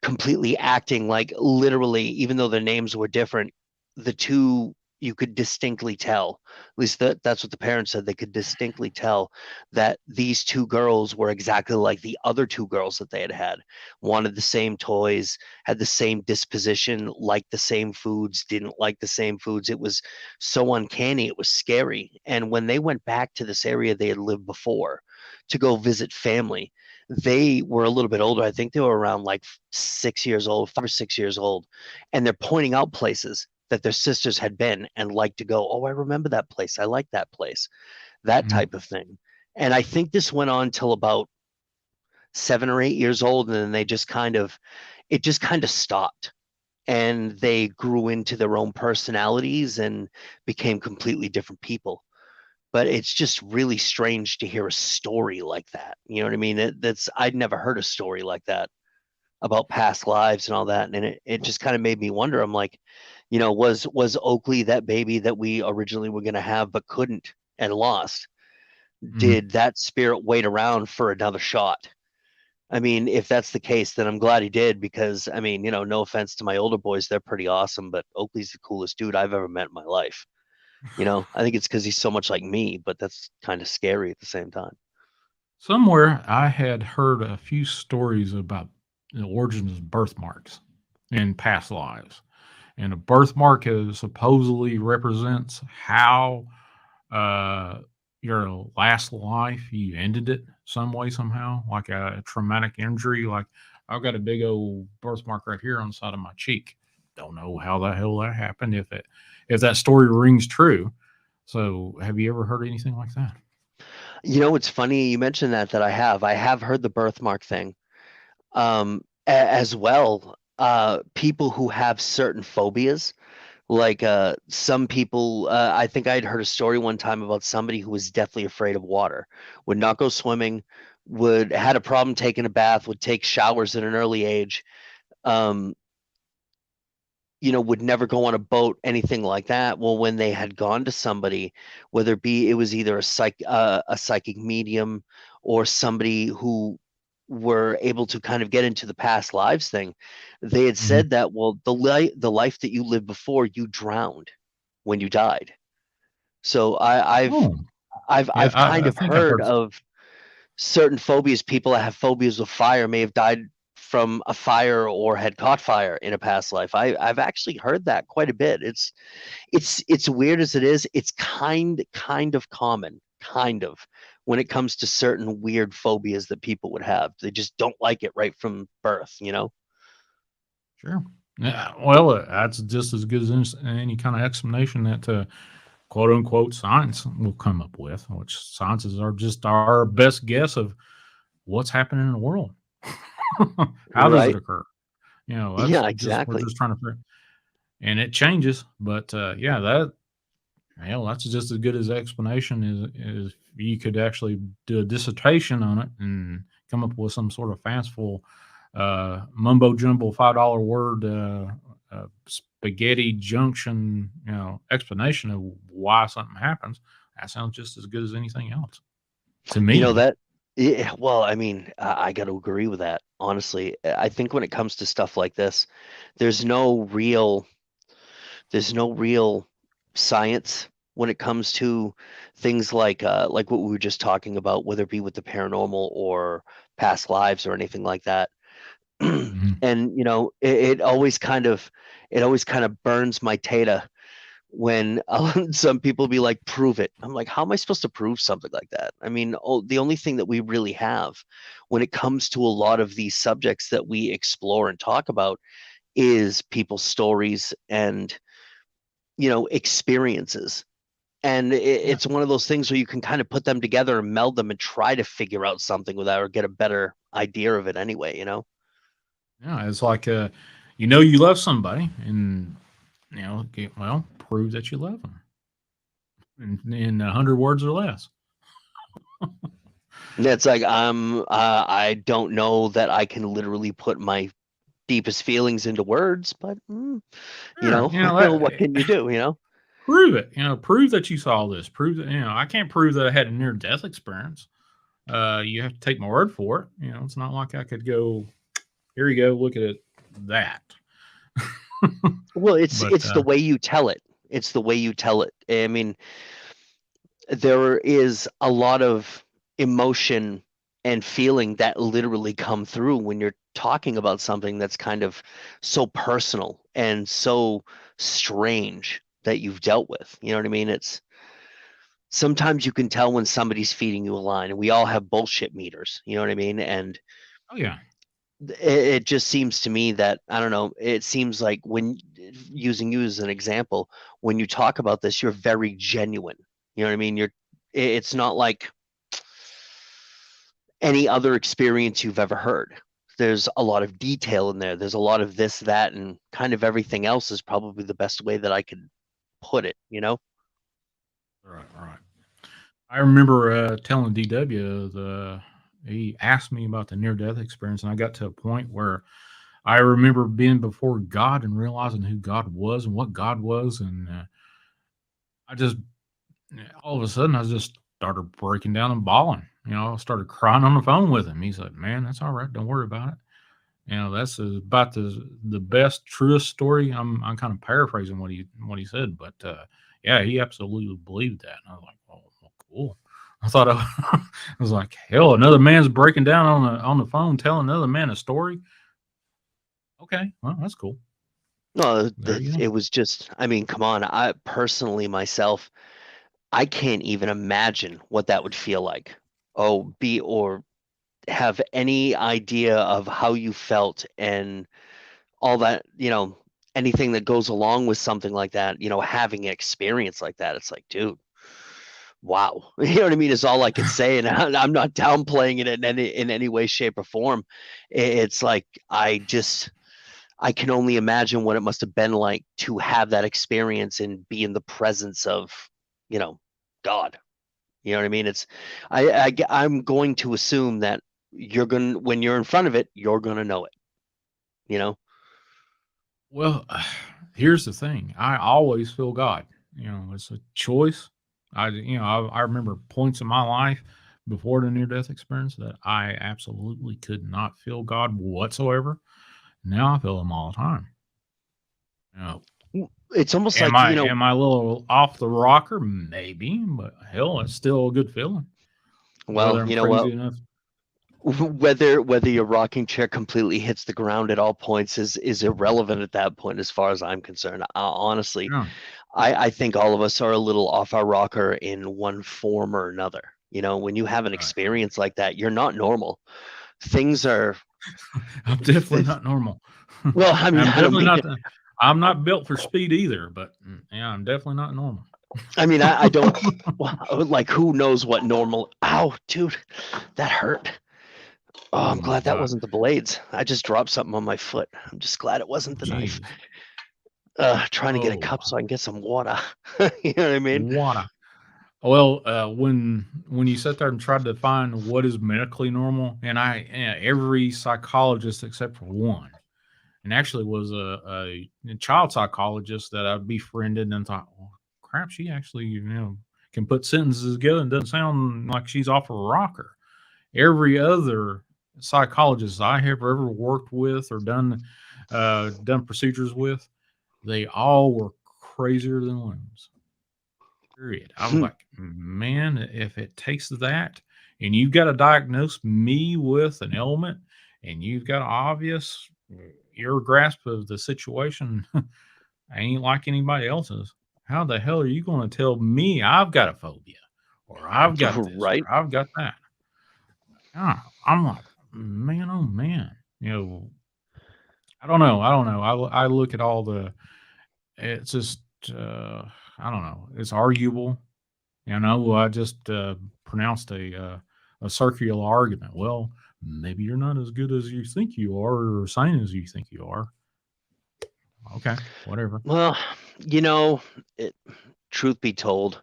completely acting like, literally, even though their names were different, the two, you could distinctly tell, at least that's what the parents said, they could distinctly tell that these two girls were exactly like the other two girls that they had, wanted the same toys, had the same disposition, liked the same foods, didn't like the same foods. It was so uncanny, it was scary. And when they went back to this area they had lived before to go visit family, they were a little bit older. I think they were around like 6 years old, 5 or 6 years old. And they're pointing out places that their sisters had been and liked to go. "Oh, I remember that place. I like that place," that mhm. type of thing. And I think this went on till about 7 or 8 years old, and then it just kind of stopped, and they grew into their own personalities and became completely different people. But it's just really strange to hear a story like that. You know what I mean? I'd never heard a story like that about past lives and all that, and it just kind of made me wonder. I'm like, was Oakley that baby that we originally were going to have but couldn't and lost? Mhm. Did that spirit wait around for another shot? I mean, if that's the case, then I'm glad he did, because I mean, no offense to my older boys, they're pretty awesome, but Oakley's the coolest dude I've ever met in my life. I think it's because he's so much like me, but that's kind of scary at the same time. Somewhere I had heard a few stories about the origins of birthmarks in past lives. And a birthmark supposedly represents how uh, your last life you ended it some way, somehow, like a traumatic injury. Like I've got a big old birthmark right here on the side of my cheek. Don't know how the hell that happened. If that story rings true. So, have you ever heard anything like that? It's funny you mentioned that I have heard the birthmark thing. As well, people who have certain phobias, like some people, I think I'd heard a story one time about somebody who was deathly afraid of water, would not go swimming, would had a problem taking a bath, would take showers at an early age. Um, would never go on a boat, anything like that. Well, when they had gone to somebody, whether it was either a psychic medium or somebody who were able to kind of get into the past lives thing, they had Hmm. said that, well, the life that you lived before, you drowned when you died. So Oh, yeah. I've kind I of think I've heard heard. of certain phobias. People that have phobias with fire may have died from a fire or had caught fire in a past life. I've actually heard that quite a bit. It's weird as it is. It's kind of common, kind of, when it comes to certain weird phobias that people would have. They just don't like it right from birth. Sure. Yeah. Well, that's just as good as any kind of explanation that quote unquote science will come up with, which sciences are just our best guess of what's happening in the world. How does it Right? occur? That's Yeah, just we're exactly. just trying to figure, and it changes. But yeah, that's just as good as explanation as you could actually do a dissertation on it and come up with some sort of fanciful mumbo jumbo $5 word spaghetti junction explanation of why something happens. That sounds just as good as anything else to You know me. that Yeah, well, I mean, I got to agree with that. Honestly, I think when it comes to stuff like this, there's no real there's no real science when it comes to things like what we were just talking about, whether it be with the paranormal or past lives or anything like that. Mhm. And it always kind of burns my tater when some people be like, prove it. I'm like, how am I supposed to prove something like that? I mean, the only thing that we really have when it comes to a lot of these subjects that we explore and talk about is people's stories and experiences. And Yeah, it's one of those things where you can kind of put them together and meld them and try to figure out something with that, or get a better idea of it anyway. yeah. It's like you love somebody, and well, prove that you love them in 100 words or less. And it's like, I don't know that I can literally put my deepest feelings into words, but Sure, what can you do? prove it. Prove that you saw this. Prove that. I can't prove that I had a near death experience. You have to take my word for it. It's not like I could go, here you go, look at it, that. Well, it's But it's the way you tell it. It's the way you tell it. I mean, there is a lot of emotion and feeling that literally come through when you're talking about something that's kind of so personal and so strange that you've dealt with. You know what I mean? It's sometimes you can tell when somebody's feeding you a line, and we all have bullshit meters. You know what I mean? And oh yeah, it just seems to me that, I don't know, it seems like, when using you as an example, when you talk about this, you're very genuine. You know what I mean? It's not like any other experience you've ever heard. There's a lot of detail in there. There's a lot of this, that, and kind of everything else is probably the best way that I could put it, you know? Right, right. I remember telling DW he asked me about the near death experience, and I got to a point where I remember being before God and realizing who God was and what God was, and I just all of a sudden I just started breaking down and bawling. I started crying on the phone with him. He's like, "Man, that's all right. Don't worry about it." That's about the best, truest story. I'm kind of paraphrasing what he said, but yeah, he absolutely believed that. And I was like, "Oh, well, cool." I thought I was like, "Hell, another man's breaking down on the phone, telling another man a story." Okay, well, that's cool. No, There you go. it was just, I mean, come on. I personally myself, I can't even imagine what that would feel like. Oh, be or have any idea of how you felt and all that, anything that goes along with something like that, having an experience like that. It's like, dude, wow. You know what I mean? Is all I could say. And I'm not downplaying it in any way, shape, or form. It's like I can only imagine what it must have been like to have that experience and be in the presence of, God. You know what I mean? I'm going to assume that when you're in front of it, you're gonna know it. You know? Well, here's the thing. I always feel God. It's a choice. I remember points in my life before the near death experience that I absolutely could not feel God whatsoever. Now I feel him all the time. You know, It's almost am like, I am I a little off the rocker? Maybe, but hell, it's still a good feeling. Whether well, I'm you know what? crazy enough. Whether your rocking chair completely hits the ground at all points is irrelevant at that point, as far as I'm concerned. Honestly, Yeah. I think all of us are a little off our rocker in one form or another. When you have an Right. experience like that, you're not normal. Things are. I'm definitely not normal. Well, I mean, I'm I don't definitely mean. not. I'm not built for speed either. But yeah, I'm definitely not normal. I mean, I don't. Well, like, who knows what normal? Ow, dude, that hurt. Oh, I'm Oh my glad that god. wasn't the blades. I just dropped something on my foot. I'm just glad it wasn't the knife. Jeez. Trying to get a Oh, cup so I can get some water. You know what I mean? what? Well, when you sit there and try to find what is medically normal, and every psychologist except for one, and actually was a child psychologist that I befriended, and thought, well, crap, she actually can put sentences together and doesn't sound like she's off a rocker. Every other psychologist I have ever worked with or done procedures with, they all were crazier than loons. Period. I was Hmm. like, man, if it takes that, and you've got to diagnose me with an ailment, and you've got obvious your grasp of the situation ain't like anybody else's. How the hell are you going to tell me I've got a phobia, or I've got this, Right? or I've got that? I'm like, man, oh man, I don't know. I don't know. I look at all the. It's just I don't know. It's arguable. I just pronounced a circular argument. Well, maybe you're not as good as you think you are, or sane as you think you are. Okay, whatever. Well, you know, it, truth be told,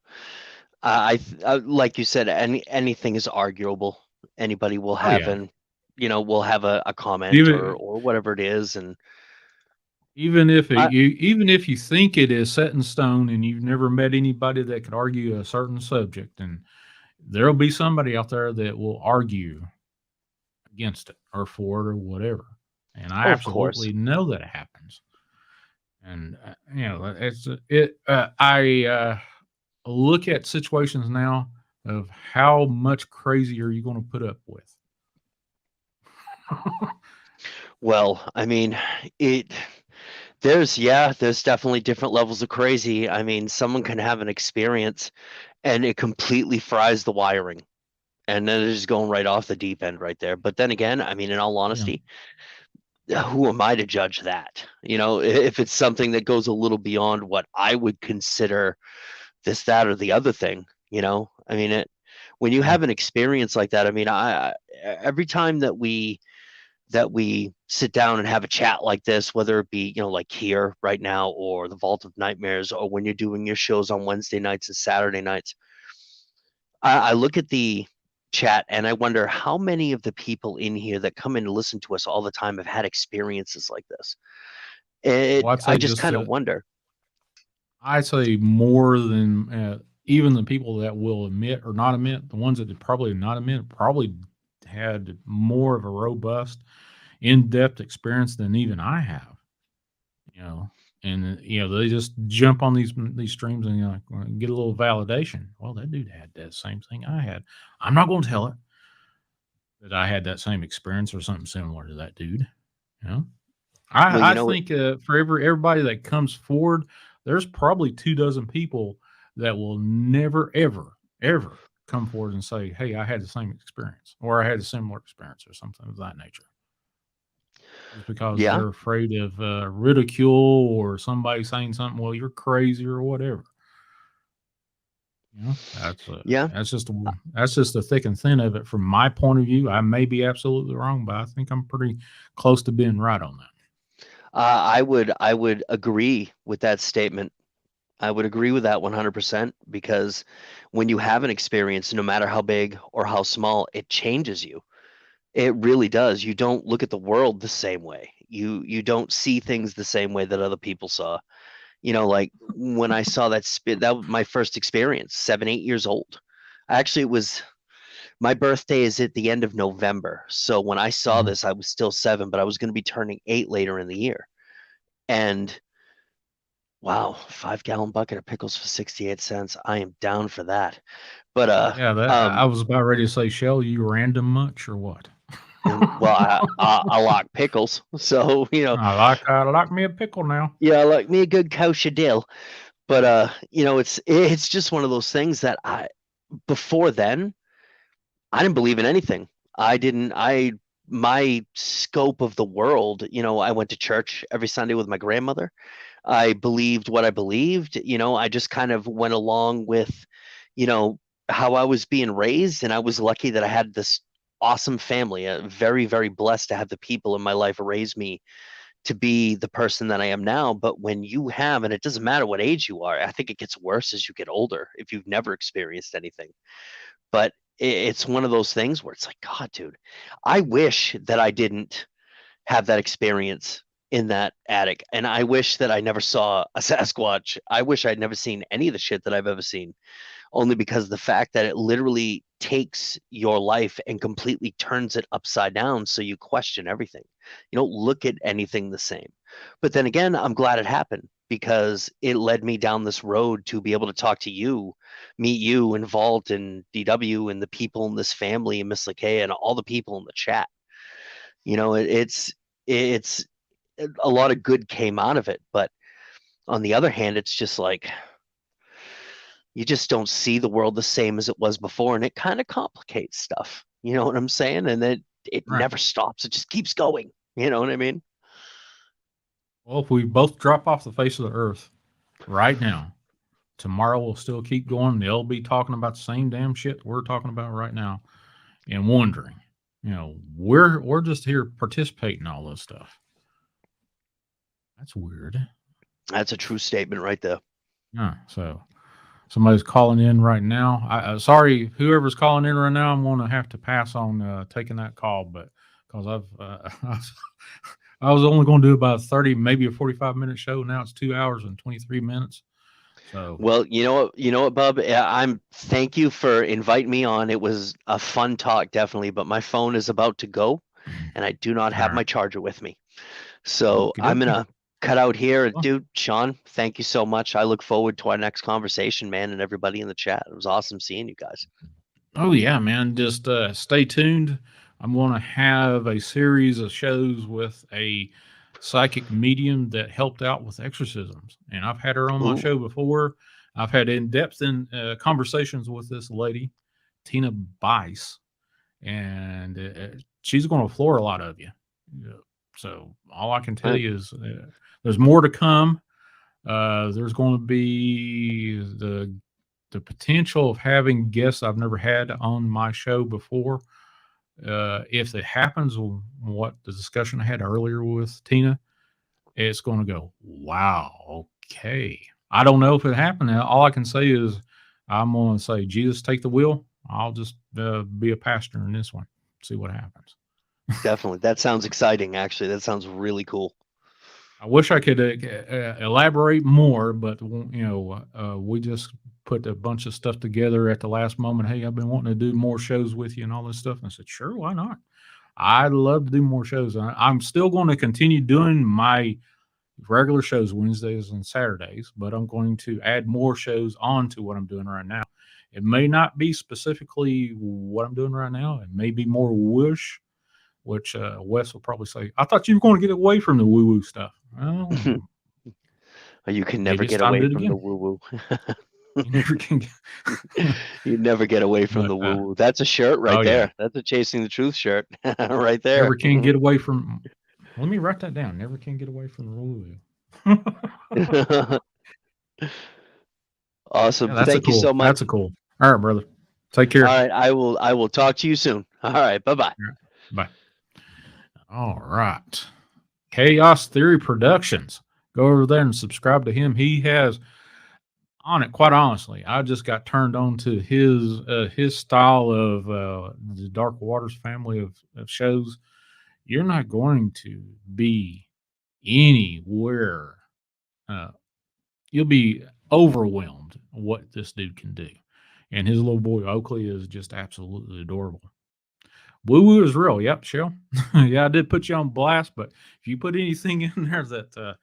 like you said, anything is arguable. Anybody will Oh have yeah. a comment or Even or whatever it is, and I even if you think it is set in stone, and you've never met anybody that could argue a certain subject, and there'll be somebody out there that will argue against it or for it or whatever. And I of course. absolutely know that it happens. And it's it. I look at situations now of how much crazy are you going to put up with? Well, I mean, it there's definitely different levels of crazy. I mean, someone can have an experience and it completely fries the wiring, and then it's just going right off the deep end right there. But then again, I mean, in all Yeah. honesty, who am I to judge that? If it's something that goes a little beyond what I would consider this, that, or the other thing, I mean, when you have an experience like that, I mean, I every time that we sit down and have a chat like this, whether it be, like here right now or the Vault of Nightmares, or when you're doing your shows on Wednesday nights and Saturday nights, I look at the chat and I wonder how many of the people in here that come in to listen to us all the time have had experiences like this. Well, I'd I say just kind of wonder. I'd say more than even the people that will admit or not admit, the ones that did probably not admit, probably had more of a robust, in-depth experience than even I have. And they just jump on these streams and get a little validation. Well, that dude had that same thing I had. I'm not going to tell it that I had that same experience or something similar to that dude. I think for everybody that comes forward, there's probably 24 people that will never, ever, ever come forward and say, "Hey, I had the same experience," or "I had a similar experience," or something of that nature. Just because they're afraid of ridicule or somebody saying something, "Well, you're crazy," or whatever. That's just the thick and thin of it from my point of view. I may be absolutely wrong, but I think I'm pretty close to being right on that. I would agree with that statement. I would agree with that 100%, because when you have an experience, no matter how big or how small, it changes you. It really does. You don't look at the world the same way. You don't see things the same way that other people saw. Like when I saw that was my first experience, 7, 8 years old. Actually, it was my birthday is at the end of November. So when I saw this, I was still 7, but I was going to be turning 8 later in the year. And wow, 5-gallon bucket of pickles for 68 cents. I am down for that. But I was about ready to say, Shell, you random much or what? Well, I like pickles, so I like me a pickle now. Yeah, I like me a good kosher dill. But it's just one of those things that before then, I didn't believe in anything. My scope of the world, I went to church every Sunday with my grandmother. I believed what I believed. I just kind of went along with, how I was being raised, and I was lucky that I had this awesome family. Very, very blessed to have the people in my life raise me to be the person that I am now. But when you have, and it doesn't matter what age you are, I think it gets worse as you get older if you've never experienced anything. But it's one of those things where it's like, God, dude, I wish that I didn't have that experience in that attic. And I wish that I never saw a Sasquatch. I wish I'd never seen any of the shit that I've ever seen, only because of the fact that it literally takes your life and completely turns it upside down. So you question everything. You don't look at anything the same. But then again, I'm glad it happened, because it led me down this road to be able to talk to you, meet you, and Vault and DW and the people in this family and Miss LeKay and all the people in the chat. It's a lot of good came out of it. But on the other hand, it's just like, you just don't see the world the same as it was before, and it kind of complicates stuff. You know what I'm saying? And it never stops. It just keeps going. You know what I mean? Well, if we both drop off the face of the earth right now, tomorrow we'll still keep going. They'll be talking about the same damn shit we're talking about right now, and wondering, we're just here participating in all this stuff. That's weird. That's a true statement right there. Yeah. So somebody's calling in right now. Sorry, whoever's calling in right now, I'm going to have to pass on taking that call, but because I was only going to do about 30, maybe a 45-minute show. Now it's 2 hours and 23 minutes. So, well, you know what, Bub, thank you for inviting me on. It was a fun talk, definitely, but my phone is about to go and I do not have my charger with me. So I'm going to cut out here. Dude, Sean, thank you so much. I look forward to our next conversation, man, and everybody in the chat. It was awesome seeing you guys. Oh yeah, man. Just stay tuned. I'm going to have a series of shows with a psychic medium that helped out with exorcisms. And I've had her on my show before. I've had in-depth conversations with this lady, Tina Bice, and she's going to floor a lot of you. So all I can tell you is there's more to come. There's going to be the the potential of having guests I've never had on my show before. If it happens, what the discussion I had earlier with Tina, it's going to go, wow, okay. I don't know if it happened. All I can say is I'm going to say, Jesus, take the wheel. I'll just be a pastor in this one. See what happens. Definitely. That sounds exciting, actually. That sounds really cool. I wish I could elaborate more, but we just put a bunch of stuff together at the last moment. Hey, I've been wanting to do more shows with you and all this stuff. And I said, sure, why not? I'd love to do more shows. I'm still going to continue doing my regular shows Wednesdays and Saturdays, but I'm going to add more shows on to what I'm doing right now. It may not be specifically what I'm doing right now. It may be more whoosh, which Wes will probably say, I thought you were going to get away from the woo-woo stuff. Well, you can never get away from the woo-woo. You never can you never get away from the woo-woo. That's a shirt right there. Yeah. That's a Chasing the Truth shirt right there. Never can get away from, let me write that down. Never can get away from the woo-woo. Awesome. Yeah, Thank you so much. That's a cool. All right, brother. Take care. All right. I will talk to you soon. All right. Bye-bye. Bye. All right. Chaos Theory Productions. Go over there and subscribe to him. He has on it, quite honestly. I just got turned on to his style of the Dark Waters family of shows. You're not going to be anywhere. You'll be overwhelmed what this dude can do. And his little boy Oakley is just absolutely adorable. Woo woo is real. Yep, Shell. Yeah, I did put you on blast, but if you put anything in there that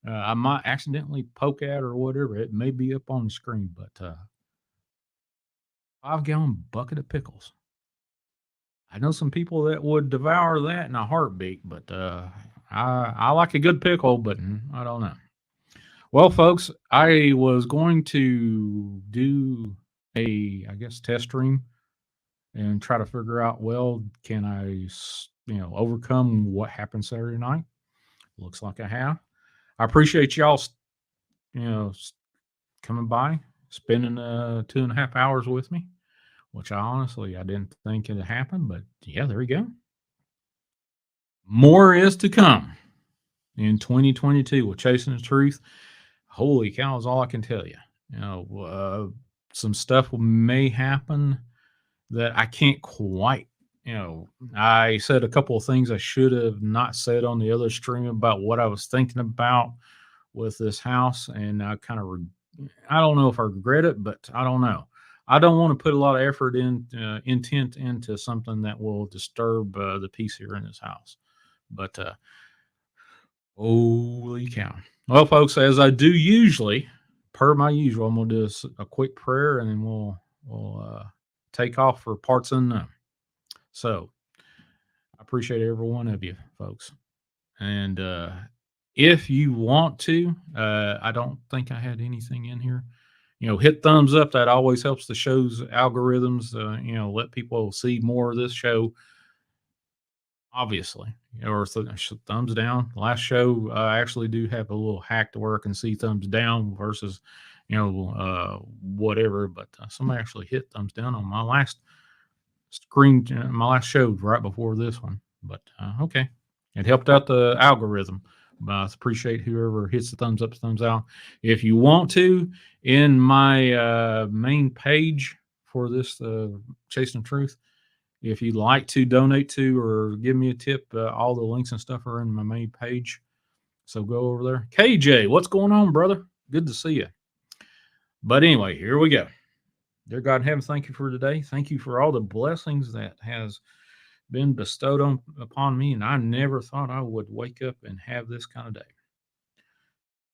I might accidentally poke at or whatever, it may be up on the screen. But 5-gallon bucket of pickles. I know some people that would devour that in a heartbeat, but I like a good pickle, but I don't know. Well, folks, I was going to do a, I guess, test stream and try to figure out, well, can I, overcome what happened Saturday night? Looks like I have. I appreciate y'all, coming by, spending 2.5 hours with me, which I didn't think it'd happen, but yeah, there you go. More is to come in 2022 with Chasing the Truth. Holy cow is all I can tell you. Some stuff may happen that I can't quite, I said a couple of things I should have not said on the other stream about what I was thinking about with this house. And I kind of, I don't know if I regret it, but I don't know. I don't want to put a lot of effort intent into something that will disturb the peace here in this house. But holy cow. Well, folks, as I do usually, per my usual, I'm going to do a quick prayer and then we'll take off for parts unknown. So I appreciate every one of you, folks. And if you want to, I don't think I had anything in here. Hit thumbs up. That always helps the show's algorithms. Let people see more of this show. Obviously, or thumbs down. Last show, I actually do have a little hack to where I can see thumbs down versus, whatever. But somebody actually hit thumbs down on my last screen, my last show right before this one. But okay, it helped out the algorithm. I appreciate whoever hits the thumbs up, thumbs out. If you want to, in my main page for this Chasing the Truth, if you'd like to donate to or give me a tip, all the links and stuff are in my main page. So go over there. KJ, what's going on, brother? Good to see you. But anyway, here we go. Dear God in heaven, thank you for today. Thank you for all the blessings that has been bestowed upon me. And I never thought I would wake up and have this kind of day.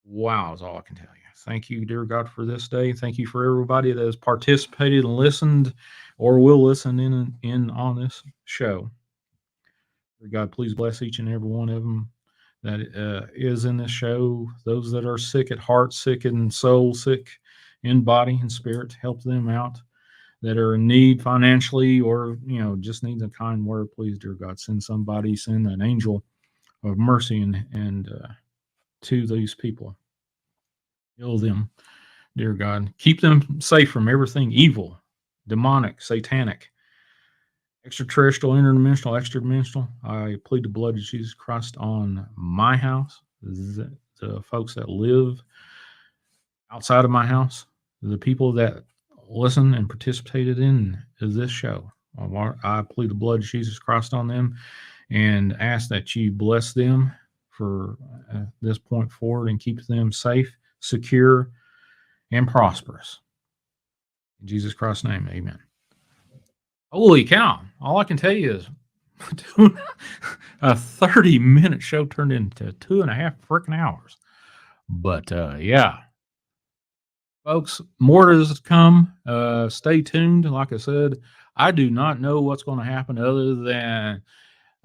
Wow is all I can tell you. Thank you, dear God, for this day. Thank you for everybody that has participated and listened or will listen in on this show. Dear God, please bless each and every one of them that is in this show. Those that are sick at heart, sick in soul, sick in body and spirit, help them out. That are in need financially or, just needs a kind word, please, dear God, send an angel of mercy and to these people. Heal them, dear God. Keep them safe from everything evil, demonic, satanic, extraterrestrial, interdimensional, extra-dimensional. I plead the blood of Jesus Christ on my house, the folks that live outside of my house, the people that listen and participated in this show. I plead the blood of Jesus Christ on them and ask that you bless them for this point forward and keep them safe, secure, and prosperous. In Jesus Christ's name, amen. Holy cow. All I can tell you is a 30-minute show turned into 2.5 freaking hours. But yeah, folks, more is to come. Stay tuned. Like I said, I do not know what's going to happen other than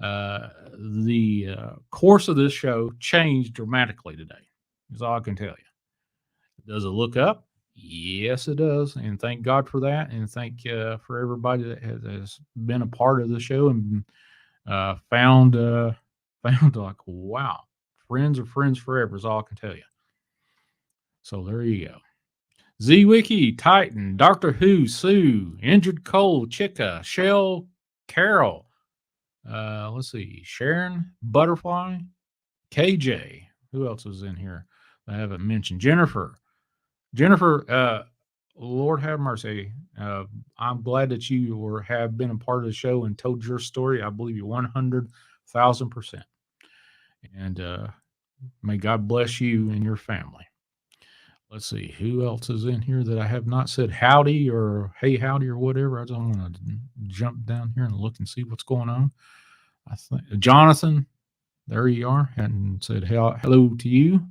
the course of this show changed dramatically today. That's all I can tell you. Does it look up? Yes, it does. And thank God for that. And thank for everybody that has been a part of the show and found like, wow, friends are friends forever is all I can tell you. So there you go. Z-Wiki, Titan, Doctor Who, Sue, Injured Cole, Chica, Shell, Carol. Let's see, Sharon, Butterfly, KJ. Who else is in here? I haven't mentioned Jennifer. Lord have mercy. I'm glad that you have been a part of the show and told your story. I believe you 100,000%. And may God bless you and your family. Let's see who else is in here that I have not said howdy or hey howdy or whatever. I just want to jump down here and look and see what's going on. I think Jonathan, there you are, and said hello to you.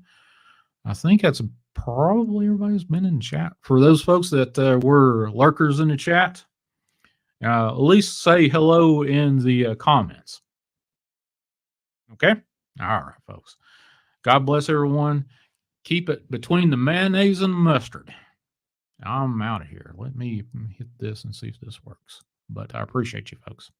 I think that's probably everybody's been in chat. For those folks that were lurkers in the chat, at least say hello in the comments. Okay? All right, folks. God bless everyone. Keep it between the mayonnaise and the mustard. I'm out of here. Let me hit this and see if this works. But I appreciate you, folks.